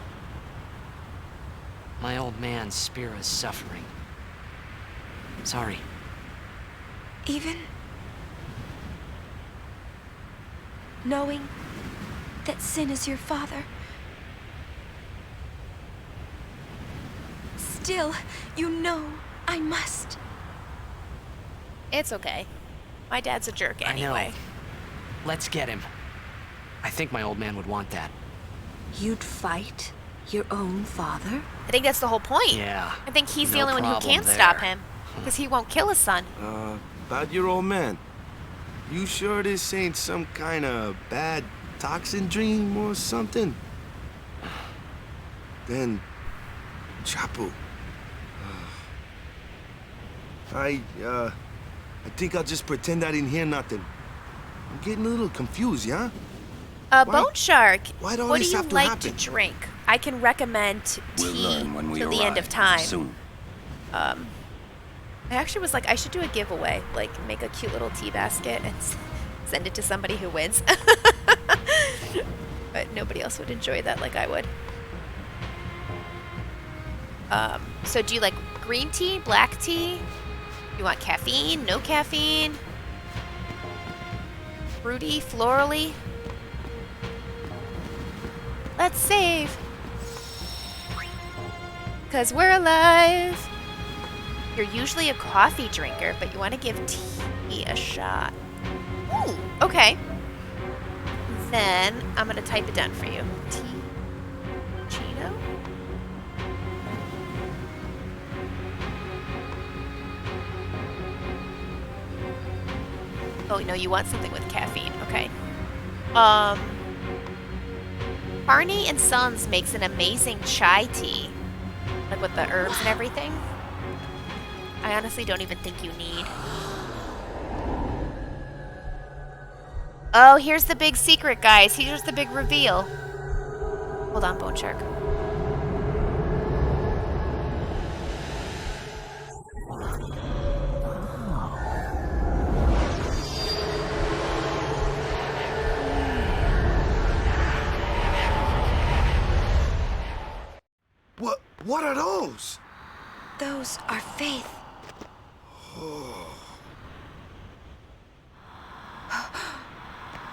My old man, Spira's suffering. Sorry. Even knowing that Sin is your father, still, you know I must. It's okay. My dad's a jerk anyway. I know. Let's get him. I think my old man would want that. You'd fight your own father? I think that's the whole point. Yeah. I think he's the no only one who problem can there. stop him. Because he won't kill his son. About your old man. You sure this ain't some kind of bad toxin dream or something? Then, Chapu. I think I'll just pretend I didn't hear nothing. I'm getting a little confused, yeah? Bone Shark, why'd all what do this you have to like happen? to drink? I can recommend tea We'll learn when we till the end of arrive time. soon. I actually was like, I should do a giveaway, like make a cute little tea basket and send it to somebody who wins. But nobody else would enjoy that like I would. So do you like green tea, black tea? You want caffeine, no caffeine? Fruity, florally? Let's save. 'Cause we're alive. You're usually a coffee drinker, but you want to give tea a shot. Ooh, okay. Then I'm gonna type it down for you. Tea, Chino. Oh no, you want something with caffeine. Okay. Barney and Sons makes an amazing chai tea, like with the herbs and everything. I honestly don't even think you need. Oh, here's the big secret, guys. Here's the big reveal. Hold on, Bone Shark. What are those? Those are faith.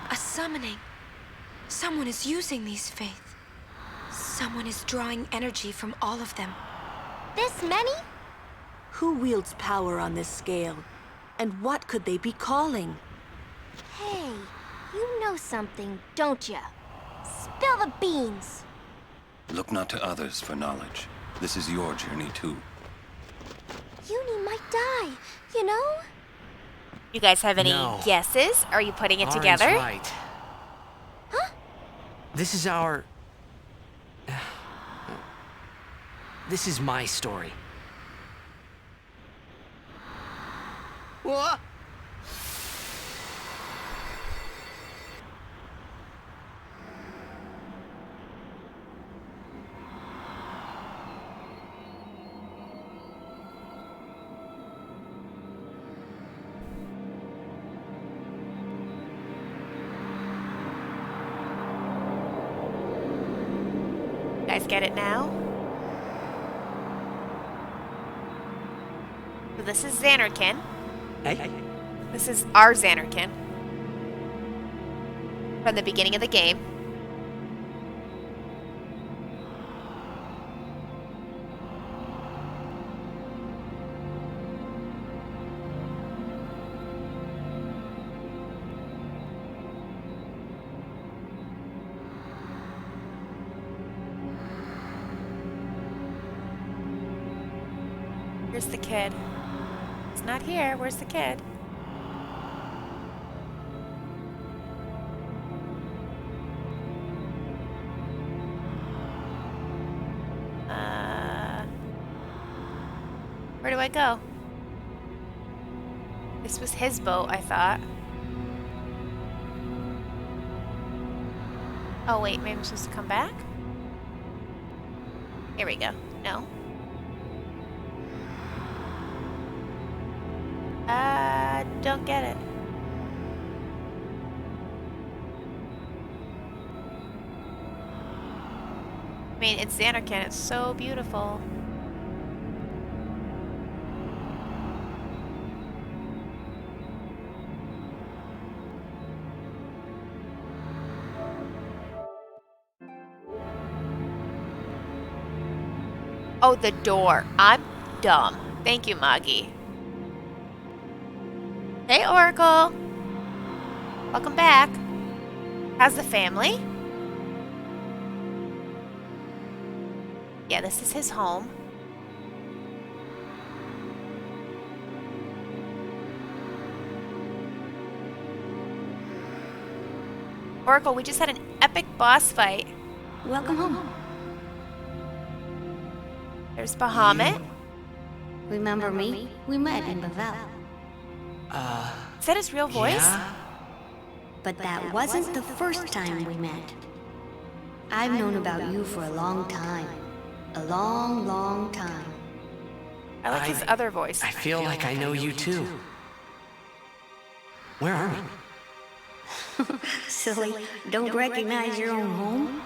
A summoning. Someone is using these faith. Someone is drawing energy from all of them. This many? Who wields power on this scale? And what could they be calling? Hey, you know something, don't ya? Spill the beans. Look not to others for knowledge. This is your journey too. Uni might die, you know? You guys have any No. guesses? Are you putting it Arin's together? right. Huh? This is our... This is my story. What? You guys get it now? So this is Xanarkin. Hey? This is our Xanarkin. From the beginning of the game. Where's the kid? It's not here. Where's the kid? Where do I go? This was his boat, I thought. Oh wait, maybe I'm supposed to come back? Here we go. No. Don't get it. I mean, it's Xanarkin. It's so beautiful. Oh, the door. I'm dumb. Thank you, Moggy. Hey, Oracle. Welcome back. How's the family? Yeah, this is his home. Oracle, we just had an epic boss fight. Welcome home. There's Bahamut. Remember me? We met in Bavel. Is that his real voice? Yeah? But that wasn't the first time we met. I've known about you for a long time. A long, long time. I like his other voice. I feel like I know you too. Where are we? Silly, don't recognize your own home?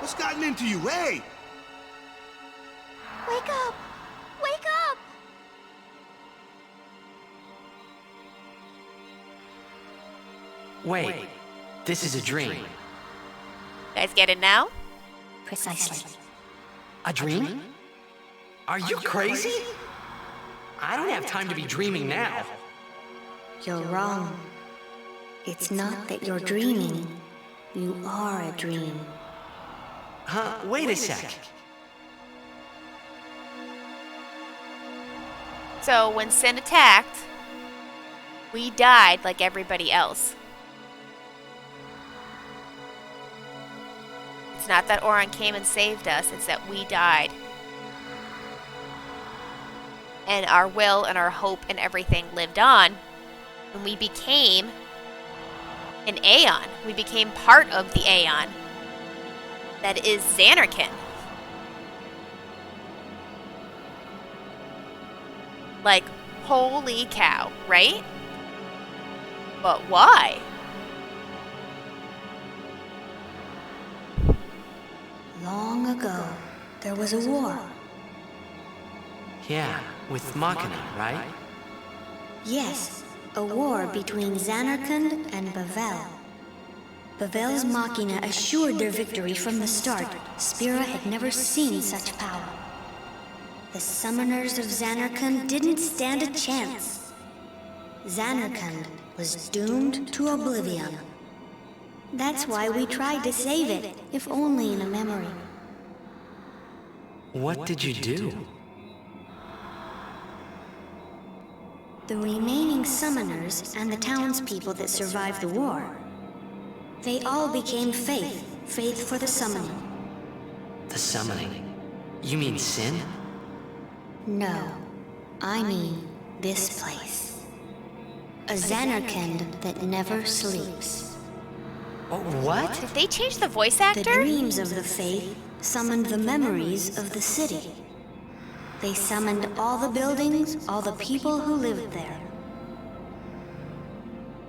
What's gotten into you? Hey! Wake up! Wake up! Wait, this is a dream. You guys get it now? Precisely. A dream? Are you crazy? I don't have time to be dreaming now. You're wrong. It's not that you're dreaming. You are a dream. Huh? Wait a sec. So when Sin attacked, we died like everybody else. It's not that Oran came and saved us, it's that we died. And our will and our hope and everything lived on. And we became an Aeon. We became part of the Aeon. That is Xanarkin. Like, holy cow, right? But why? Long ago, there was a war. Yeah, with Machina, right? Yes, a war between Xanarkand and Bavel. Bavel's Machina assured their victory from the start. Spira had never seen such power. The summoners of Xanarkand didn't stand a chance. Xanarkand was doomed to oblivion. That's why we tried to save it, if only in a memory. What did you do? The remaining summoners and the townspeople that survived the war, they all became faith for the summoning. The summoning? You mean Sin? No, I mean this place. A Xanarkand that never sleeps. What? Did they change the voice actor? The dreams of the faith summoned the memories of the city. They summoned all the buildings, all the people who lived there.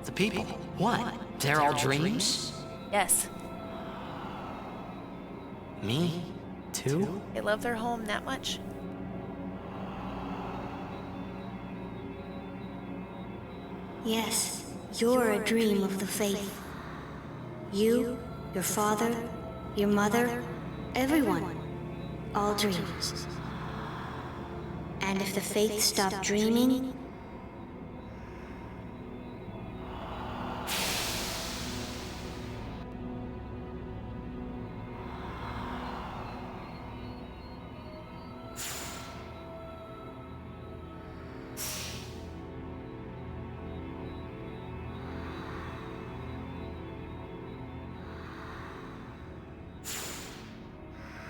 The people? What? They're all dreams? Yes. Me? Too? They love their home that much. Yes, you're a dream of the faith. You, your father, your mother, everyone. All dreams. And if the faith stopped dreaming,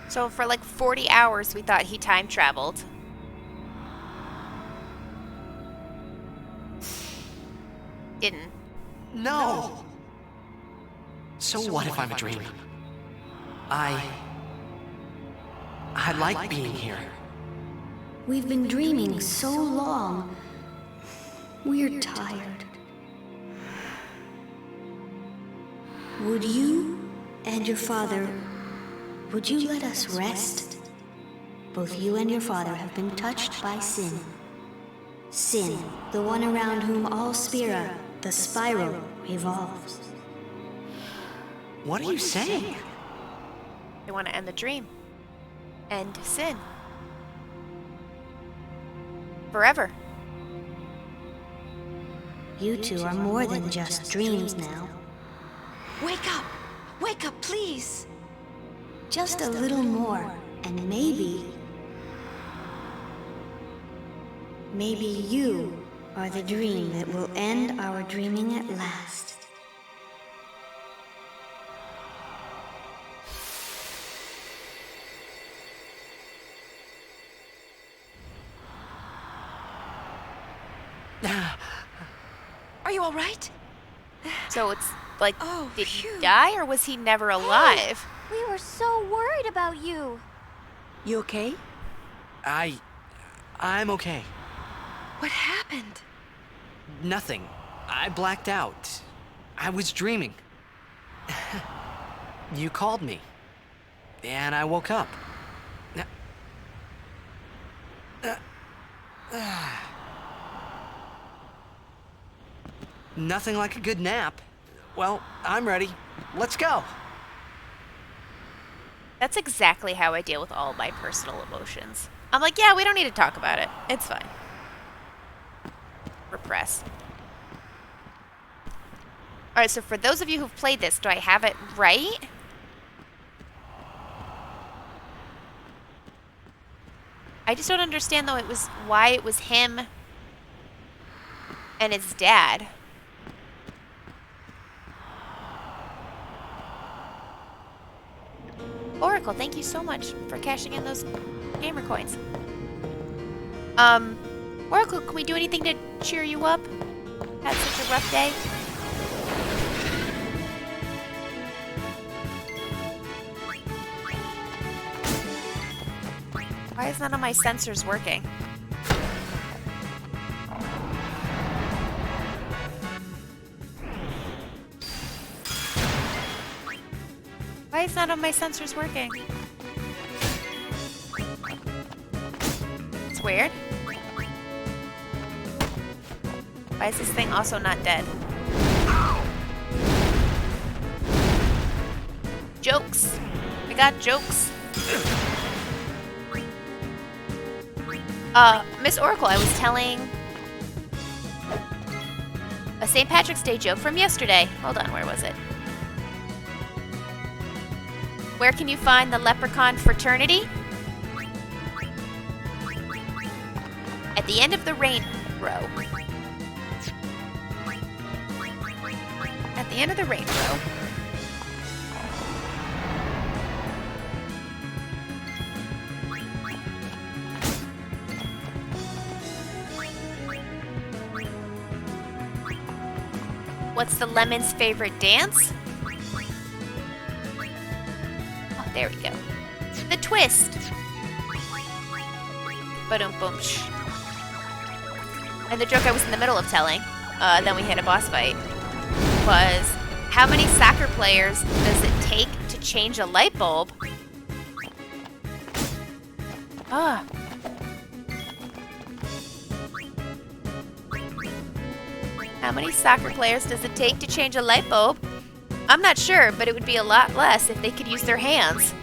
So for like 40 hours, we thought he time traveled. Didn't. No! So what if I'm a dream? I like being here. we've been dreaming so long. We're tired. Would you and your father, would you let us rest? Both you and your father have been touched by Sin. Sin, the one around whom all Spira, the spiral, revolves. What are you saying? They want to end the dream. End Sin. Forever. You two are more than just dreams now. Wake up! Wake up, please! Just a little more, and maybe you are the dream that will end our dreaming at last. Are you all right? So it's like, Oh, did he phew. die or was he never alive? We were so worried about you. You okay? I'm okay. What happened? Nothing. I blacked out. I was dreaming. You called me. And I woke up. Nothing like a good nap. Well, I'm ready. Let's go. That's exactly how I deal with all my personal emotions. I'm like, yeah, we don't need to talk about it. It's fine. Repress. Alright, so for those of you who've played this, do I have it right? I just don't understand, though, why it was him and his dad. Oracle, thank you so much for cashing in those gamer coins. Oracle, can we do anything to cheer you up? Had such a rough day. Why is none of my sensors working? Why is none of my sensors working? It's weird. Why is this thing also not dead? Jokes. I got jokes. Miss Oracle, I was telling a St. Patrick's Day joke from yesterday. Hold on, where was it? Where can you find the leprechaun fraternity? At the end of the rainbow. At the end of the rainbow. What's the lemon's favorite dance? Oh, there we go. The twist. Ba-dum-bum. And the joke I was in the middle of telling, then we hit a boss fight, was how many soccer players does it take to change a light bulb? Ah. How many soccer players does it take to change a light bulb? I'm not sure, but it would be a lot less if they could use their hands.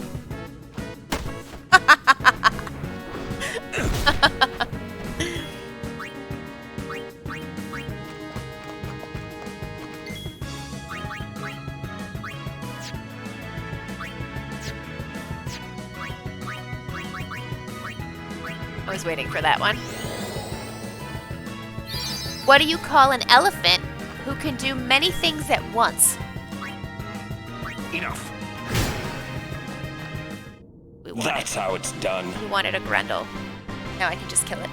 I was waiting for that one. What do you call an elephant who can do many things at once? Enough. That's how it's done. We wanted a Grundle. Now I can just kill it.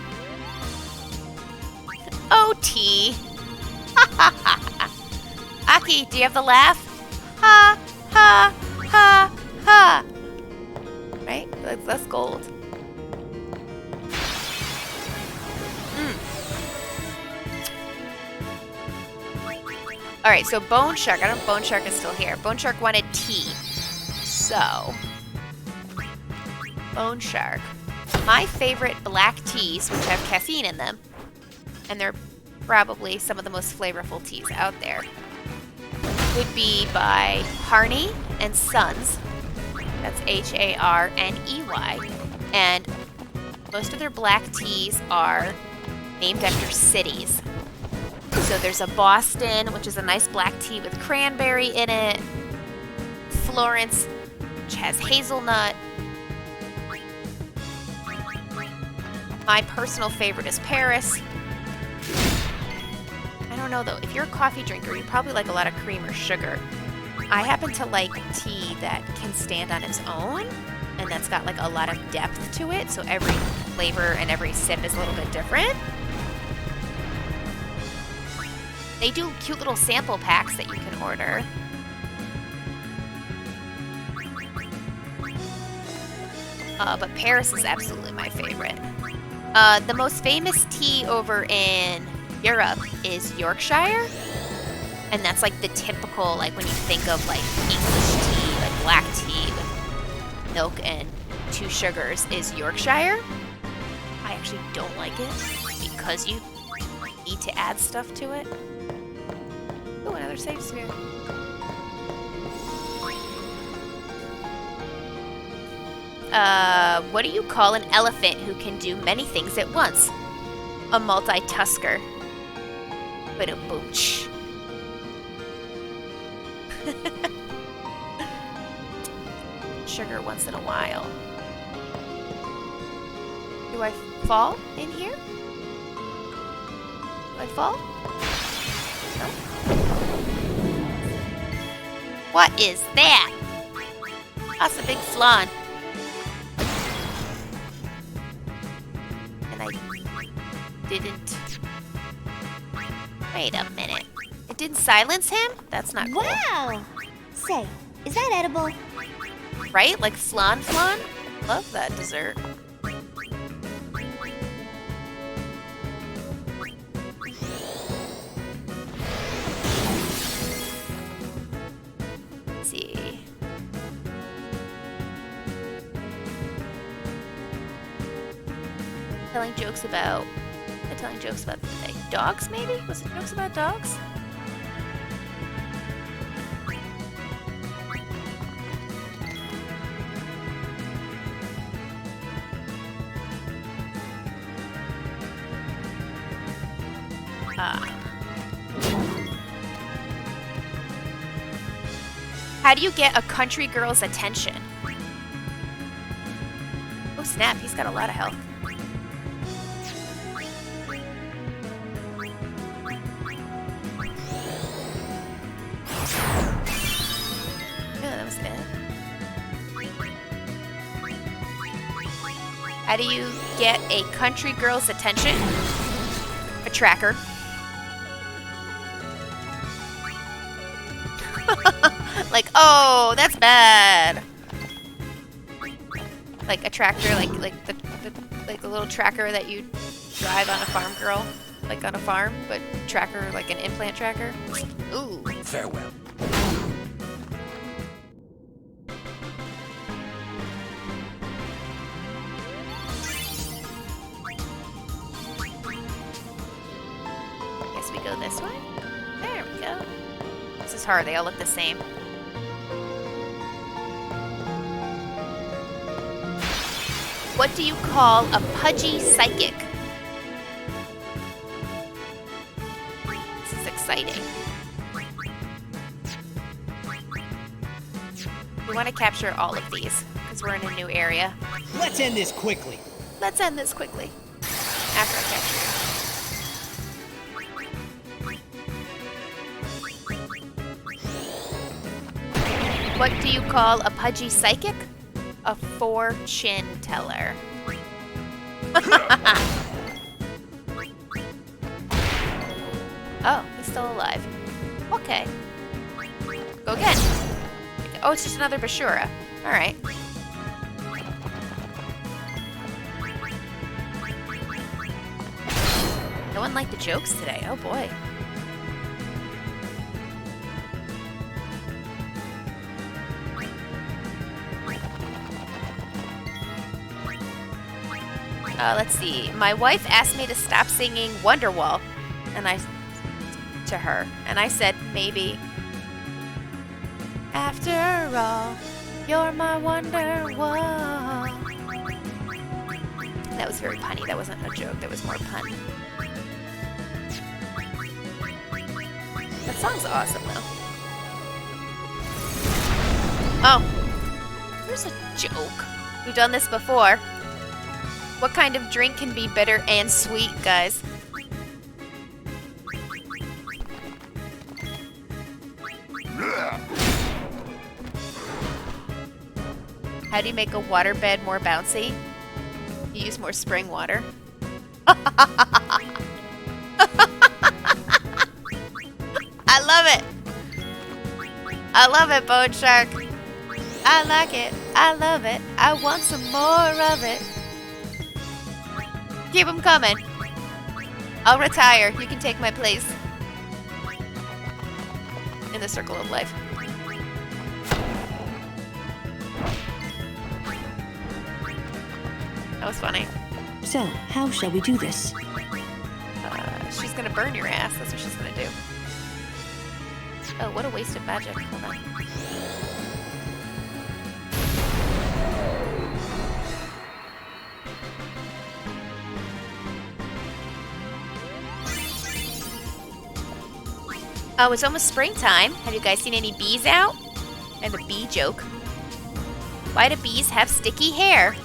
OT. Aki, do you have the laugh? Ha, ha, ha, ha. Right? That's gold. Alright, so Bone Shark. I don't know if Bone Shark is still here. Bone Shark wanted tea. So, Bone Shark. My favorite black teas, which have caffeine in them, and they're probably some of the most flavorful teas out there, would be by Harney and Sons. That's Harney. And most of their black teas are named after cities. So there's a Boston, which is a nice black tea with cranberry in it. Florence, which has hazelnut. My personal favorite is Paris. I don't know though, if you're a coffee drinker, you probably like a lot of cream or sugar. I happen to like tea that can stand on its own and that's got like a lot of depth to it, so every flavor and every sip is a little bit different. They do cute little sample packs that you can order. But Paris is absolutely my favorite. The most famous tea over in Europe is Yorkshire. And that's like the typical, like when you think of like English tea, like black tea with milk and 2 sugars is Yorkshire. I actually don't like it because you need to add stuff to it. Oh, another save sphere. What do you call an elephant who can do many things at once? A multi-tusker. But a booch. Sugar once in a while. Do I fall in here? Do I fall? No. What is that? That's a big flan. And I didn't. Wait a minute. It didn't silence him? That's not cool. Wow! Say, is that edible? Right? Like flan flan? Love that dessert. Let's see. Telling jokes about like, dogs, maybe? Was it jokes about dogs? How do you get a country girl's attention? Oh snap, he's got a lot of health. Yeah, that was it. How do you get a country girl's attention? A tracker. Like, oh, that's bad. Like a tractor, like a little tracker that you drive on a farm girl, like on a farm, but tracker, like an implant tracker. Ooh. Farewell. Guess we go this way. There we go. This is hard. They all look the same. What do you call a pudgy psychic? This is exciting. We want to capture all of these because we're in a new area. Let's end this quickly. Let's end this quickly. After I capture you. What do you call a pudgy psychic? A fortune teller. Oh, he's still alive. Okay. Go again. Oh, it's just another Bashura. Alright. No one liked the jokes today. Oh boy. Let's see. My wife asked me to stop singing Wonderwall, and I said maybe. After all, you're my Wonderwall. That was very punny. That wasn't a joke. That was more pun. That song's awesome, though. Oh, here's a joke. We've done this before. What kind of drink can be bitter and sweet, guys? How do you make a waterbed more bouncy? You use more spring water. love it. I love it, Bone Shark. I like it. I love it. I want some more of it. Keep them coming. I'll retire. You can take my place in the circle of life. That was funny. So, how shall we do this? She's gonna burn your ass. That's what she's gonna do. Oh, what a waste of magic. Hold on. Oh, it's almost springtime. Have you guys seen any bees out? I have a bee joke. Why do bees have sticky hair?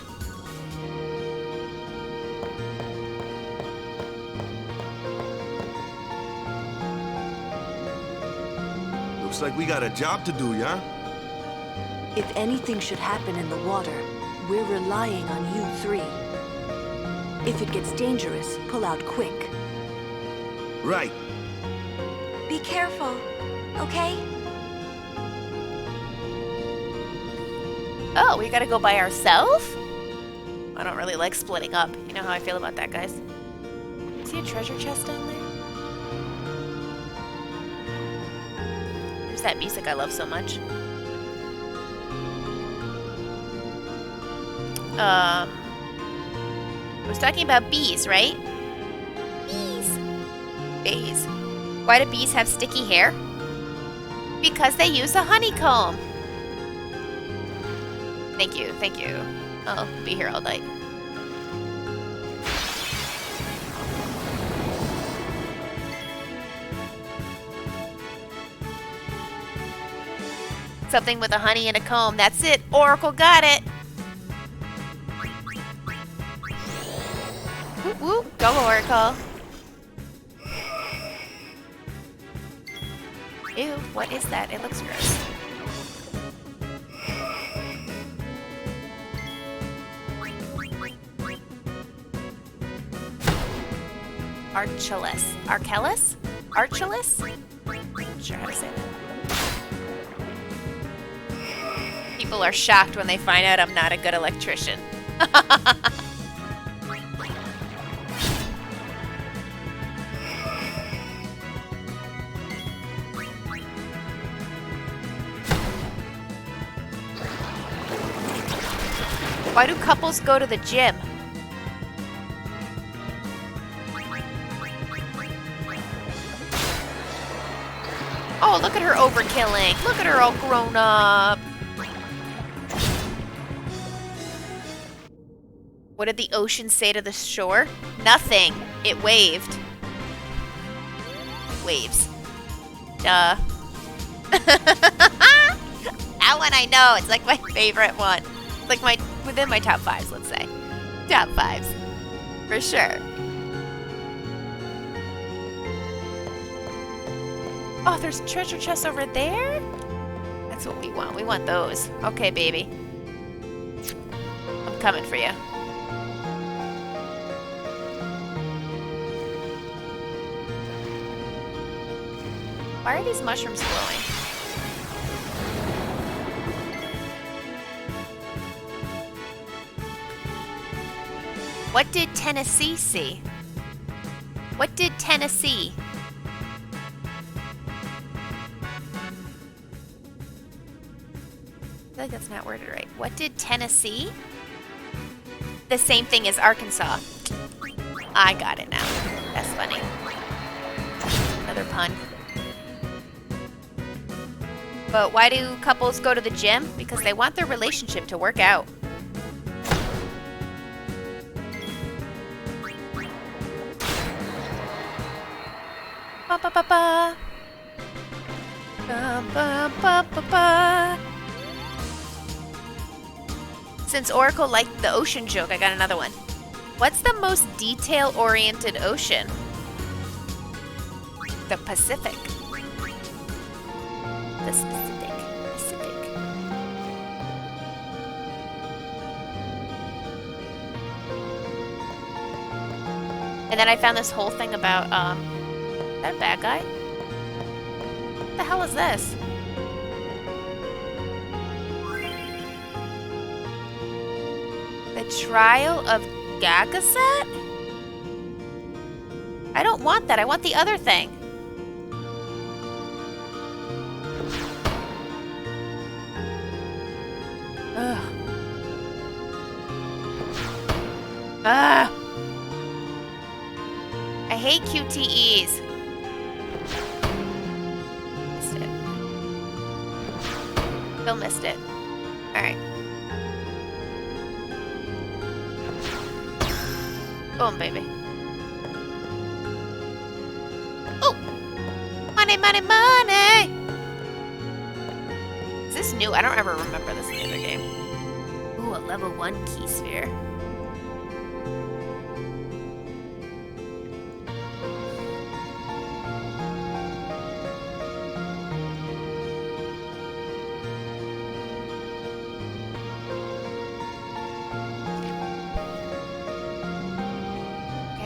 Looks like we got a job to do, yeah? If anything should happen in the water, we're relying on you three. If it gets dangerous, pull out quick. Right. Be careful, okay? Oh, we gotta go by ourselves? I don't really like splitting up. You know how I feel about that, guys. See a treasure chest down there? There's that music I love so much. I was talking about bees, right? Bees. Bees. Why do bees have sticky hair? Because they use a honeycomb. Thank you, thank you. I'll be here all night. Something with a honey and a comb. That's it. Oracle got it. Whoop whoop. Go, Oracle. Ew, what is that? It looks gross. Archelaus. Archelaus? Archelaus? Not sure how to say that. People are shocked when they find out I'm not a good electrician. Why do couples go to the gym? Oh, look at her overkilling. Look at her all grown up. What did the ocean say to the shore? Nothing. It waved. Waves. Duh. That one I know. It's like my favorite one. It's like within my top 5s, let's say. Top 5s. For sure. Oh, there's treasure chests over there? That's what we want. We want those. Okay, baby. I'm coming for you. Why are these mushrooms glowing? What did Tennessee see? What did Tennessee? I feel like that's not worded right. What did Tennessee? The same thing as Arkansas. I got it now. That's funny. Another pun. But why do couples go to the gym? Because they want their relationship to work out. Ba ba ba ba. Ba ba ba ba ba. Since Oracle liked the ocean joke, I got another one. What's the most detail-oriented ocean? The Pacific. The Pacific. And then I found this whole thing about, is that a bad guy? What the hell is this? The Trial of Gagaset? I don't want that. I want the other thing. Ugh. Ah! I hate QTEs. Missed it. Still missed it. Alright. Boom, baby. Oh! Money, money, money! Is this new? I don't ever remember this in the other game. Ooh, a level 1 key sphere.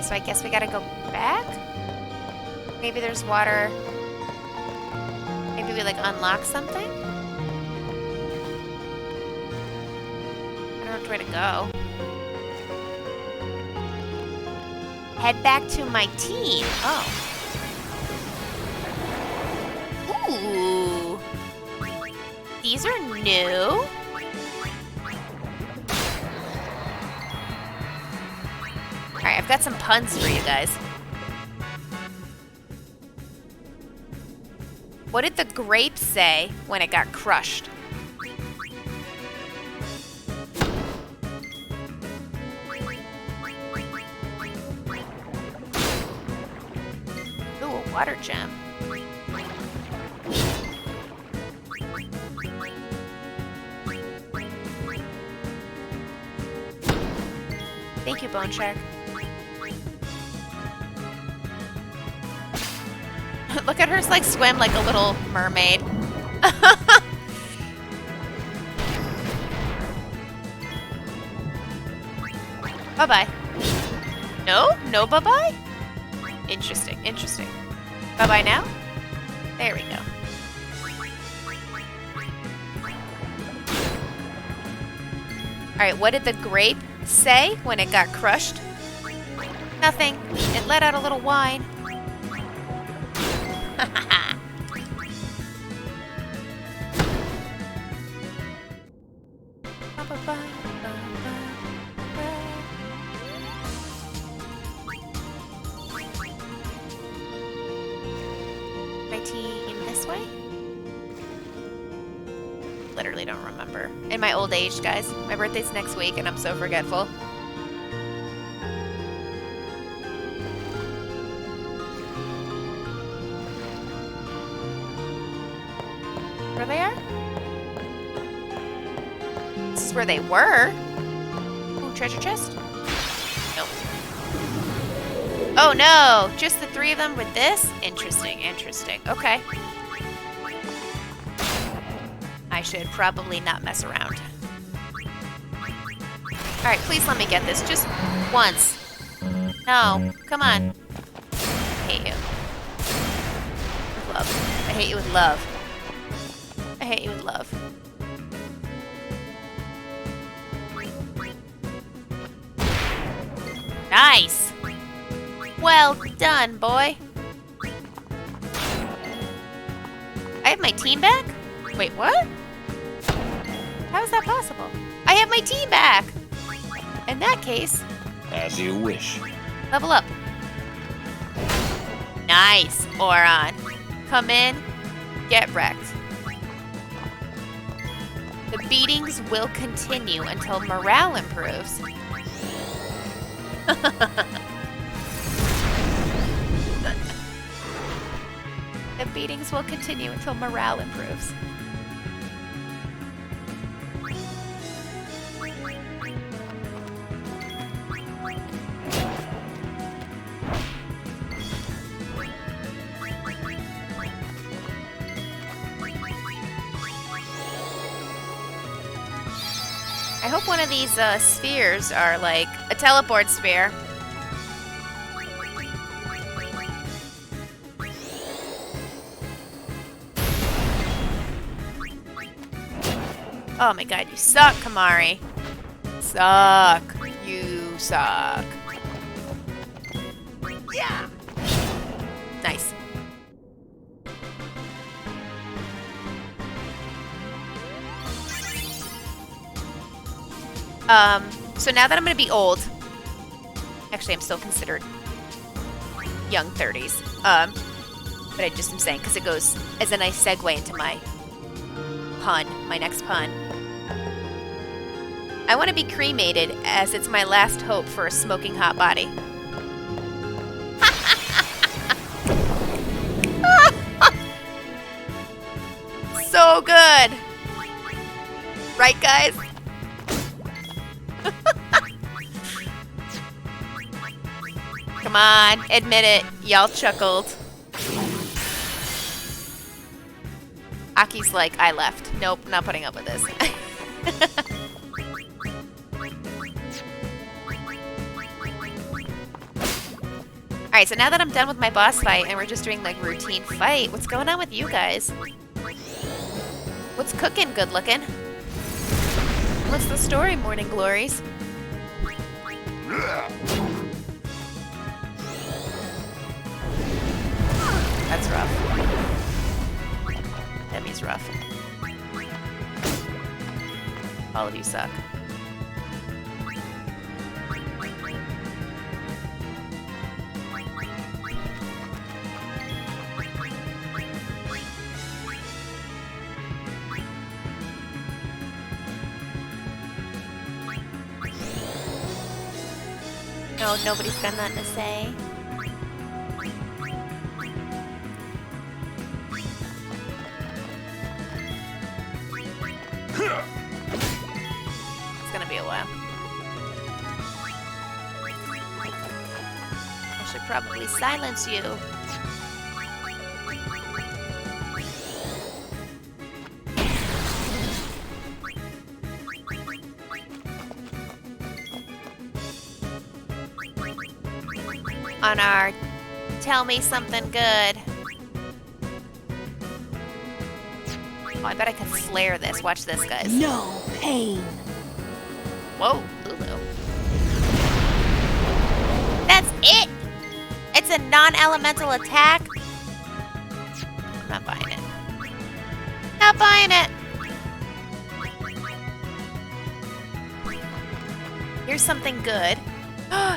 So I guess we gotta go back? Maybe there's water. Maybe we like unlock something? I don't know which way to go. Head back to my team. Oh. Ooh. These are new. Alright, I've got some puns for you guys. What did the grape say when it got crushed? Ooh, a water gem. Thank you, Bone Shark. Look at her like swim like a little mermaid. Bye-bye. No? No bye-bye? Interesting, interesting. Bye-bye now? There we go. Alright, what did the grape say when it got crushed? Nothing. It let out a little whine. My team this way? Literally don't remember. In my old age, guys. My birthday's next week and I'm so forgetful. Where they are? This is where they were. Ooh, treasure chest? Nope. Oh no! Just the 3 of them with this? Interesting, interesting. Okay. I should probably not mess around. Alright, please let me get this. Just once. No. Come on. I hate you. With love. I hate you with love. I hate you with love. Nice! Well done, boy. I have my team back? Wait, what? How is that possible? I have my team back! In that case... As you wish. Level up. Nice, Oron. Come in, get wrecked. The beatings will continue until morale improves. The beatings will continue until morale improves. I hope one of these spheres are like a teleport sphere. Oh my god, you suck, Kamari. Suck. You suck. Yeah. Nice. So now that I'm gonna be old, actually I'm still considered young 30s, but I just am saying because it goes as a nice segue into my pun, my next pun. I want to be cremated as it's my last hope for a smoking hot body. So good! Right, guys? Come on, admit it. Y'all chuckled. Aki's like, I left. Nope, not putting up with this. Alright, so now that I'm done with my boss fight and we're just doing like routine fight, what's going on with you guys? What's cooking, good looking? What's the story, Morning Glories? That's rough. Demi's rough. All of you suck. No, nobody's got nothing to say. It's gonna be a while. I should probably silence you. On our tell me something good. Oh, I bet I could flare this. Watch this, guys. No pain. Whoa, Lulu. That's it! It's a non-elemental attack? I'm not buying it. Not buying it! Here's something good.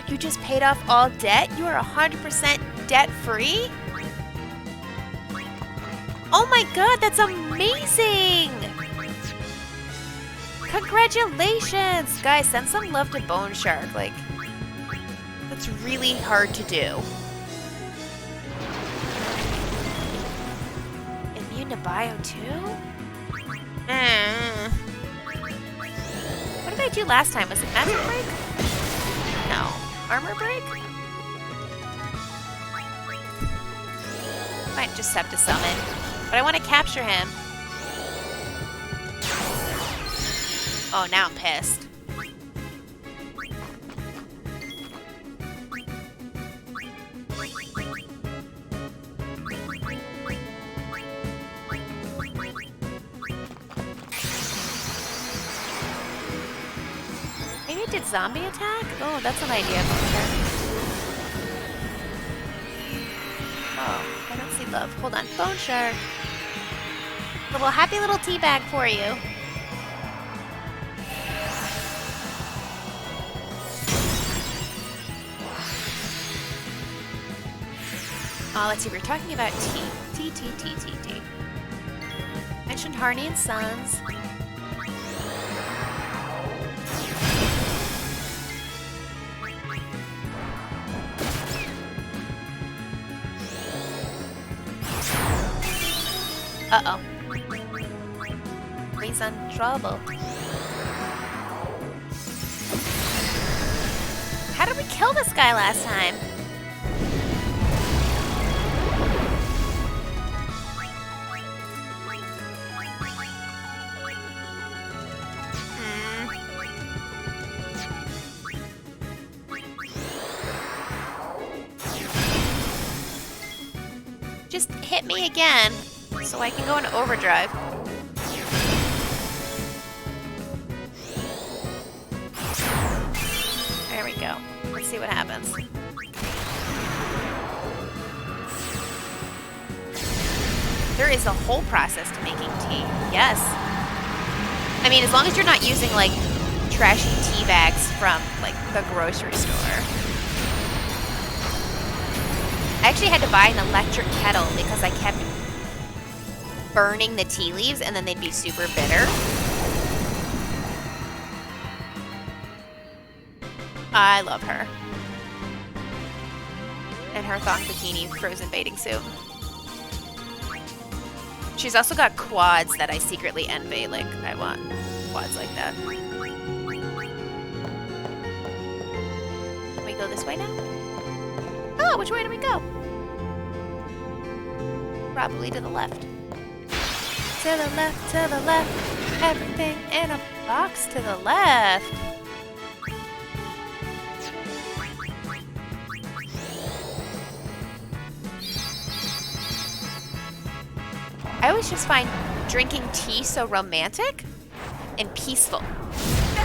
You just paid off all debt? You are 100% debt-free? Oh my god, that's amazing! Congratulations! Guys, send some love to Bone Shark. Like, that's really hard to do. Immune to bio too? What did I do last time? Was it Magic Break? No. Armor Break? Might just have to summon. But I want to capture him. Oh, now I'm pissed. Maybe it did zombie attack? Oh, that's an idea. Oh, I don't see love. Hold on. Bone Shark. Little happy little tea bag for you. Oh, let's see. We're talking about tea. Tea. Mentioned Harney and Sons. Uh-oh. He's in trouble. How did we kill this guy last time? Just hit me again so I can go into overdrive. Let's see what happens. There is a whole process to making tea. Yes. I mean, as long as you're not using, like, trashy tea bags from, like, the grocery store. I actually had to buy an electric kettle because I kept burning the tea leaves and then they'd be super bitter. I love her. And her thong bikini frozen bathing suit. She's also got quads that I secretly envy. Like, I want quads like that. Can we go this way now? Oh, which way do we go? Probably to the left. To the left, to the left. Everything in a box to the left. I always just find drinking tea so romantic and peaceful.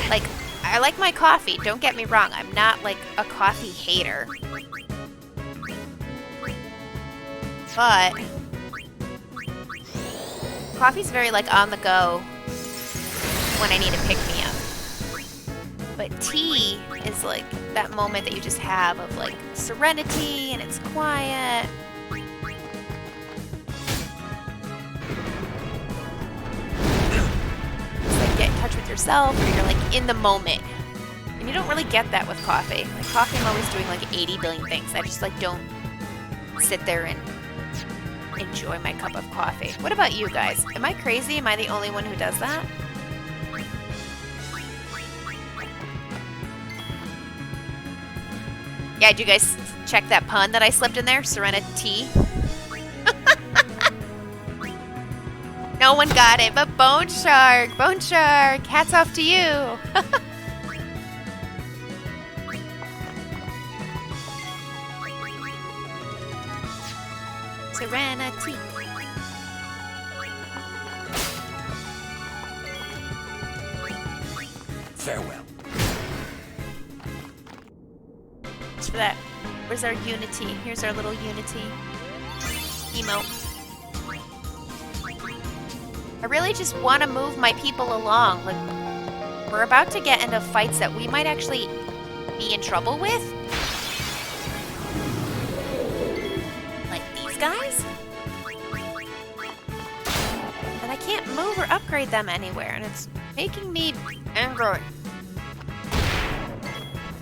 Like, I like my coffee, don't get me wrong. I'm not, like, a coffee hater. But coffee's very, like, on the go when I need to pick me up. But tea is, like, that moment that you just have of, like, serenity and it's quiet. Get in touch with yourself, or you're like in the moment. And you don't really get that with coffee. Like coffee, I'm always doing like 80 billion things. I just like don't sit there and enjoy my cup of coffee. What about you guys? Am I crazy? Am I the only one who does that? Yeah, did you guys check that pun that I slipped in there? Serenity. No one got it, but Bone Shark! Bone Shark! Hats off to you! Serenity. Farewell. Thanks for that. Where's our unity? Here's our little unity emote. I really just want to move my people along. Like, we're about to get into fights that we might actually be in trouble with. Like these guys. And I can't move or upgrade them anywhere, and it's making me angry.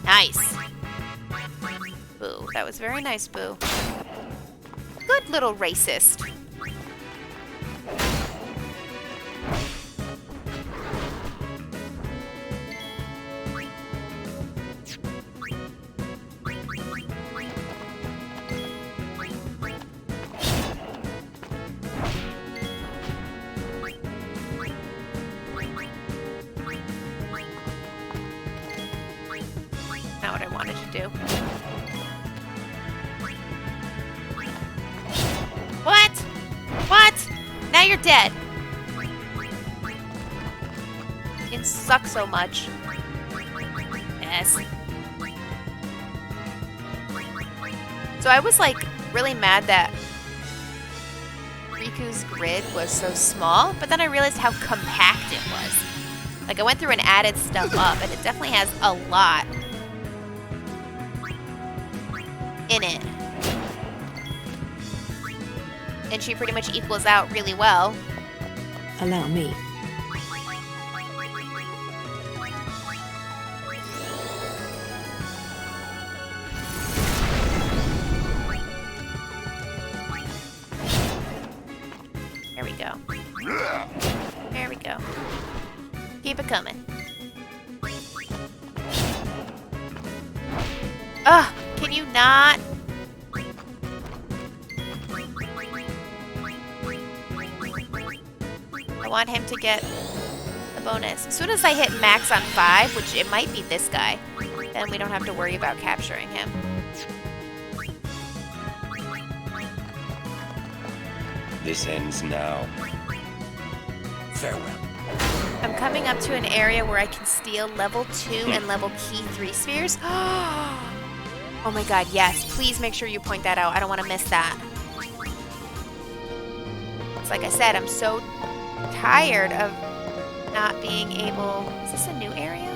Nice. Boo. That was very nice, Boo. Good little racist. Not what I wanted to do. What? What? Now you're dead. It sucks so much. Yes. So I was like really mad that Riku's grid was so small, but then I realized how compact it was. Like I went through and added stuff up, and it definitely has a lot in it. And she pretty much equals out really well. Allow me. There we go. There we go. Keep it coming. Ugh, can you not? I want him to get the bonus. As soon as I hit max on 5, which it might be this guy, then we don't have to worry about capturing him. This ends now. Farewell. I'm coming up to an area where I can steal level 2 and level key 3 spheres. Oh my god, yes. Please make sure you point that out. I don't want to miss that. It's like I said, I'm so tired of not being able... Is this a new area?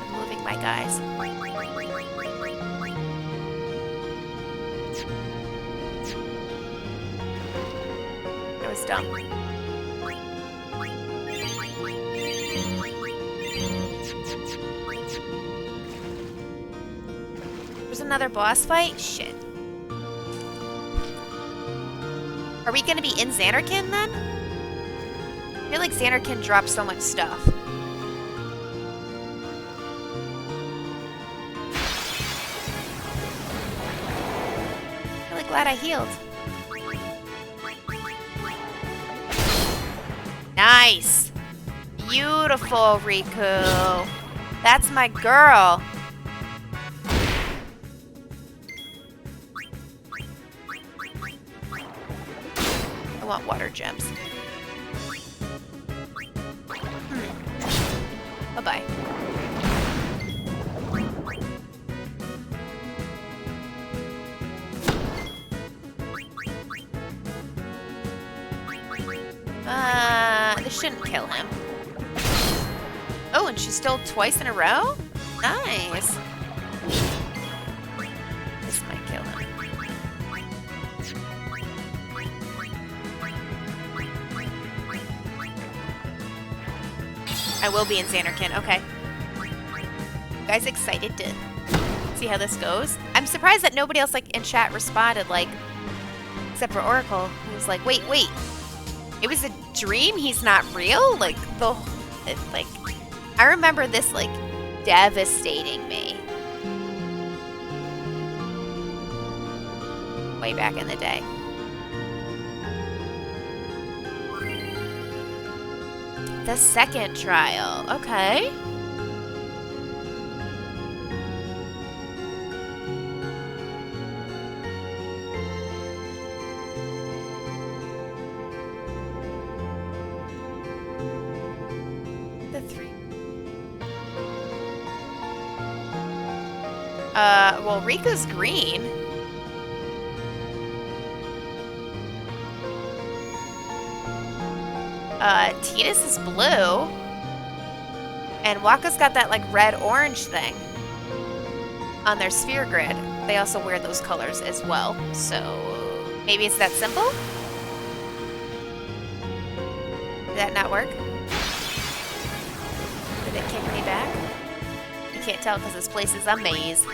I'm moving my guys. That was dumb. There's another boss fight? Shit. Are we gonna be in Xanarkin then? I feel like Xanarkin drops so much stuff. I'm really glad I healed. Nice! Beautiful, Riku. That's my girl. I want water gems. Bye-bye. This shouldn't kill him. Oh, and she's still twice in a row? Nice. This might kill him. I will be in Xanarkin. Okay. You guys excited to see how this goes? I'm surprised that nobody else like in chat responded, like, except for Oracle, who was like, wait. It was a dream? He's not real? Like, I remember this, like, devastating me. Way back in the day. The second trial. Okay. The three. Well, Rika's green. Tidus is blue. And Waka's got that, like, red-orange thing on their sphere grid. They also wear those colors as well. So, maybe it's that simple? Did that not work? Did it kick me back? You can't tell because this place is a maze.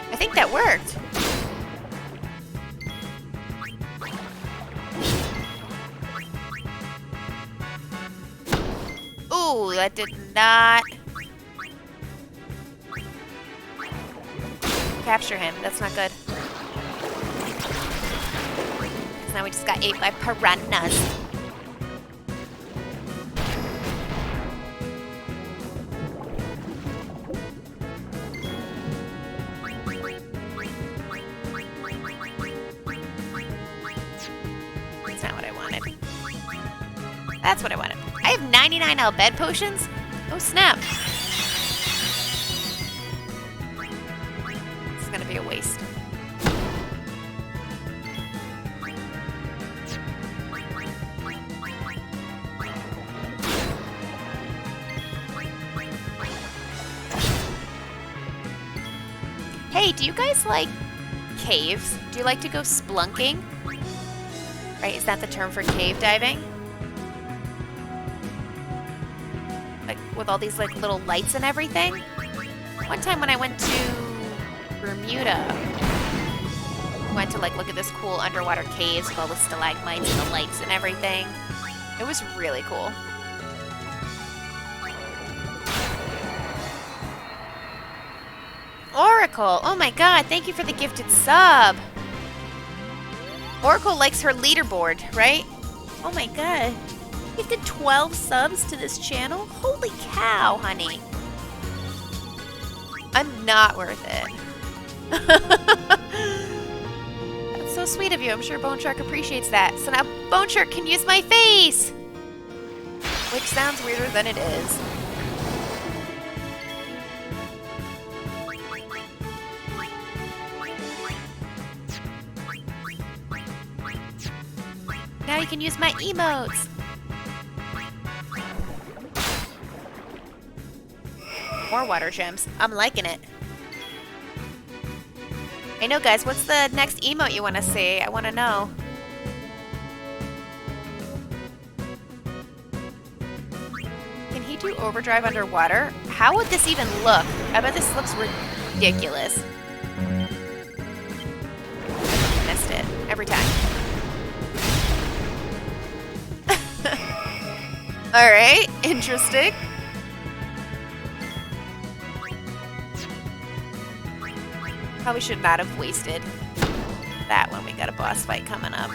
I think that worked. Ooh, that did not capture him. That's not good. 'Cause now we just got ate by piranhas. That's not what I wanted. That's what I wanted. I have 99 Albed potions? Oh, snap. This is gonna be a waste. Hey, do you guys like caves? Do you like to go splunking? Right, is that the term for cave diving? Like, with all these, like, little lights and everything? One time when I went to Bermuda, went to, like, look at this cool underwater caves with all the stalagmites and the lights and everything. It was really cool. Oracle! Oh my god, thank you for the gifted sub! Oracle likes her leaderboard, right? Oh my god. Gifted 12 subs to this channel? Holy cow, honey. I'm not worth it. That's so sweet of you. I'm sure Bone Shark appreciates that. So now Bone Shark can use my face! Which sounds weirder than it is. Now you can use my emotes. More water gems. I'm liking it. I know, guys. What's the next emote you want to see? I want to know. Can he do overdrive underwater? How would this even look? I bet this looks ridiculous. Missed it. Every time. Alright. Interesting. Probably should not have wasted that when we got a boss fight coming up.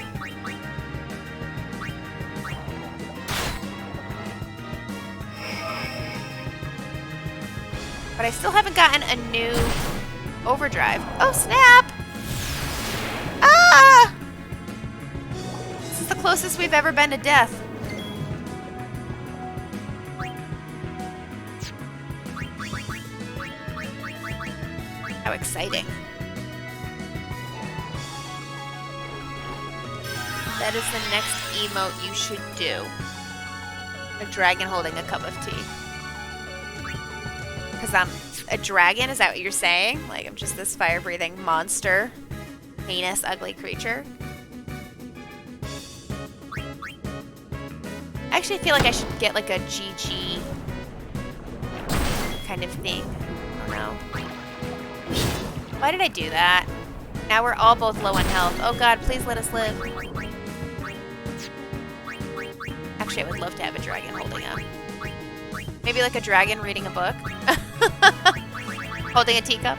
But I still haven't gotten a new overdrive. Oh, snap! Ah! This is the closest we've ever been to death. How exciting. That is the next emote you should do. A dragon holding a cup of tea. Because I'm a dragon? Is that what you're saying? Like, I'm just this fire-breathing monster. Heinous, ugly creature. I actually feel like I should get like a GG kind of thing. I don't know. Why did I do that? Now we're all both low on health. Oh god, please let us live. Actually, I would love to have a dragon holding up. Maybe like a dragon reading a book. Holding a teacup.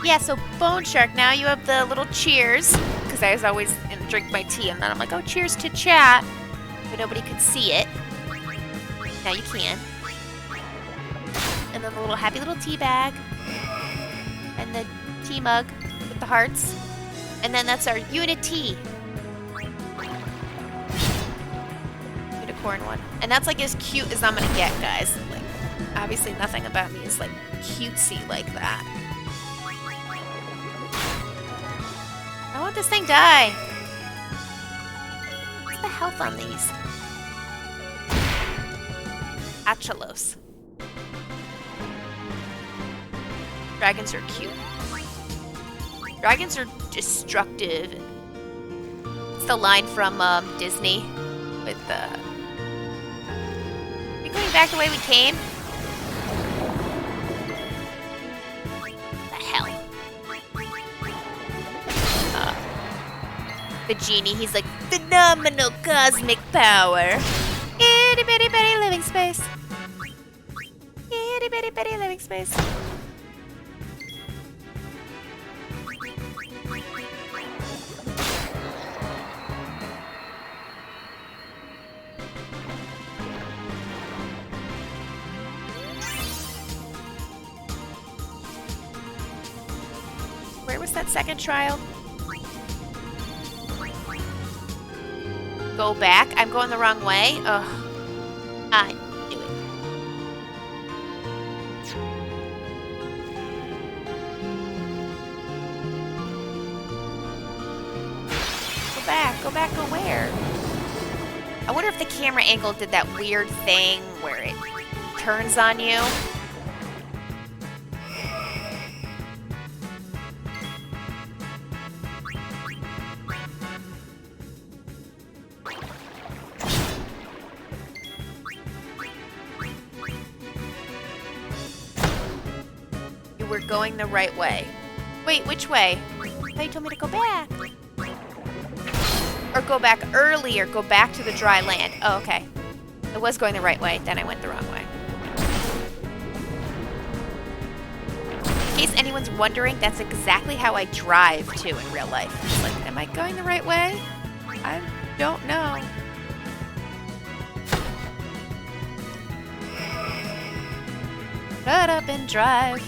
Yeah, so Bone Shark, now you have the little cheers. Because I was always drink my tea and then I'm like, oh, cheers to chat. But nobody could see it. Now you can. And then the little happy little tea bag. And the tea mug with the hearts. And then that's our Unity. Unicorn one. And that's like as cute as I'm gonna get, guys. Like, obviously nothing about me is like cutesy like that. I want this thing die. What's the health on these? Achelos. Dragons are cute. Dragons are destructive. It's the line from Disney with Are we going back the way we came? What the hell? The genie, he's like, phenomenal cosmic power. Itty bitty bitty living space. Itty bitty bitty living space. Where was that second trial? Go back? I'm going the wrong way? Ugh. I knew it. Go back. Go back to where? I wonder if the camera angle did that weird thing where it turns on you. We're going the right way. Wait, which way? I thought you told me to go back. Or go back earlier. Go back to the dry land. Oh, okay. I was going the right way, then I went the wrong way. In case anyone's wondering, that's exactly how I drive, too, in real life. It's like, am I going the right way? I don't know. Shut up and drive.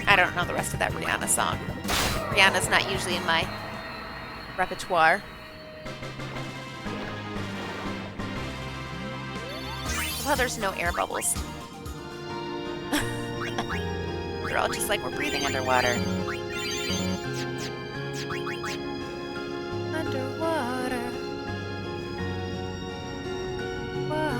I don't know the rest of that Rihanna song. Rihanna's not usually in my repertoire. Well, there's no air bubbles. They're all just like, we're breathing underwater. Underwater. Water.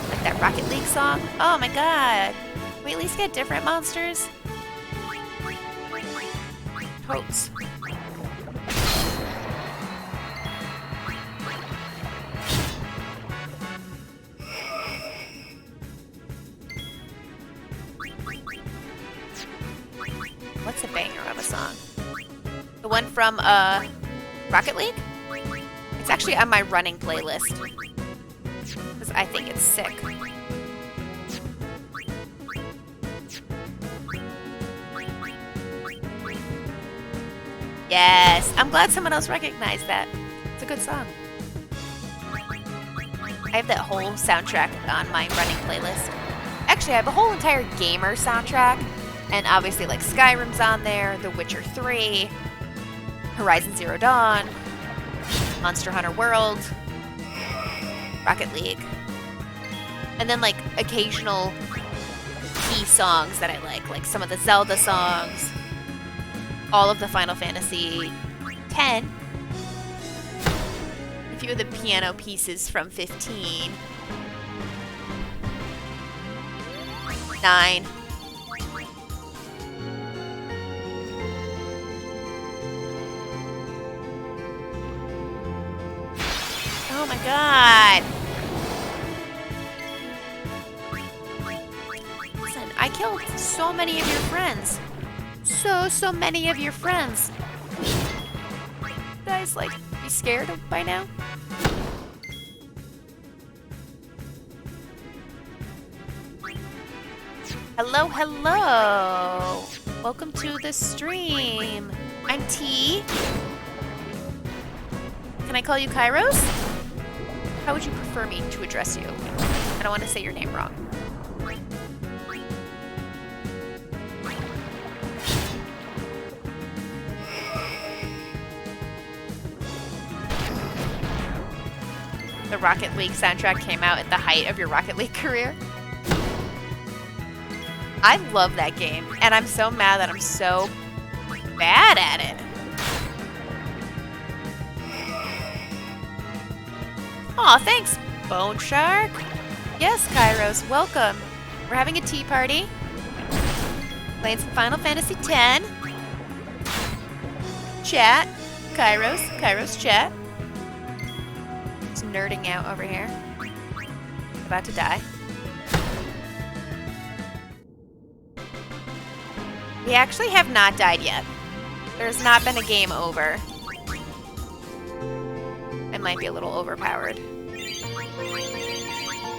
Like that Rocket League song? Oh my god. Can we at least get different monsters? Totes. What's a banger of a song? The one from Rocket League? It's actually on my running playlist. Because I think it's sick. Yes! I'm glad someone else recognized that. It's a good song. I have that whole soundtrack on my running playlist. Actually, I have a whole entire gamer soundtrack. And obviously, like, Skyrim's on there, The Witcher 3, Horizon Zero Dawn, Monster Hunter World, Rocket League. And then, like, occasional key songs that I like some of the Zelda songs, all of the Final Fantasy X, a few of the piano pieces from 15, 9. Oh my god! Listen, I killed so many of your friends. So many of your friends. You guys, like, be scared by now? Hello, hello! Welcome to the stream. I'm T. Can I call you Kairos? How would you prefer me to address you? I don't want to say your name wrong. The Rocket League soundtrack came out at the height of your Rocket League career. I love that game, and I'm so mad that I'm so bad at it. Aw, thanks, Bone Shark. Yes, Kairos, welcome. We're having a tea party. Playing some Final Fantasy X. Chat. Kairos chat. Just nerding out over here. About to die. We actually have not died yet. There's not been a game over. I might be a little overpowered.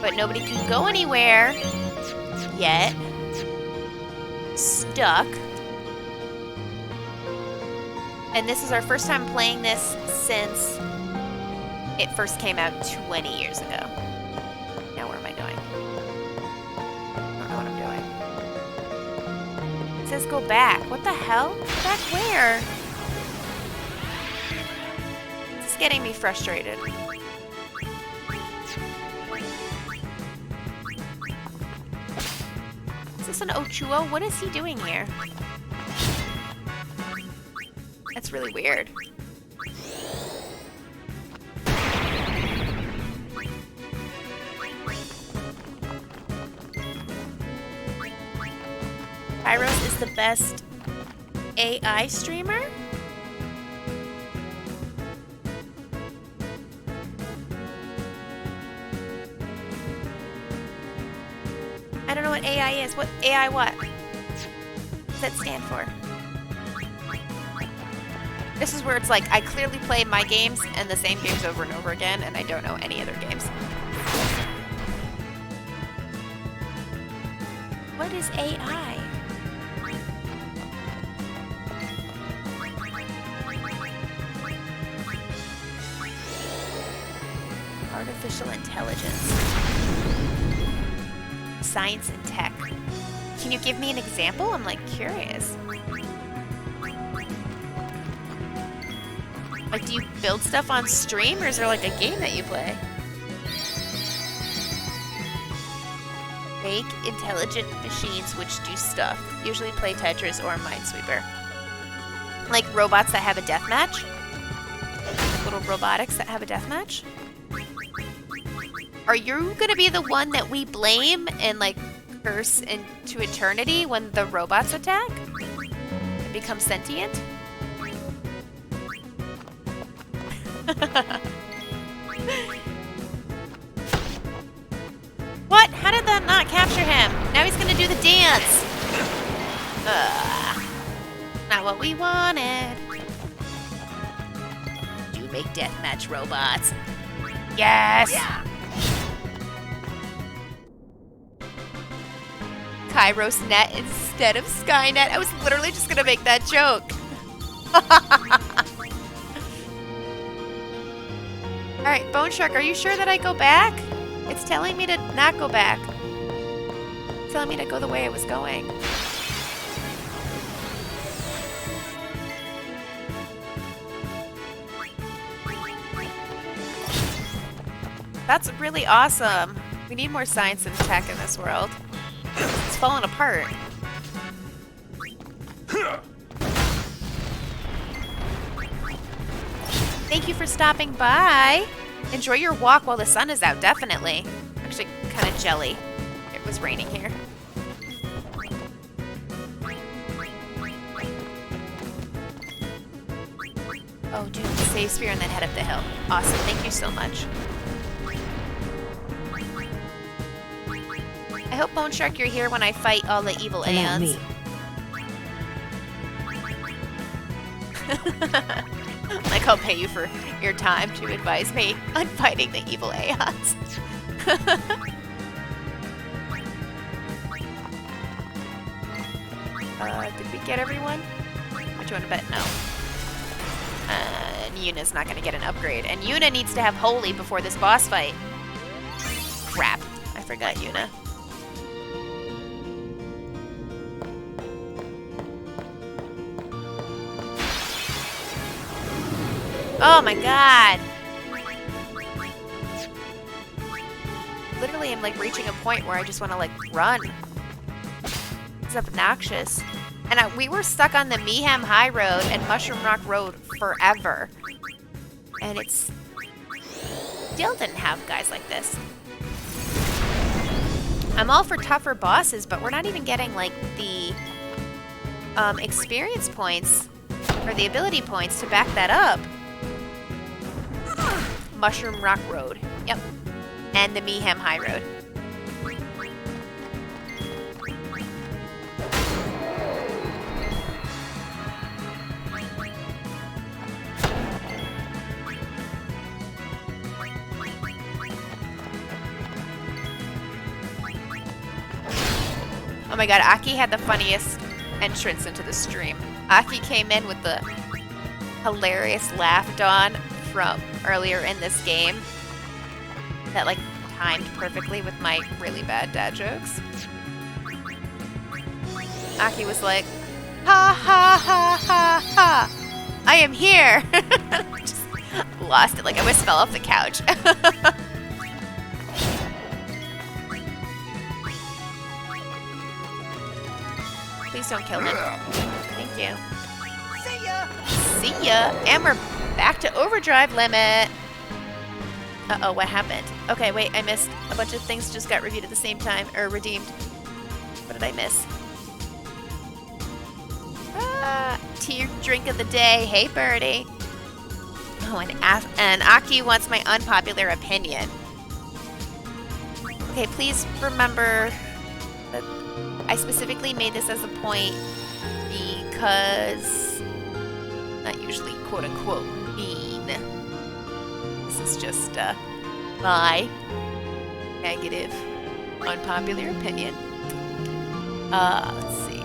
But nobody can go anywhere yet. Stuck. And this is our first time playing this since it first came out 20 years ago. Now where am I going? I don't know what I'm doing. It says go back. What the hell? Back where? It's getting me frustrated. Is this an Ochuo? What is he doing here? That's really weird. Kairos is the best AI streamer? I don't know what AI is. What AI what? What does that stand for? This is where it's like, I clearly play my games and the same games over and over again, and I don't know any other games. What is AI? Artificial intelligence. Science and tech. Can you give me an example? I'm like curious. Like, do you build stuff on stream, or is there like a game that you play? make intelligent machines which do stuff. Usually play Tetris or Minesweeper. Like robots that have a deathmatch. Little robotics that have a deathmatch. Are you gonna be the one that we blame and like curse into eternity when the robots attack? And become sentient? What? How did that not capture him? Now he's gonna do the dance. Not what we wanted. Do make deathmatch robots. Yes! Yeah. Kairos Net instead of Skynet. I was literally just gonna make that joke. Alright, Bone Shark, are you sure that I go back? It's telling me to not go back. It's telling me to go the way I was going. That's really awesome. We need more science and tech in this world. It's falling apart. Thank you for stopping by. Enjoy your walk while the sun is out, definitely. Actually, kind of jelly. It was raining here. Oh, do the save spear and then head up the hill. Awesome, thank you so much. I hope, Bone Shark, you're here when I fight all the evil Aeons. Like I'll pay you for your time to advise me on fighting the evil Aeons. Did we get everyone? What do you want to bet? No. And Yuna's not going to get an upgrade. And Yuna needs to have Holy before this boss fight. Crap. I forgot Yuna. Oh my god! Literally, I'm like reaching a point where I just want to like run. It's obnoxious. And we were stuck on the Mayhem High Road and Mushroom Rock Road forever. And it's still didn't have guys like this. I'm all for tougher bosses, but we're not even getting like the experience points or the ability points to back that up. Mushroom Rock Road. Yep. And the Mayhem High Road. Oh my god, Aki had the funniest entrance into the stream. Aki came in with the hilarious laugh Dawn from earlier in this game that like timed perfectly with my really bad dad jokes. Aki was like, ha ha ha ha ha, I am here. Just lost it, like I almost fell off the couch. Please don't kill him. Thank you. See ya! See ya! And we're back to overdrive limit. Uh-oh, what happened? Okay, wait, I missed. A bunch of things just got reviewed at the same time, or redeemed. What did I miss? Tea drink of the day. Hey, birdie. Oh, and Aki wants my unpopular opinion. Okay, please remember that I specifically made this as a point because I'm not usually quote-unquote mean. This is just my negative, unpopular opinion. Let's see.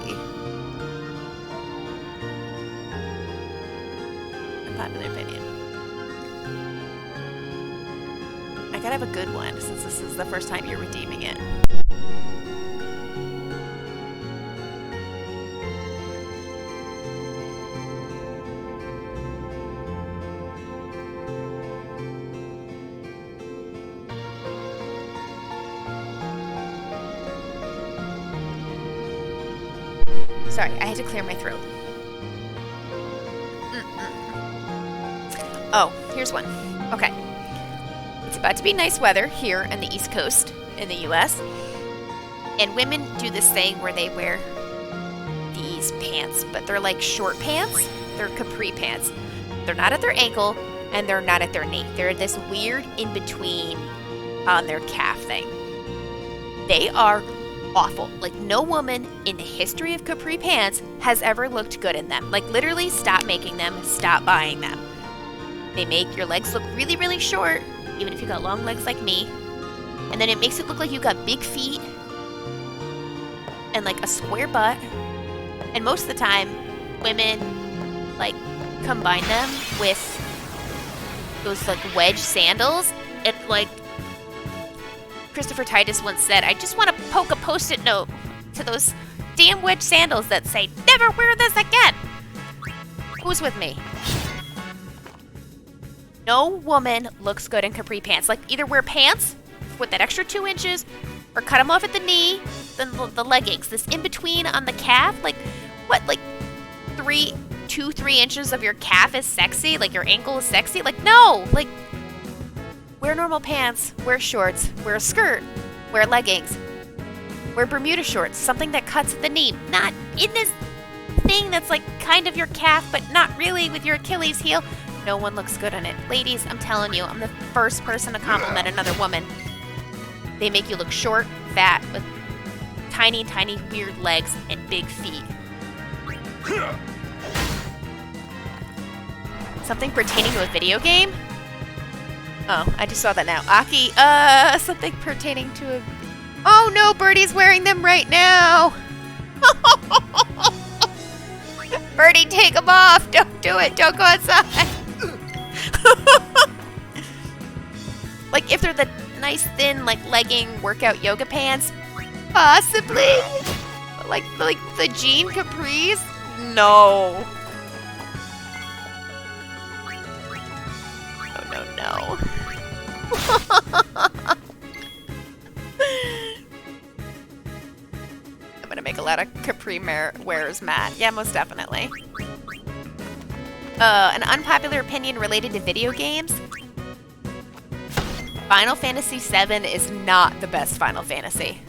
Unpopular opinion. I gotta have a good one since this is the first time you're redeeming it. Sorry, I had to clear my throat. Oh, here's one. Okay. It's about to be nice weather here on the East Coast in the US. And women do this thing where they wear these pants, but they're like short pants. They're capri pants. They're not at their ankle and they're not at their knee. They're this weird in-between on their calf thing. They are awful. Like, no woman in the history of capri pants has ever looked good in them. Like, literally, stop making them, stop buying them. They make your legs look really, really short, even if you got long legs like me. And then it makes it look like you got big feet and like a square butt. And most of the time, women like combine them with those like wedge sandals. And like Christopher Titus once said, I just want to poke a post-it note to those damn wedge sandals that say, never wear this again. Who's with me? No woman looks good in capri pants. Like, either wear pants with that extra 2 inches or cut them off at the knee, then the leggings. This in-between on the calf, like, what, like 3 inches of your calf is sexy? Like, your ankle is sexy? Like, no! Like, wear normal pants, wear shorts, wear a skirt, wear leggings, wear Bermuda shorts, something that cuts at the knee. Not in this thing that's like kind of your calf, but not really with your Achilles heel. No one looks good in it. Ladies, I'm telling you, I'm the first person to compliment another woman. They make you look short, fat, with tiny, tiny, weird legs and big feet. Something pertaining to a video game? Oh, I just saw that now. Aki, something pertaining to a... Oh no, Birdie's wearing them right now! Birdie, take them off! Don't do it! Don't go outside! Like, if they're the nice, thin, like, legging workout yoga pants, possibly. But like the jean capris? No. No. I'm gonna make a lot of capri wearers mad. Yeah, most definitely. An unpopular opinion related to video games. Final Fantasy VII is not the best Final Fantasy.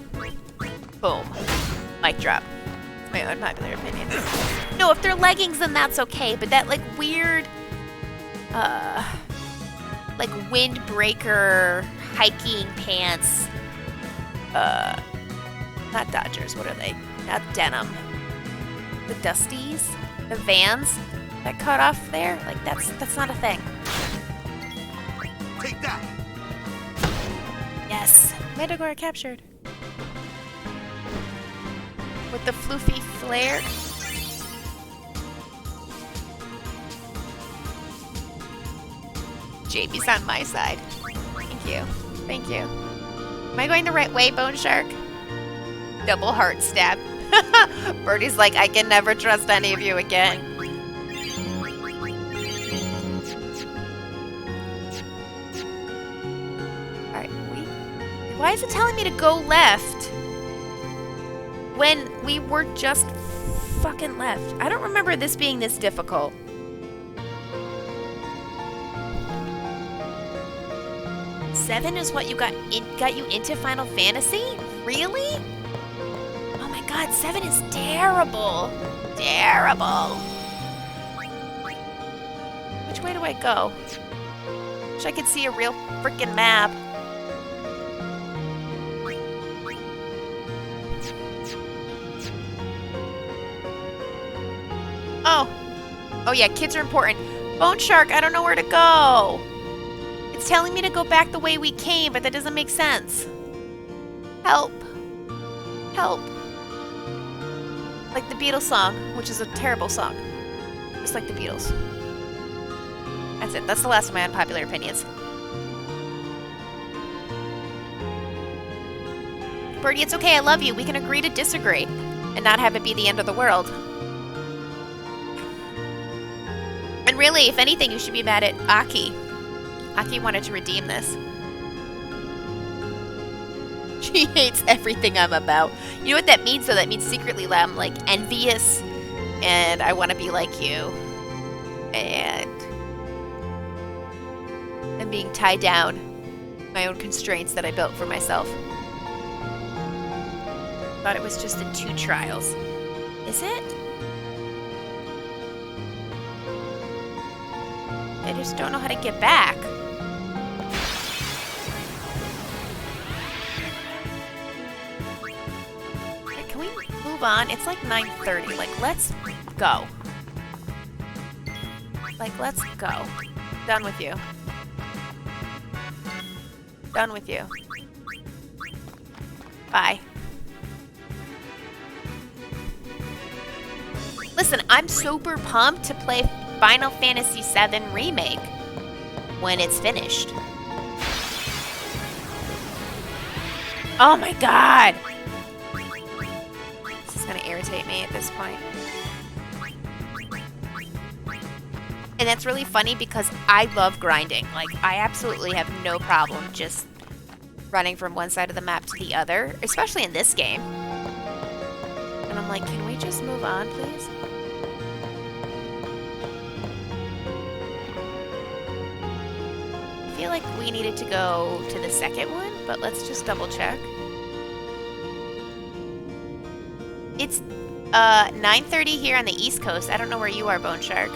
Boom. Mic drop. It's my unpopular opinion. No, if they're leggings, then that's okay, but that, like, weird, like, windbreaker hiking pants, not Dodgers, what are they? Not denim. The Dusties? The Vans that cut off there? Like, that's not a thing. Take that! Yes. Mandragora captured. With the floofy flare. JB's on my side. Thank you. Thank you. Am I going the right way, Bone Shark? Double heart stab. Birdie's like, I can never trust any of you again. Alright, why is it telling me to go left when we were just fucking left? I don't remember this being this difficult. Seven is what you got you into Final Fantasy? Really? Oh my god, 7 is terrible. Terrible. Which way do I go? Wish I could see a real freaking map. Oh yeah, kids are important. Bone Shark, I don't know where to go. It's telling me to go back the way we came, but that doesn't make sense. Help. Help. Like the Beatles song, which is a terrible song. Just like the Beatles. That's it. That's the last of my unpopular opinions. Birdie, it's okay. I love you. We can agree to disagree and not have it be the end of the world. And really, if anything, you should be mad at Aki. Aki wanted to redeem this. She hates everything I'm about. You know what that means, though? That means secretly I'm, like, envious, and I want to be like you. And I'm being tied down. My own constraints that I built for myself. Thought it was just in 2 trials. Is it? I just don't know how to get back. Wait, can we move on? It's like 9:30. Like, let's go. Like, let's go. Done with you. Done with you. Bye. Listen, I'm super pumped to play Final Fantasy VII Remake when it's finished. Oh my god! This is gonna irritate me at this point. And that's really funny because I love grinding. Like, I absolutely have no problem just running from one side of the map to the other, especially in this game. And I'm like, can we just move on, please? I feel like we needed to go to the second one, but let's just double check. It's 9:30 here on the East Coast. I don't know where you are, Bone Shark.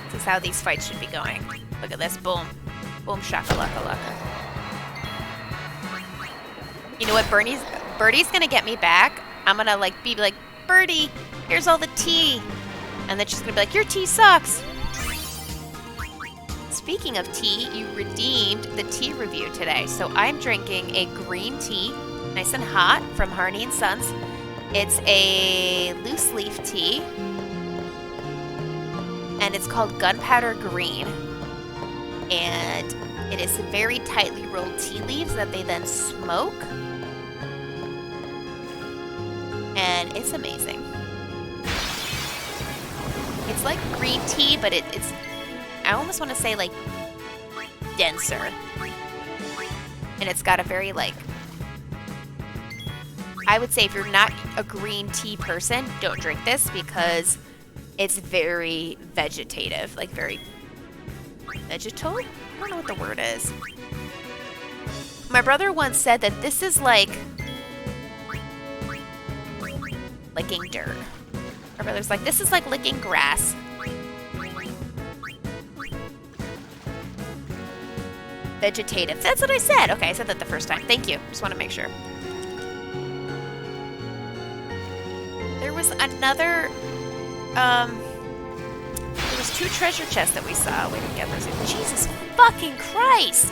This is how these fights should be going. Look at this. Boom. Boom shakalaka. You know what? Birdie's gonna get me back. I'm gonna like be like, Birdie, here's all the tea. And then she's gonna be like, your tea sucks. Speaking of tea, you redeemed the tea review today. So I'm drinking a green tea, nice and hot, from Harney & Sons. It's a loose leaf tea. And it's called Gunpowder Green. And it is very tightly rolled tea leaves that they then smoke. And it's amazing. It's like green tea, but it's, I almost want to say like denser. And it's got a very like, I would say if you're not a green tea person, don't drink this because it's very vegetative, like very vegetal? I don't know what the word is. My brother once said that this is like licking dirt. My brother's like, this is like licking grass. Vegetative. That's what I said. Okay, I said that the first time. Thank you. Just want to make sure. There was another, there was 2 treasure chests that we saw. We didn't get those. Jesus fucking Christ!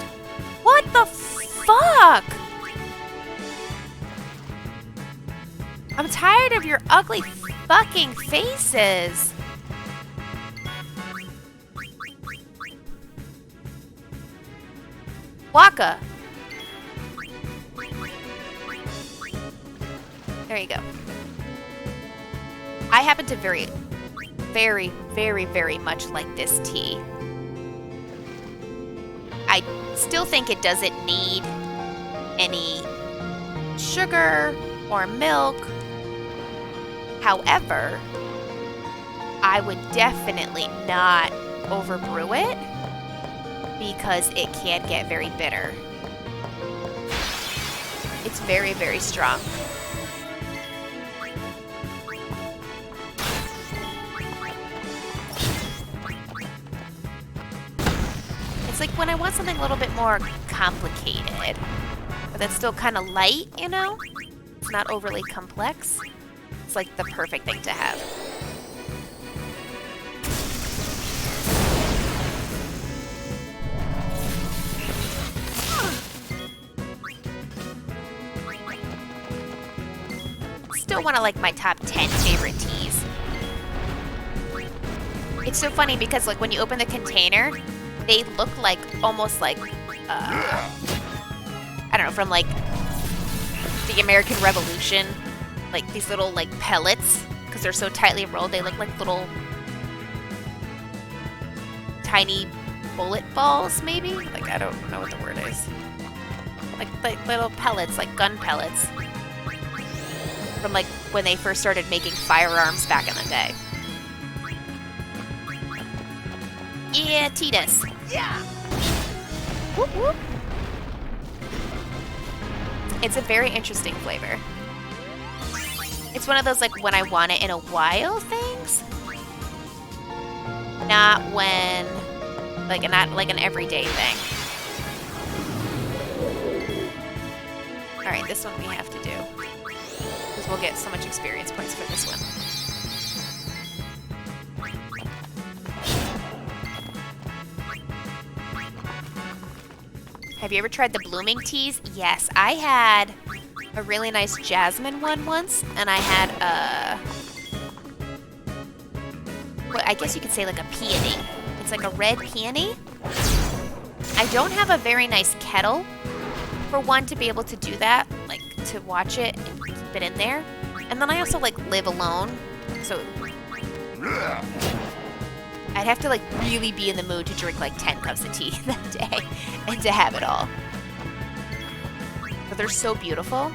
What the fuck? I'm tired of your ugly fucking faces. Waka. There you go. I happen to very, very much like this tea. I still think it doesn't need any sugar or milk. However, I would definitely not overbrew it because it can get very bitter. It's very, very strong. It's like when I want something a little bit more complicated, but that's still kind of light, you know? It's not overly complex. It's like the perfect thing to have. Still one of like my top 10 favorite teas. It's so funny because like when you open the container, they look like almost like I don't know, from like the American Revolution like these little like pellets because they're so tightly rolled. They look like little tiny bullet balls, maybe? Like, I don't know what the word is. Like little pellets, like gun pellets. From like when they first started making firearms back in the day. Yeah, Titus. Yeah. Whoop, whoop. It's a very interesting flavor. It's one of those like when I want it in a while things. Not when, like not like an everyday thing. All right, this one we have to do. Because we'll get so much experience points for this one. Have you ever tried the blooming teas? Yes, I had a really nice jasmine one once, and I had a, well, I guess you could say like a peony. It's like a red peony. I don't have a very nice kettle for one to be able to do that, like to watch it and keep it in there. And then I also like live alone, so I'd have to like really be in the mood to drink like 10 cups of tea that day and to have it all. But they're so beautiful.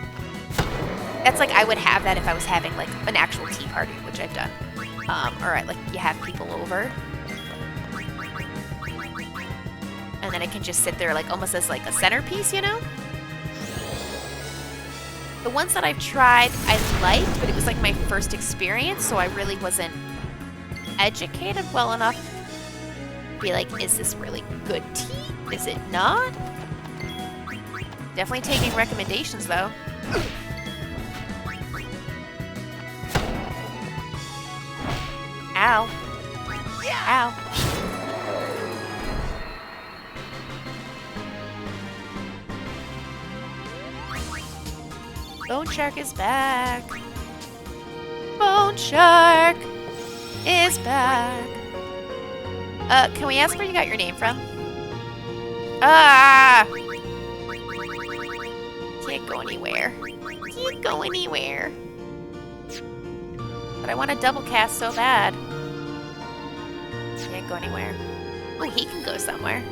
That's like, I would have that if I was having like an actual tea party, which I've done. Or like you have people over. And then it can just sit there like almost as like a centerpiece, you know? The ones that I've tried, I liked, but it was like my first experience, so I really wasn't educated well enough to be like, is this really good tea? Is it not? Definitely taking recommendations though. Ow. Ow. Bone Shark is back. Bone Shark is back. Can we ask where you got your name from? Ah! Can't go anywhere. Can't go anywhere. But I want to double cast so bad. Can't go anywhere. Oh, he can go somewhere.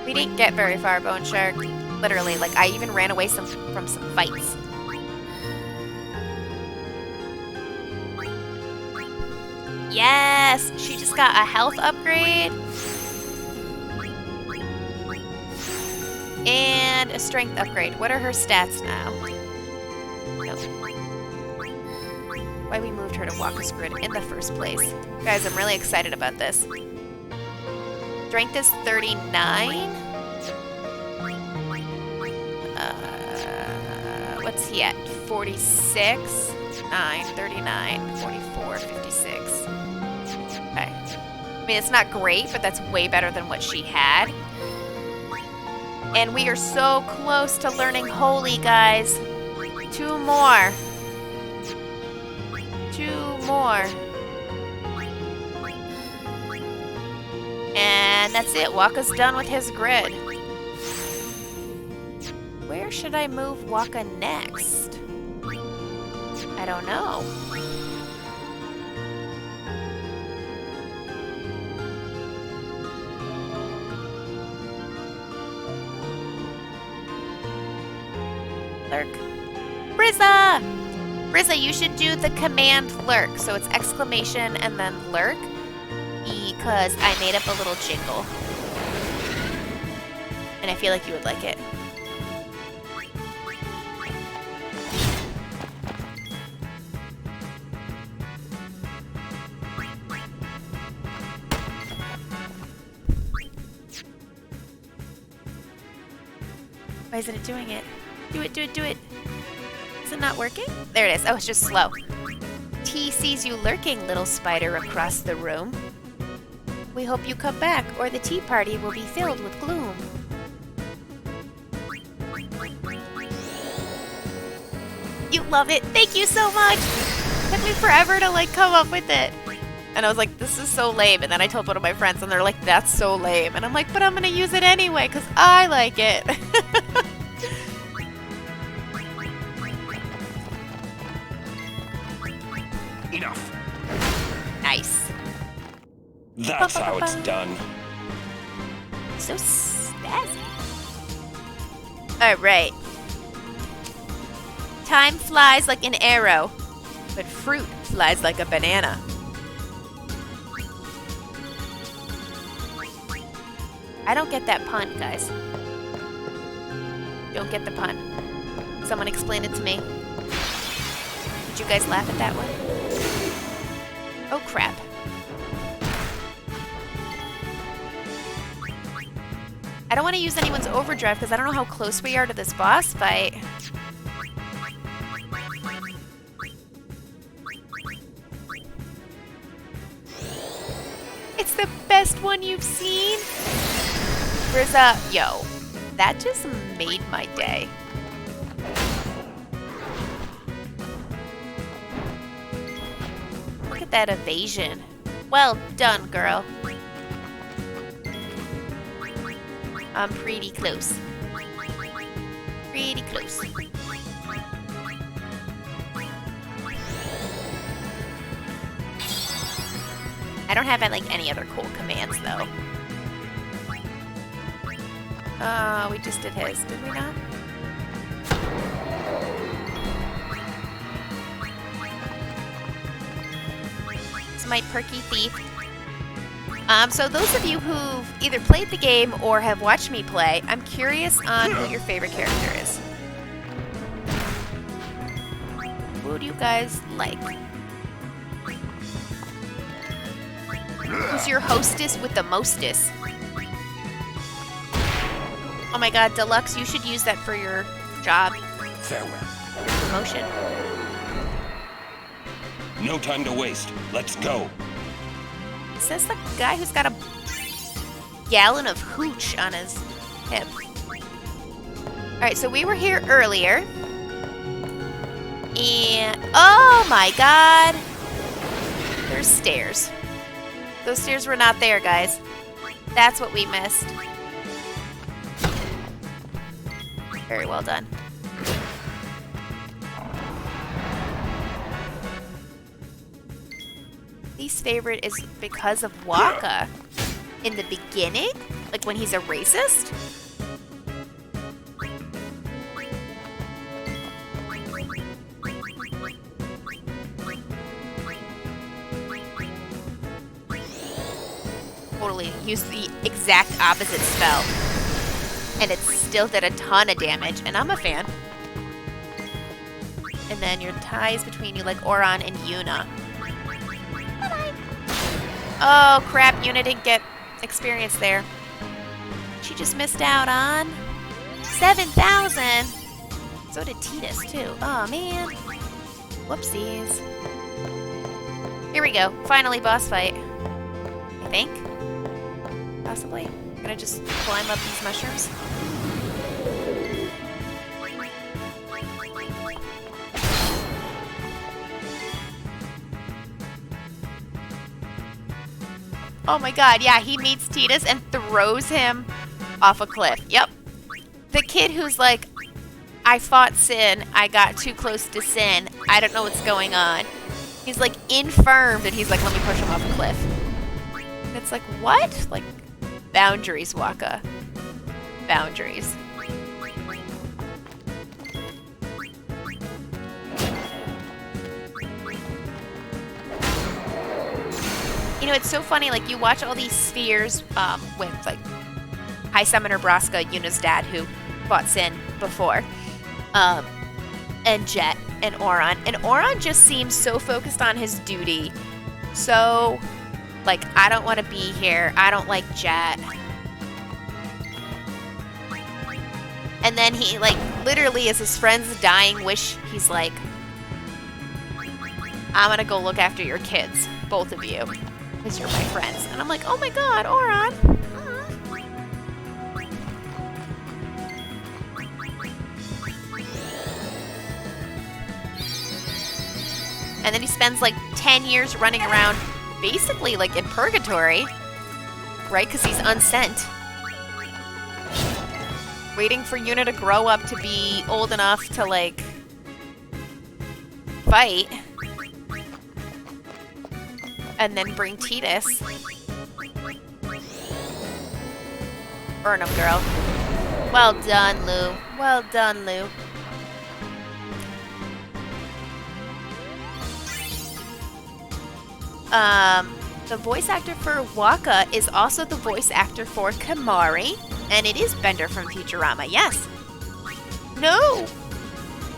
We didn't get very far, Bone Shark. Literally, like, I even ran away from some fights. Yes! She just got a health upgrade. And a strength upgrade. What are her stats now? No. Why we moved her to Waka's Grid in the first place. Guys, I'm really excited about this. Strength is 39. What's he at? 46? 9, 39, 44, 56. Okay. I mean, it's not great, but that's way better than what she had. And we are so close to learning Holy, guys. 2 more. 2 more. And that's it. Waka's done with his grid. Where should I move Waka next? I don't know. Lurk. Brizza! Brizza, you should do the command lurk. So it's exclamation and then lurk. Because I made up a little jingle. And I feel like you would like it. Why isn't it doing it? Do it, do it, do it. Is it not working? There it is. Oh, it's just slow. T sees you lurking, little spider across the room. We hope you come back, or the tea party will be filled with gloom. You love it. Thank you so much. It took me forever to like come up with it. And I was like, this is so lame. And then I told one of my friends, and they're like, that's so lame. And I'm like, but I'm going to use it anyway, because I like it. Enough. Nice. That's how it's done. So snazzy. Alright. Time flies like an arrow, but fruit flies like a banana. I don't get that pun, guys. Don't get the pun. Someone explain it to me. Did you guys laugh at that one? Oh, crap. I don't want to use anyone's overdrive because I don't know how close we are to this boss fight. It's the best one you've seen? Rizza, yo, that just made my day. Look at that evasion. Well done, girl. I'm pretty close. Pretty close. I don't have like any other cool commands though. We just did his, did we not? It's my perky thief. So those of you who've either played the game or have watched me play, I'm curious on who your favorite character is. Who do you guys like? Who's your hostess with the mostess? Oh my god, Deluxe, you should use that for your job. Farewell. Your promotion. No time to waste. Let's go. Says the guy who's got a gallon of hooch on his hip. Alright, so we were here earlier. And oh my god! There's stairs. Those stairs were not there, guys. That's what we missed. Very well done. Least favorite is because of Waka. In the beginning? Like when he's a racist? Totally used the exact opposite spell. And it still did a ton of damage, and I'm a fan. And then your ties between you like Oron and Yuna. Oh crap, Yuna didn't get experience there. She just missed out on 7,000. So did Titus too. Oh man. Whoopsies. Here we go. Finally boss fight. I think. Possibly. I'm gonna just climb up these mushrooms. Oh my god, yeah, he meets Titus and throws him off a cliff. Yep. The kid who's like, I fought Sin, I got too close to Sin, I don't know what's going on. He's like infirmed and he's like, let me push him off a cliff. And it's like, what? Like, boundaries, Waka. Boundaries. You know, it's so funny, like, you watch all these spheres with, like, High Summoner Braska, Yuna's dad, who fought Sin before, and Jet, and Oron. And Oron just seems so focused on his duty. So, like, I don't want to be here. I don't like Jet. And then he, like, literally, as his friend's dying wish, he's like, I'm gonna go look after your kids, both of you. Because you're my friends. And I'm like, oh my god, Oron. And then he spends like 10 years running around basically like in purgatory, right? Because he's unsent. Waiting for Yuna to grow up to be old enough to, like, fight. And then bring Tidus. Burn him, girl. Well done, Lou. Well done, Lou. The voice actor for Waka is also the voice actor for Kamari, and it is Bender from Futurama, yes. No!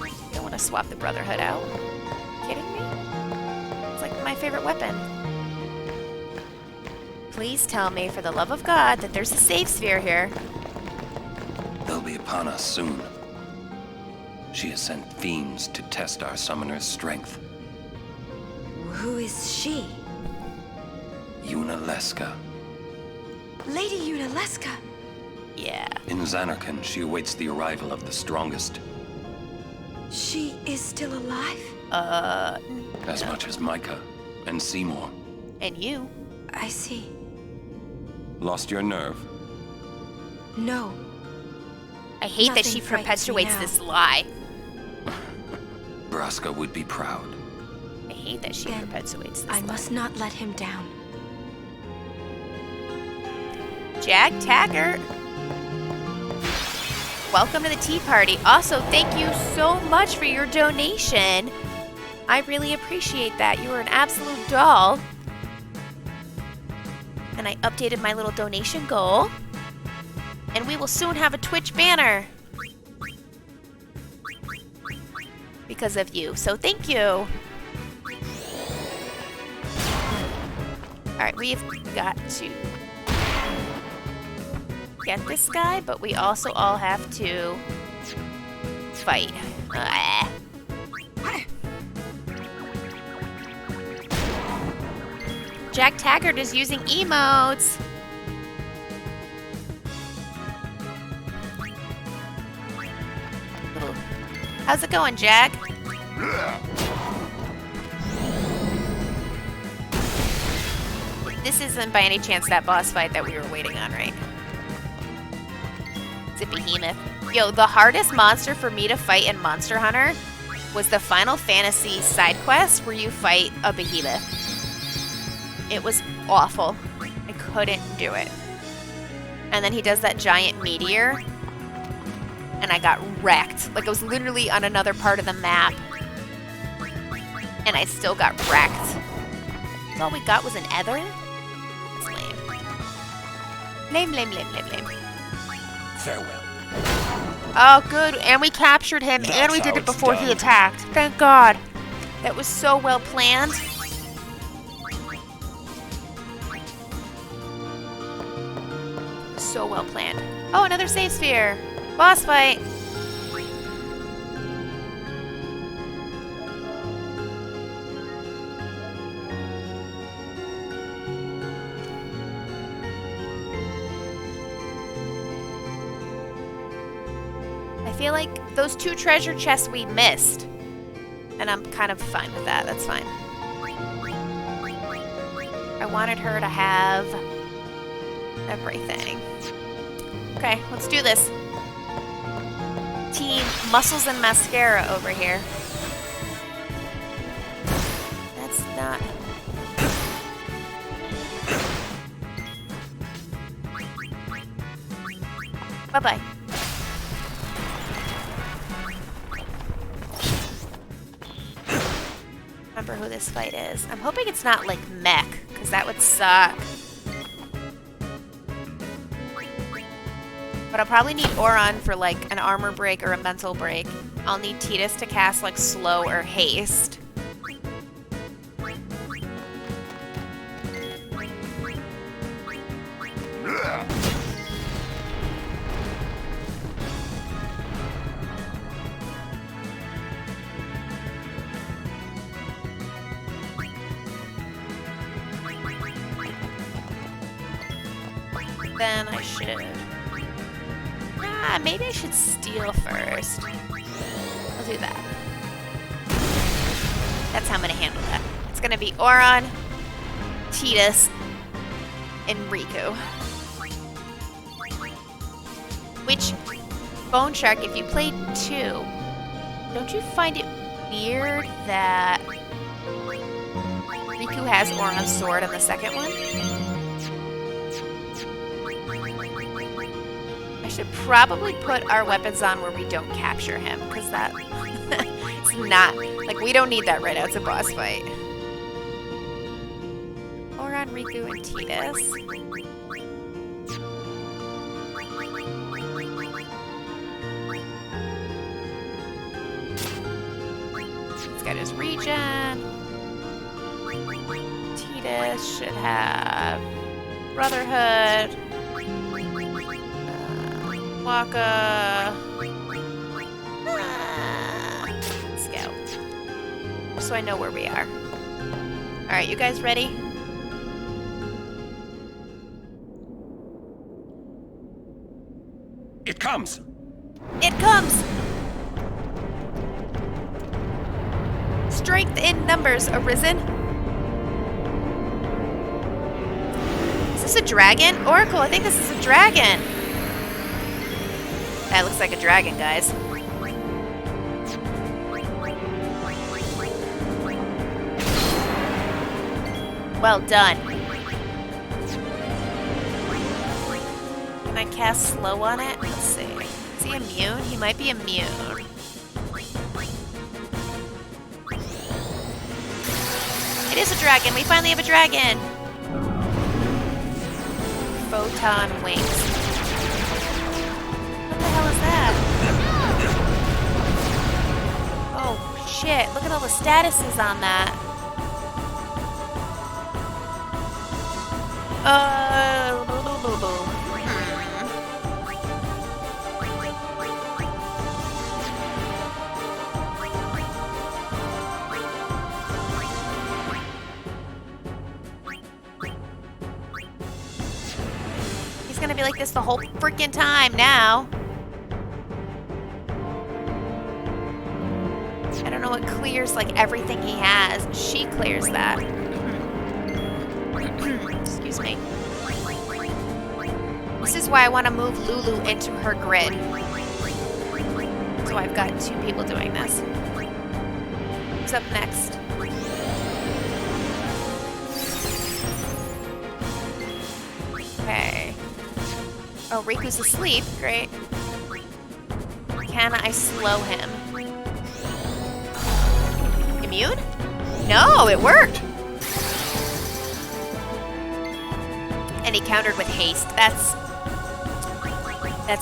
You don't want to swap the Brotherhood out. Kidding me? It's like my favorite weapon. Please tell me, for the love of God, that there's a save sphere here. They'll be upon us soon. She has sent fiends to test our summoner's strength. Who is she? YUNA-versity. Lady YUNA-versity. Yeah. In Zanarkand, she awaits the arrival of the strongest. She is still alive? As much as Micah and Seymour. And you. I see. Lost your nerve? No. I hate that Nothing she frightens perpetuates me now. this lie. Braska would be proud. I hate that she Then perpetuates this I lie. must not let him down. Jag Taggart. Welcome to the tea party. Also, thank you so much for your donation. I really appreciate that. You were an absolute doll. And I updated my little donation goal. And we will soon have a Twitch banner. Because of you. So thank you. Alright, we've got to get this guy, but we also all have to fight. Jag Taggart is using emotes. How's it going, Jag? This isn't by any chance that boss fight that we were waiting on, right? It's a behemoth. Yo, the hardest monster for me to fight in Monster Hunter was the Final Fantasy side quest where you fight a behemoth. It was awful. I couldn't do it. And then he does that giant meteor, and I got wrecked. Like, I was literally on another part of the map, and I still got wrecked. All we got was an ether? That's lame. Lame, lame, lame, lame, lame. Farewell. Oh, good. And we captured him, and we did it before he attacked. Thank God. That was so well planned. So well planned. Oh, another save sphere. Boss fight. I feel like those 2 treasure chests we missed. And I'm kind of fine with that. That's fine. I wanted her to have everything. Okay, let's do this. Team Muscles and Mascara over here. That's not... Bye-bye. Remember who this fight is. I'm hoping it's not like mech, because that would suck. But I'll probably need Auron for like an armor break or a mental break. I'll need Tidus to cast like slow or haste. Then I should... maybe I should steal first. I'll do that. That's how I'm gonna handle that. It's gonna be Auron, Tidus, and Riku. Which, Bone Shark, if you played 2, don't you find it weird that Riku has Auron's sword on the second one? I should probably put our weapons on where we don't capture him, because that... it's not... Like, we don't need that right now. It's a boss fight. Auron, Riku, and Tidus. He's got his regen. Tidus should have Brotherhood. Waka. Scout. So I know where we are. Alright, you guys ready? It comes! It comes! Strength in numbers, Arisen. Is this a dragon? Oracle, I think this is a dragon. That looks like a dragon, guys. Well done. Can I cast slow on it? Let's see. Is he immune? He might be immune. It is a dragon. We finally have a dragon. Photon wings. What the hell is that? Oh, shit. Look at all the statuses on that. He's gonna be like this the whole freaking time now. I don't know what clears like everything he has. She clears that. Excuse me. This is why I want to move Lulu into her grid. So I've got 2 people doing this. Who's up next? Okay. Oh, Riku's asleep. Great. Can I slow him? Immune? No, it worked! And he countered with haste. That's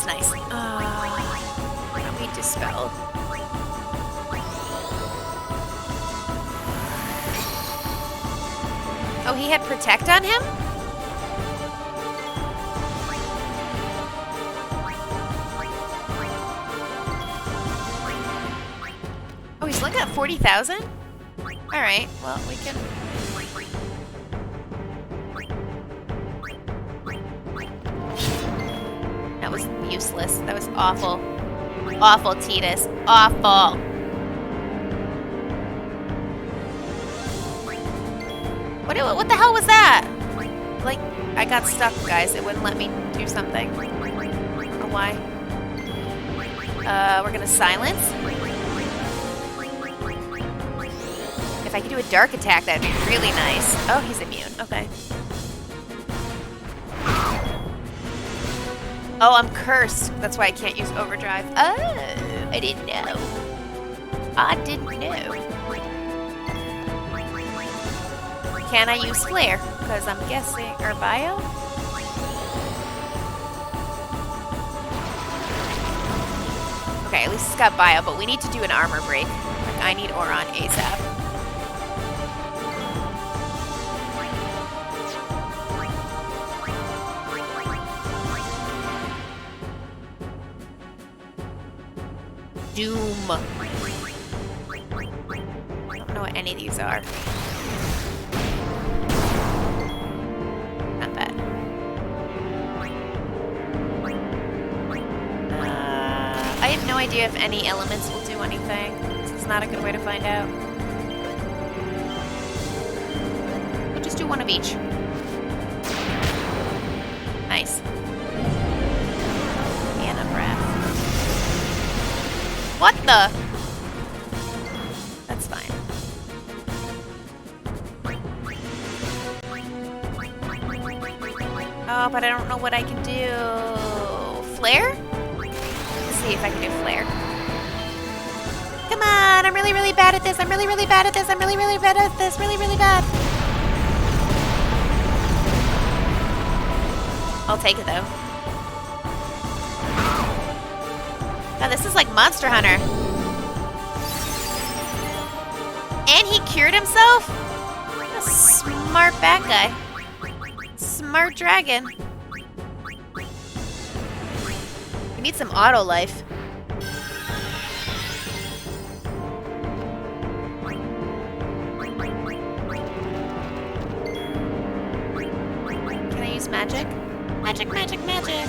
nice. We dispelled. Oh, he had protect on him? Oh, he's looking at 40,000? Alright, well, we can... That was useless. That was awful. Awful, Tidus. Awful. What the hell was that? Like, I got stuck, guys. It wouldn't let me do something. I don't know why. We're gonna silence. If I could do a dark attack, that'd be really nice. Oh, he's immune. Okay. Oh, I'm cursed. That's why I can't use overdrive. Oh, I didn't know. I didn't know. Can I use flare? Because I'm guessing, or bio? Okay, at least it's got bio, but we need to do an armor break. Like, I need Auron ASAP. Doom. I don't know what any of these are. Not bad. I have no idea if any elements will do anything. This is not a good way to find out. We'll just do one of each. Nice. Mana breath. What the? That's fine. Oh, but I don't know what I can do. Flare? Let's see if I can do flare. Come on, I'm really, really bad at this. I'm really, really bad at this. I'm really, really bad at this. Really, really bad. I'll take it though. Now this is like Monster Hunter. And he cured himself? What a smart bad guy. Smart dragon. We need some auto life. Can I use magic? Magic, magic, magic.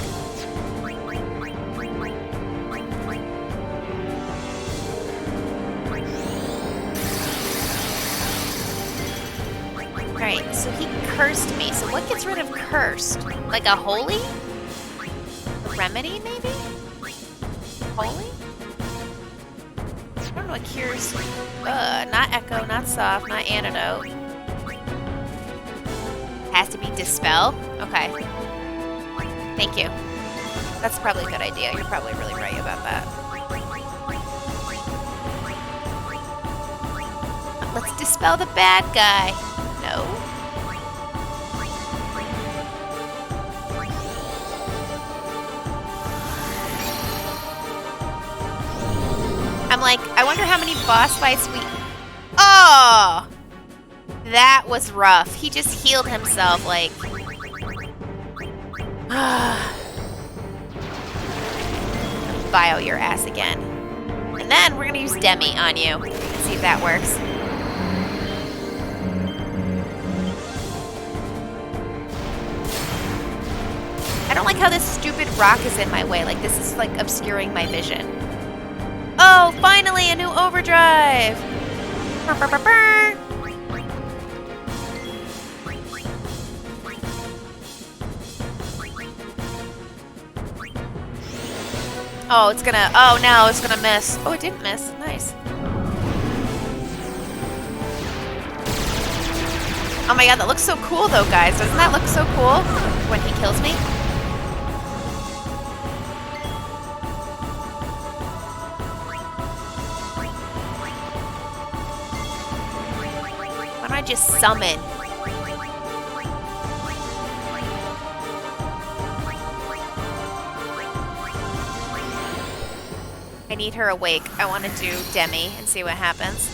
Alright, so he cursed me. So what gets rid of cursed? Like a holy? A remedy, maybe? Holy? I don't know what cures. Not echo, not soft, not antidote. Has to be dispel? Okay. Thank you. That's probably a good idea. You're probably really right about that. Let's dispel the bad guy. No. I'm like, I wonder how many boss fights we... Oh! That was rough. He just healed himself, like... Bio your ass again. And then we're gonna use Demi on you. See if that works. I don't like how this stupid rock is in my way. Like, this is, like, obscuring my vision. Oh, finally, a new overdrive! Burr, burr, burr, burr. Oh, it's gonna... Oh, no, it's gonna miss. Oh, it didn't miss. Nice. Oh my god, that looks so cool, though, guys. Doesn't that look so cool when he kills me? Why don't I just summon? I need her awake. I want to do Demi and see what happens.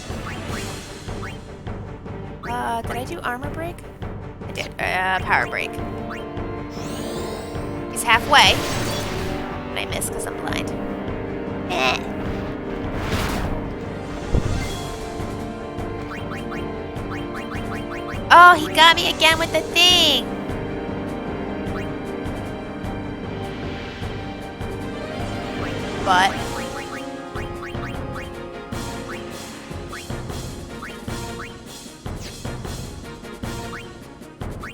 Did I do armor break? I did. Power break. He's halfway. And I missed because I'm blind. Eh. Oh, he got me again with the thing. But...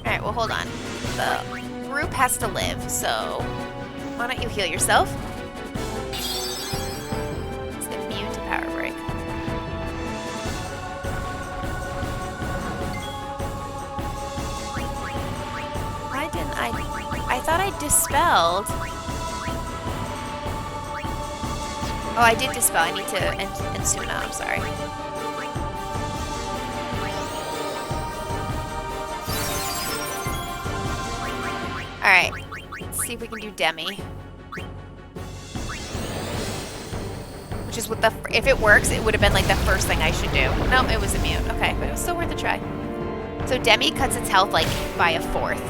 Alright, well, hold on. The group has to live, so why don't you heal yourself? It's immune to power break. Why didn't I thought I dispelled. Oh, I did dispel. I need to Insuna, I'm sorry. Alright, let's see if we can do Demi. Which is what the... If it works, it would have been like the first thing I should do. No, it was immune. Okay, but it was still worth a try. So Demi cuts its health like by a fourth.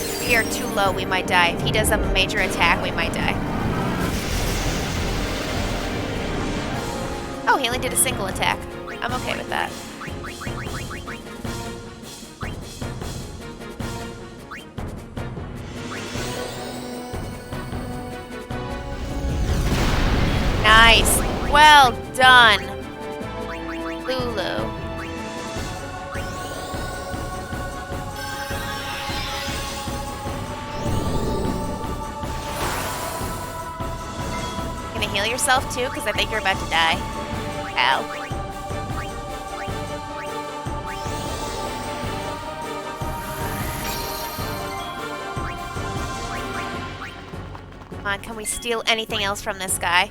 If we are too low, we might die. If he does a major attack, we might die. Oh, he only did a single attack. I'm okay with that. Well done, Lulu. Gonna heal yourself too, because I think you're about to die. Ow. Come on, can we steal anything else from this guy?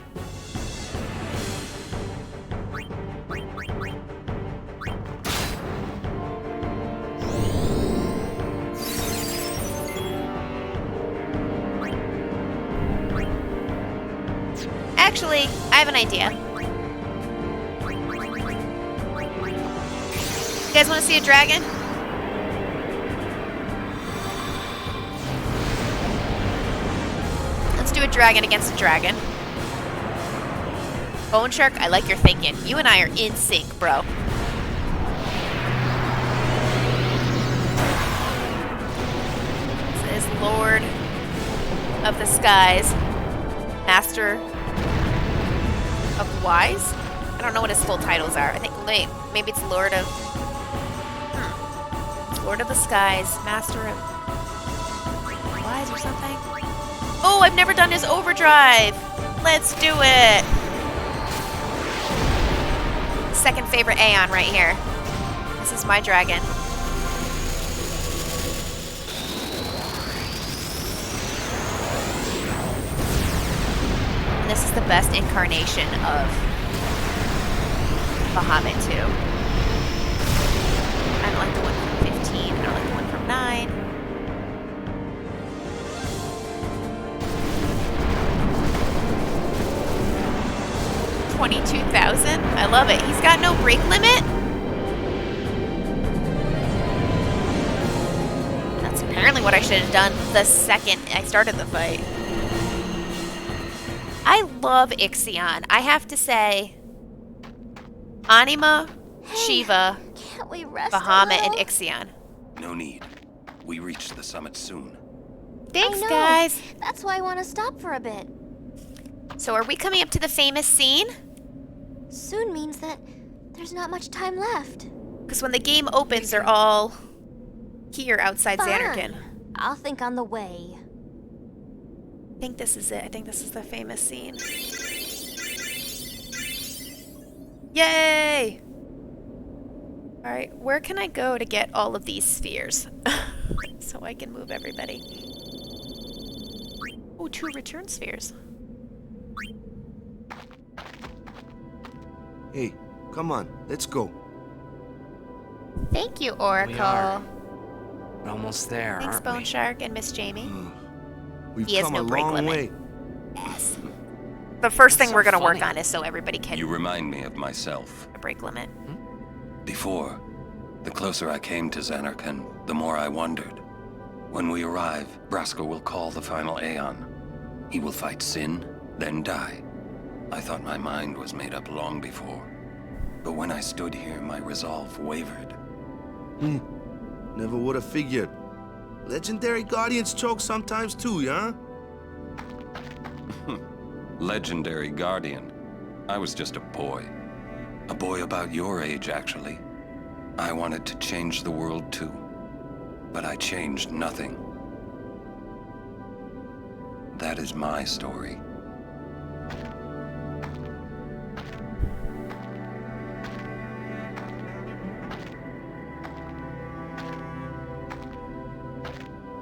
Actually, I have an idea. You guys want to see a dragon? Let's do a dragon against a dragon. Bone Shark, I like your thinking. You and I are in sync, bro. This is Lord of the Skies. Master of Wise? I don't know what his full titles are. I think, wait, maybe it's Lord of... Lord of the Skies, Master of Wise or something? Oh, I've never done his overdrive! Let's do it! Second favorite Aeon right here. This is my dragon. And this is the best incarnation of Bahamut too. I don't like the one from 15, I don't like the one from 9. $22,000? I love it. He's got no break limit? That's apparently what I should have done the second I started the fight. I love Ixion. I have to say, Anima, Shiva, Can't we rest Bahamut, and Ixion. No need. We reach the summit soon. Thanks, I know. guys. That's why I want to stop for a bit. So are we coming up to the famous scene? Soon means that there's not much time left. Because when the game opens, they're all here outside Fine. Xanarkand. I'll think on the way. I think this is it. I think this is the famous scene. Yay! Alright, where can I go to get all of these spheres? So I can move everybody. Oh, 2 return spheres. Hey, come on, let's go. Thank you, Oracle. We are. We're almost there, Thanks, aren't Bone we? Shark and Miss Jamie. We've He has come no a break long limit. way. Yes. The first thing so we're going to work funny. on is so everybody can You remind me of myself. a break limit. Before, the closer I came to Xanarkand, the more I wondered. When we arrive, Braska will call the final Aeon. He will fight Sin, then die. I thought my mind was made up long before. But when I stood here, my resolve wavered. Never would have figured. Legendary Guardians choke sometimes too, yeah? Legendary Guardian. I was just a boy. A boy about your age, actually. I wanted to change the world too. But I changed nothing. That is my story.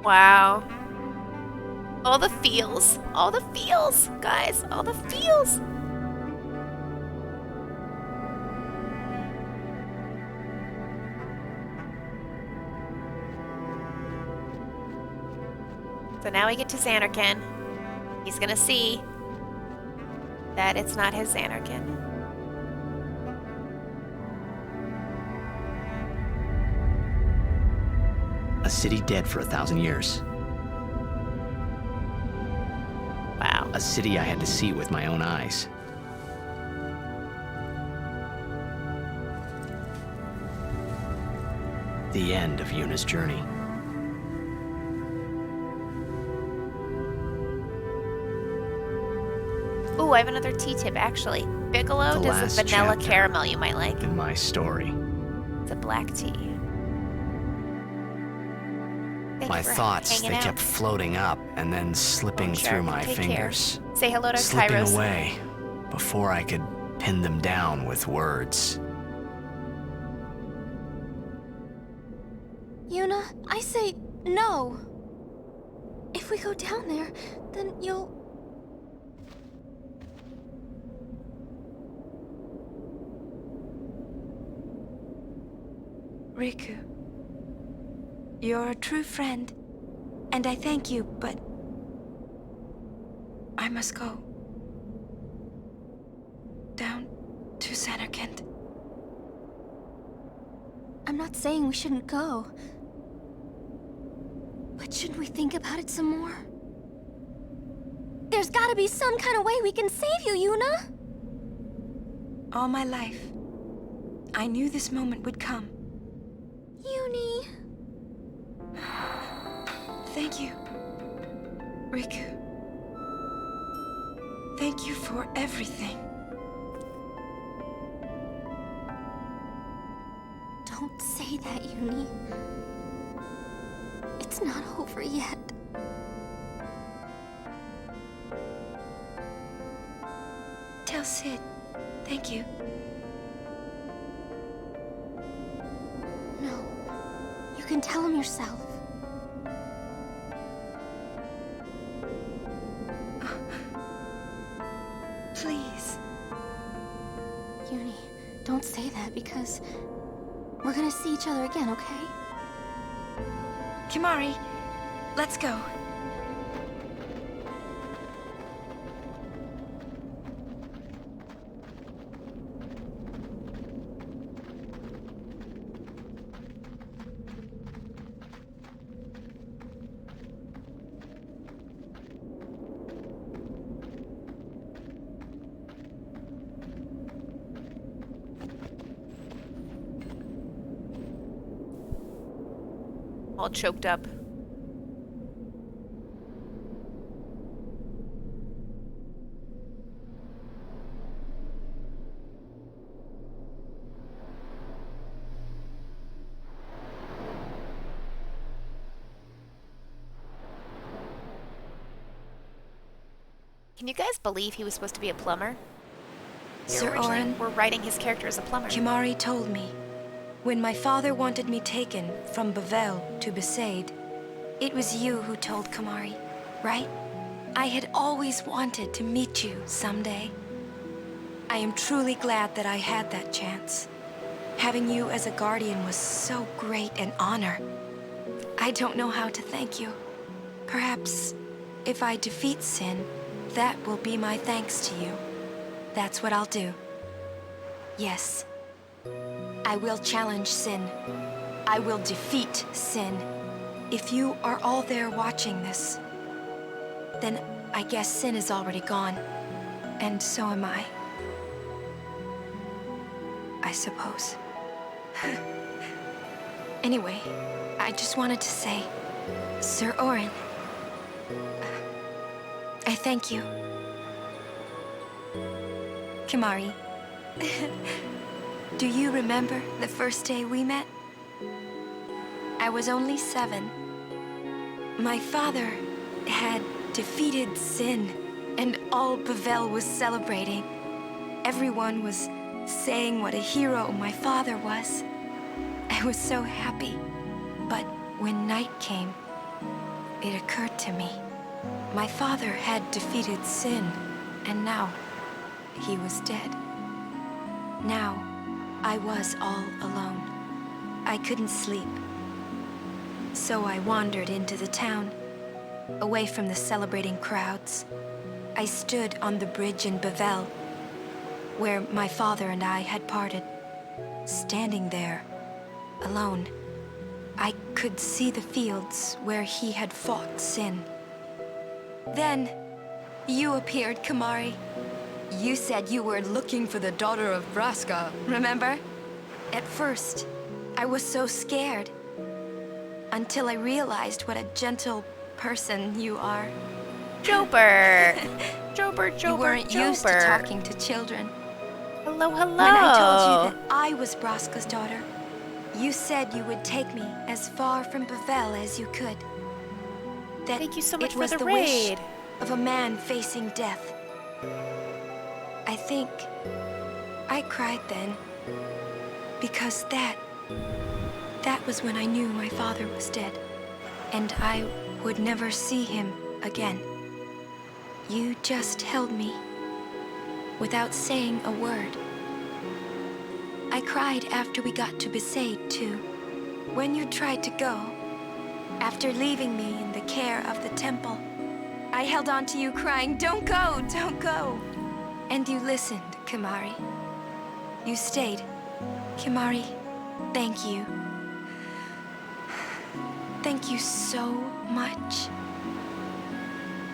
Wow. All the feels. All the feels, guys. All the feels. So now we get to Xanarkand. He's gonna see that it's not his Xanarkand. A city dead for 1,000 years. Wow. A city I had to see with my own eyes. The end of Yuna's journey. Ooh, I have another tea tip, actually. Bigelow The does last a vanilla chapter. caramel you might like. In my story. It's a black tea. Thank My you for thoughts, hanging they out. kept floating up and then slipping Oh, sure, through my take fingers. care. Say hello to Slipping Kairos. away before I could pin them down with words. Yuna, I say no. If we go down there, then you'll... Riku, you're a true friend, and I thank you, but I must go. Down to Zanarkand. I'm not saying we shouldn't go. But shouldn't we think about it some more? There's gotta be some kind of way we can save you, Yuna! All my life, I knew this moment would come. Uni... Thank you, Riku. Thank you for everything. Don't say that, Uni. It's not over yet. Tell Sid, thank you. No. You can tell him yourself. Please. Uni, don't say that because we're gonna see each other again, okay? Kimari, let's go. All choked up. Can you guys believe he was supposed to be a plumber? Sir Originally, Orin, we're writing his character as a plumber. Kimari told me, when my father wanted me taken from Bavel to Besaid, it was you who told Kimari, right? I had always wanted to meet you someday. I am truly glad that I had that chance. Having you as a guardian was so great an honor. I don't know how to thank you. Perhaps if I defeat Sin, that will be my thanks to you. That's what I'll do. Yes. I will challenge Sin. I will defeat Sin. If you are all there watching this, then I guess Sin is already gone. And so am I. I suppose. Anyway, I just wanted to say, Sir Orin, I thank you. Kimari, do you remember the first day we met? I was only 7. My father had defeated Sin, and all Bavel was celebrating. Everyone was saying what a hero my father was. I was so happy. But when night came, it occurred to me. My father had defeated Sin, and now he was dead. Now, I was all alone. I couldn't sleep. So I wandered into the town, away from the celebrating crowds. I stood on the bridge in Bavel, where my father and I had parted. Standing there, alone, I could see the fields where he had fought Sin. Then, you appeared, Kimari. You said you were looking for the daughter of Braska, remember? At first, I was so scared. Until I realized what a gentle person you are. Joper! Jobert, You weren't used to Jobert. talking to children. Hello, hello. When I told you that I was Braska's daughter, you said you would take me as far from Bavel as you could. That Thank you so much it for was the the wish raid. of a man facing death. I think I cried then because that was when I knew my father was dead and I would never see him again. You just held me without saying a word. I cried after we got to Besaid too. When you tried to go, after leaving me in the care of the temple, I held on to you crying, "Don't go, don't go." And you listened, Kimari. You stayed. Kimari, thank you. Thank you so much.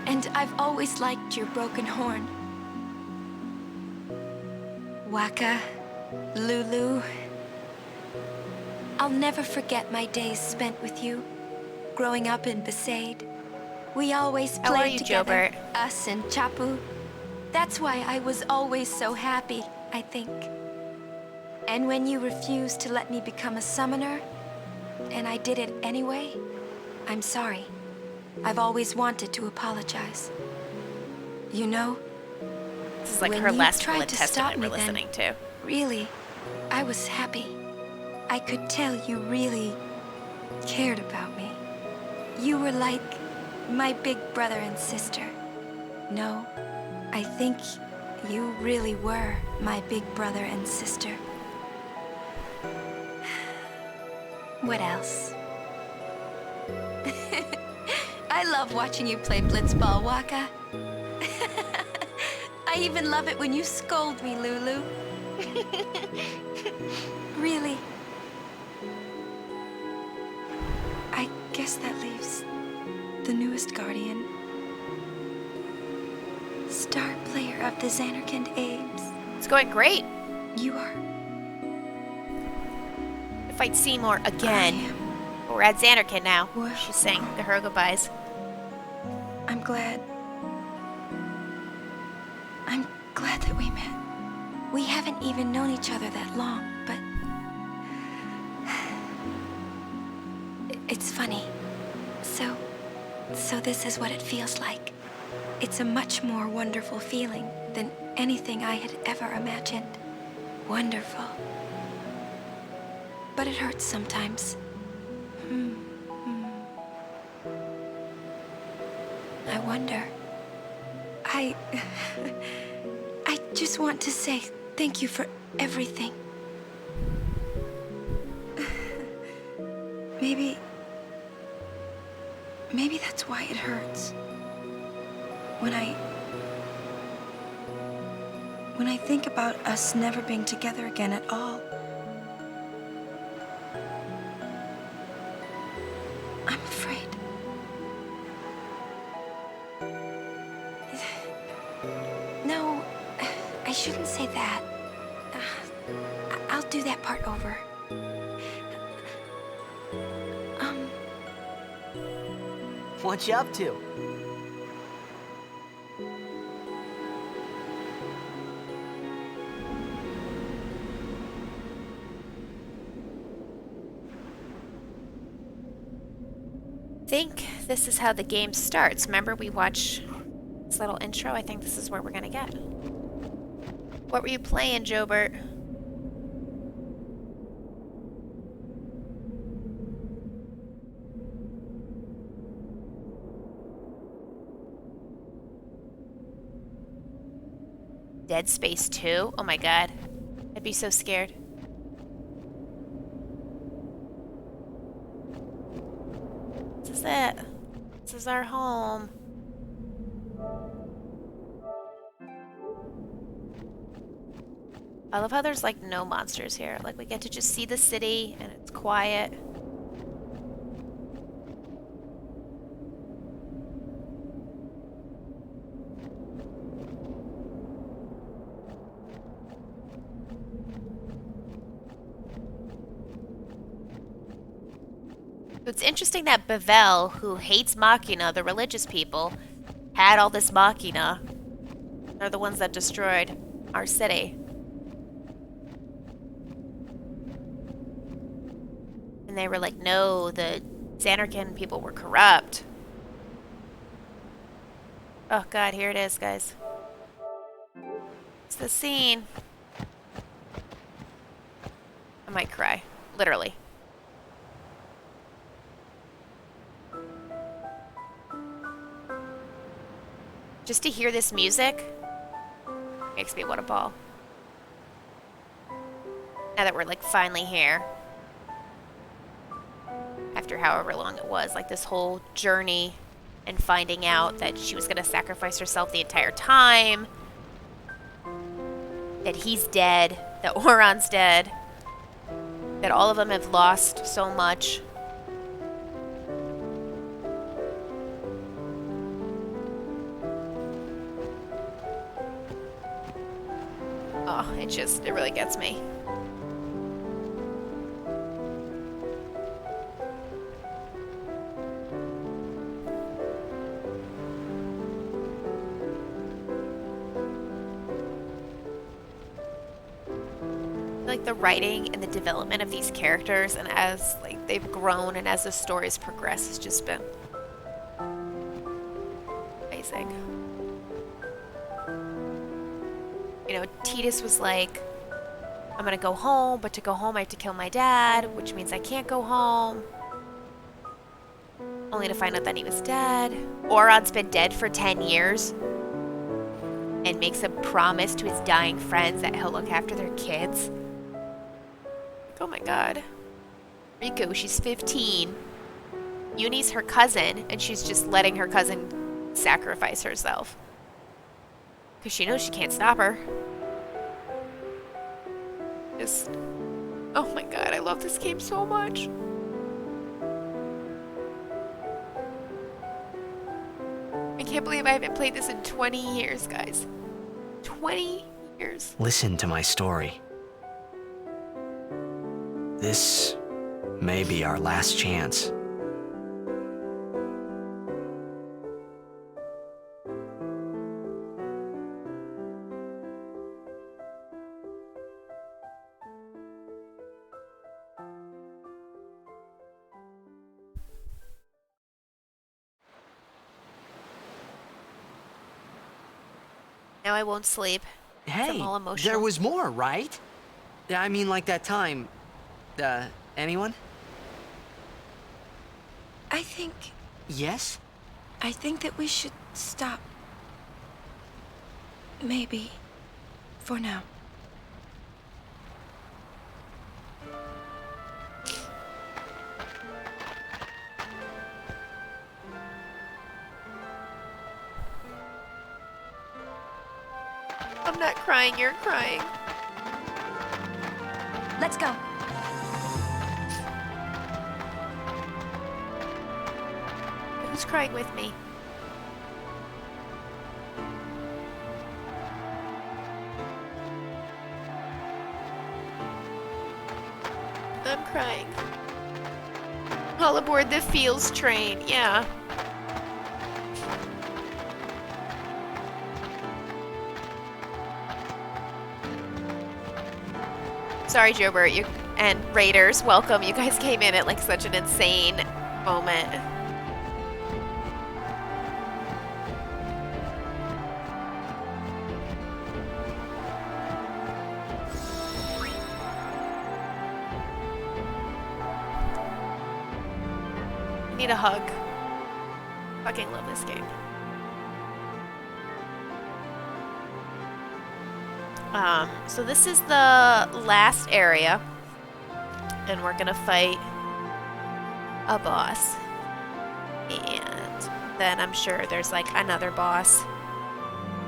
And I've always liked your broken horn. Waka, Lulu. I'll never forget my days spent with you, growing up in Besaid. We always How are played you, together, Jobert? us and Chapu. That's why I was always so happy, I think. And when you refused to let me become a summoner, and I did it anyway, I'm sorry. I've always wanted to apologize. You know, This is like when her you last tried will and to stop testament me we're then, listening to. really, I was happy. I could tell you really cared about me. You were like my big brother and sister. No, I think you really were my big brother and sister. What else? I love watching you play Bliztball, Waka. I even love it when you scold me, Lulu. Really. I guess that leaves the newest guardian. Star player of the Xanarkand Ames. It's going great. You are. To fight Seymour again. But we're at Xanarkand now. She's saying her goodbyes. I'm glad. I'm glad that we met. We haven't even known each other that long, but it's funny. So this is what it feels like. It's a much more wonderful feeling than anything I had ever imagined. Wonderful. But it hurts sometimes. I wonder. I just want to say thank you for everything. Maybe that's why it hurts. When I think about us never being together again at all. I'm afraid. No, I shouldn't say that. I'll do that part over. What you up to? I think this is how the game starts. Remember we watch this little intro? I think this is where we're gonna get. What were you playing, Jobert? Dead Space 2? Oh my god. I'd be so scared. This is it. This is our home. I love how there's like no monsters here. Like we get to just see the city and it's quiet. It's interesting that Bavel, who hates Machina, the religious people, had all this Machina. They're the ones that destroyed our city. And they were like, no, the Xanarkin people were corrupt. Oh god, here it is, guys. It's the scene. I might cry. Literally. Just to hear this music makes me want to bawl. Now that we're like finally here. After however long it was, like this whole journey and finding out that she was going to sacrifice herself the entire time. That he's dead. That Oron's dead. That all of them have lost so much. Oh, it really gets me. Like the writing and the development of these characters, and as like they've grown and as the stories progress, has just been amazing. You know, Tidus was like, I'm gonna go home, but to go home I have to kill my dad, which means I can't go home. Only to find out that he was dead. Oron's been dead for 10 years and makes a promise to his dying friends that he'll look after their kids. Oh my god. Riku, she's 15. Yunie's her cousin, and she's just letting her cousin sacrifice herself. Because she knows she can't stop her. Just... oh my god, I love this game so much. I can't believe I haven't played this in 20 years, guys. 20 years. Listen to my story. This may be our last chance. Now I won't sleep. Hey, I'm all emotional. there was more, right? I mean, like that time. Anyone? I think... Yes? I think that we should stop. Maybe. For now. I'm not crying, you're crying. Let's go. Who's crying with me? I'm crying. All aboard the Fields train, yeah. Sorry, Jobert, you and Raiders, welcome. You guys came in at like such an insane moment. I need a hug. Fucking love this game. So this is the last area, and we're gonna fight a boss, and then I'm sure there's like another boss,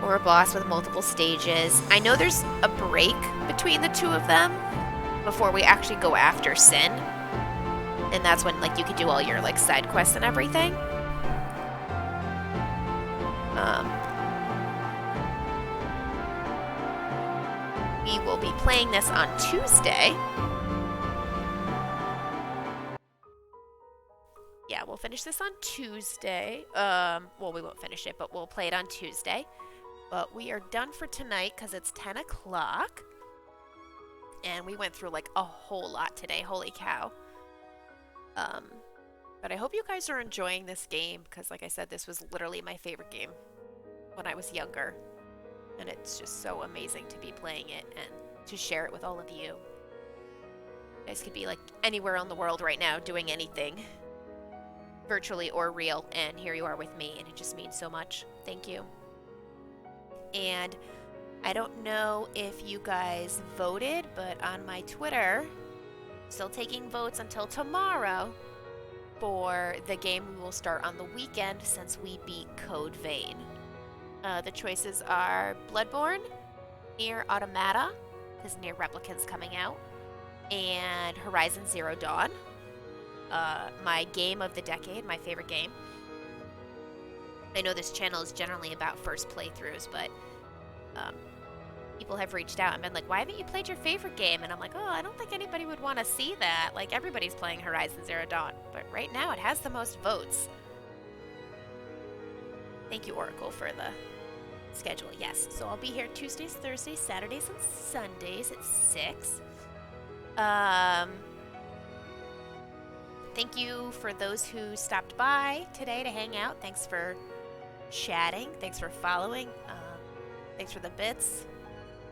or a boss with multiple stages. I know there's a break between the two of them before we actually go after Sin, and that's when like you could do all your like side quests and everything. We will be playing this on Tuesday. Yeah, we'll finish this on Tuesday. Well, we won't finish it, but we'll play it on Tuesday. But we are done for tonight because it's 10 o'clock. And we went through like a whole lot today. Holy cow. But I hope you guys are enjoying this game because, like I said, this was literally my favorite game when I was younger. And it's just so amazing to be playing it and to share it with all of you. You guys could be like anywhere in the world right now doing anything, virtually or real, and here you are with me, and it just means so much. Thank you. And I don't know if you guys voted, but on my Twitter, still taking votes until tomorrow for the game we will start on the weekend since we beat Code Vein. The choices are Bloodborne, Nier Automata, because Nier Replicant's coming out, and Horizon Zero Dawn. My game of the decade, my favorite game. I know this channel is generally about first playthroughs, but people have reached out and been like, why haven't you played your favorite game? And I'm like, oh, I don't think anybody would want to see that. Like, everybody's playing Horizon Zero Dawn. But right now, it has the most votes. Thank you, Oracle, for the schedule. Yes, so I'll be here Tuesdays, Thursdays, Saturdays, and Sundays at 6. Thank you for those who stopped by today to hang out. Thanks for chatting. Thanks for following. Thanks for the bits.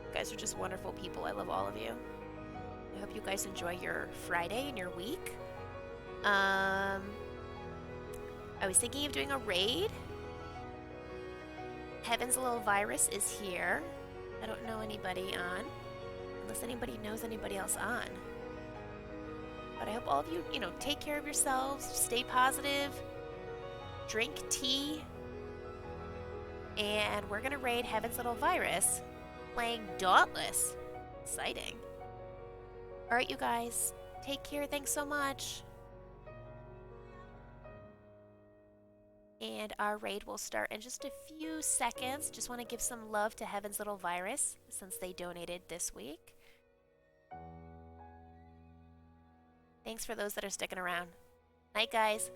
You guys are just wonderful people. I love all of you. I hope you guys enjoy your Friday and your week. I was thinking of doing a raid. Heaven's Little Virus is here. I don't know anybody on, unless anybody knows anybody else on. But I hope all of you, take care of yourselves, stay positive, drink tea, and we're gonna raid Heaven's Little Virus, playing Dauntless. Exciting. Alright, you guys, take care, thanks so much. And our raid will start in just a few seconds. Just want to give some love to Heaven's Little Virus, since they donated this week. Thanks for those that are sticking around. Night, guys.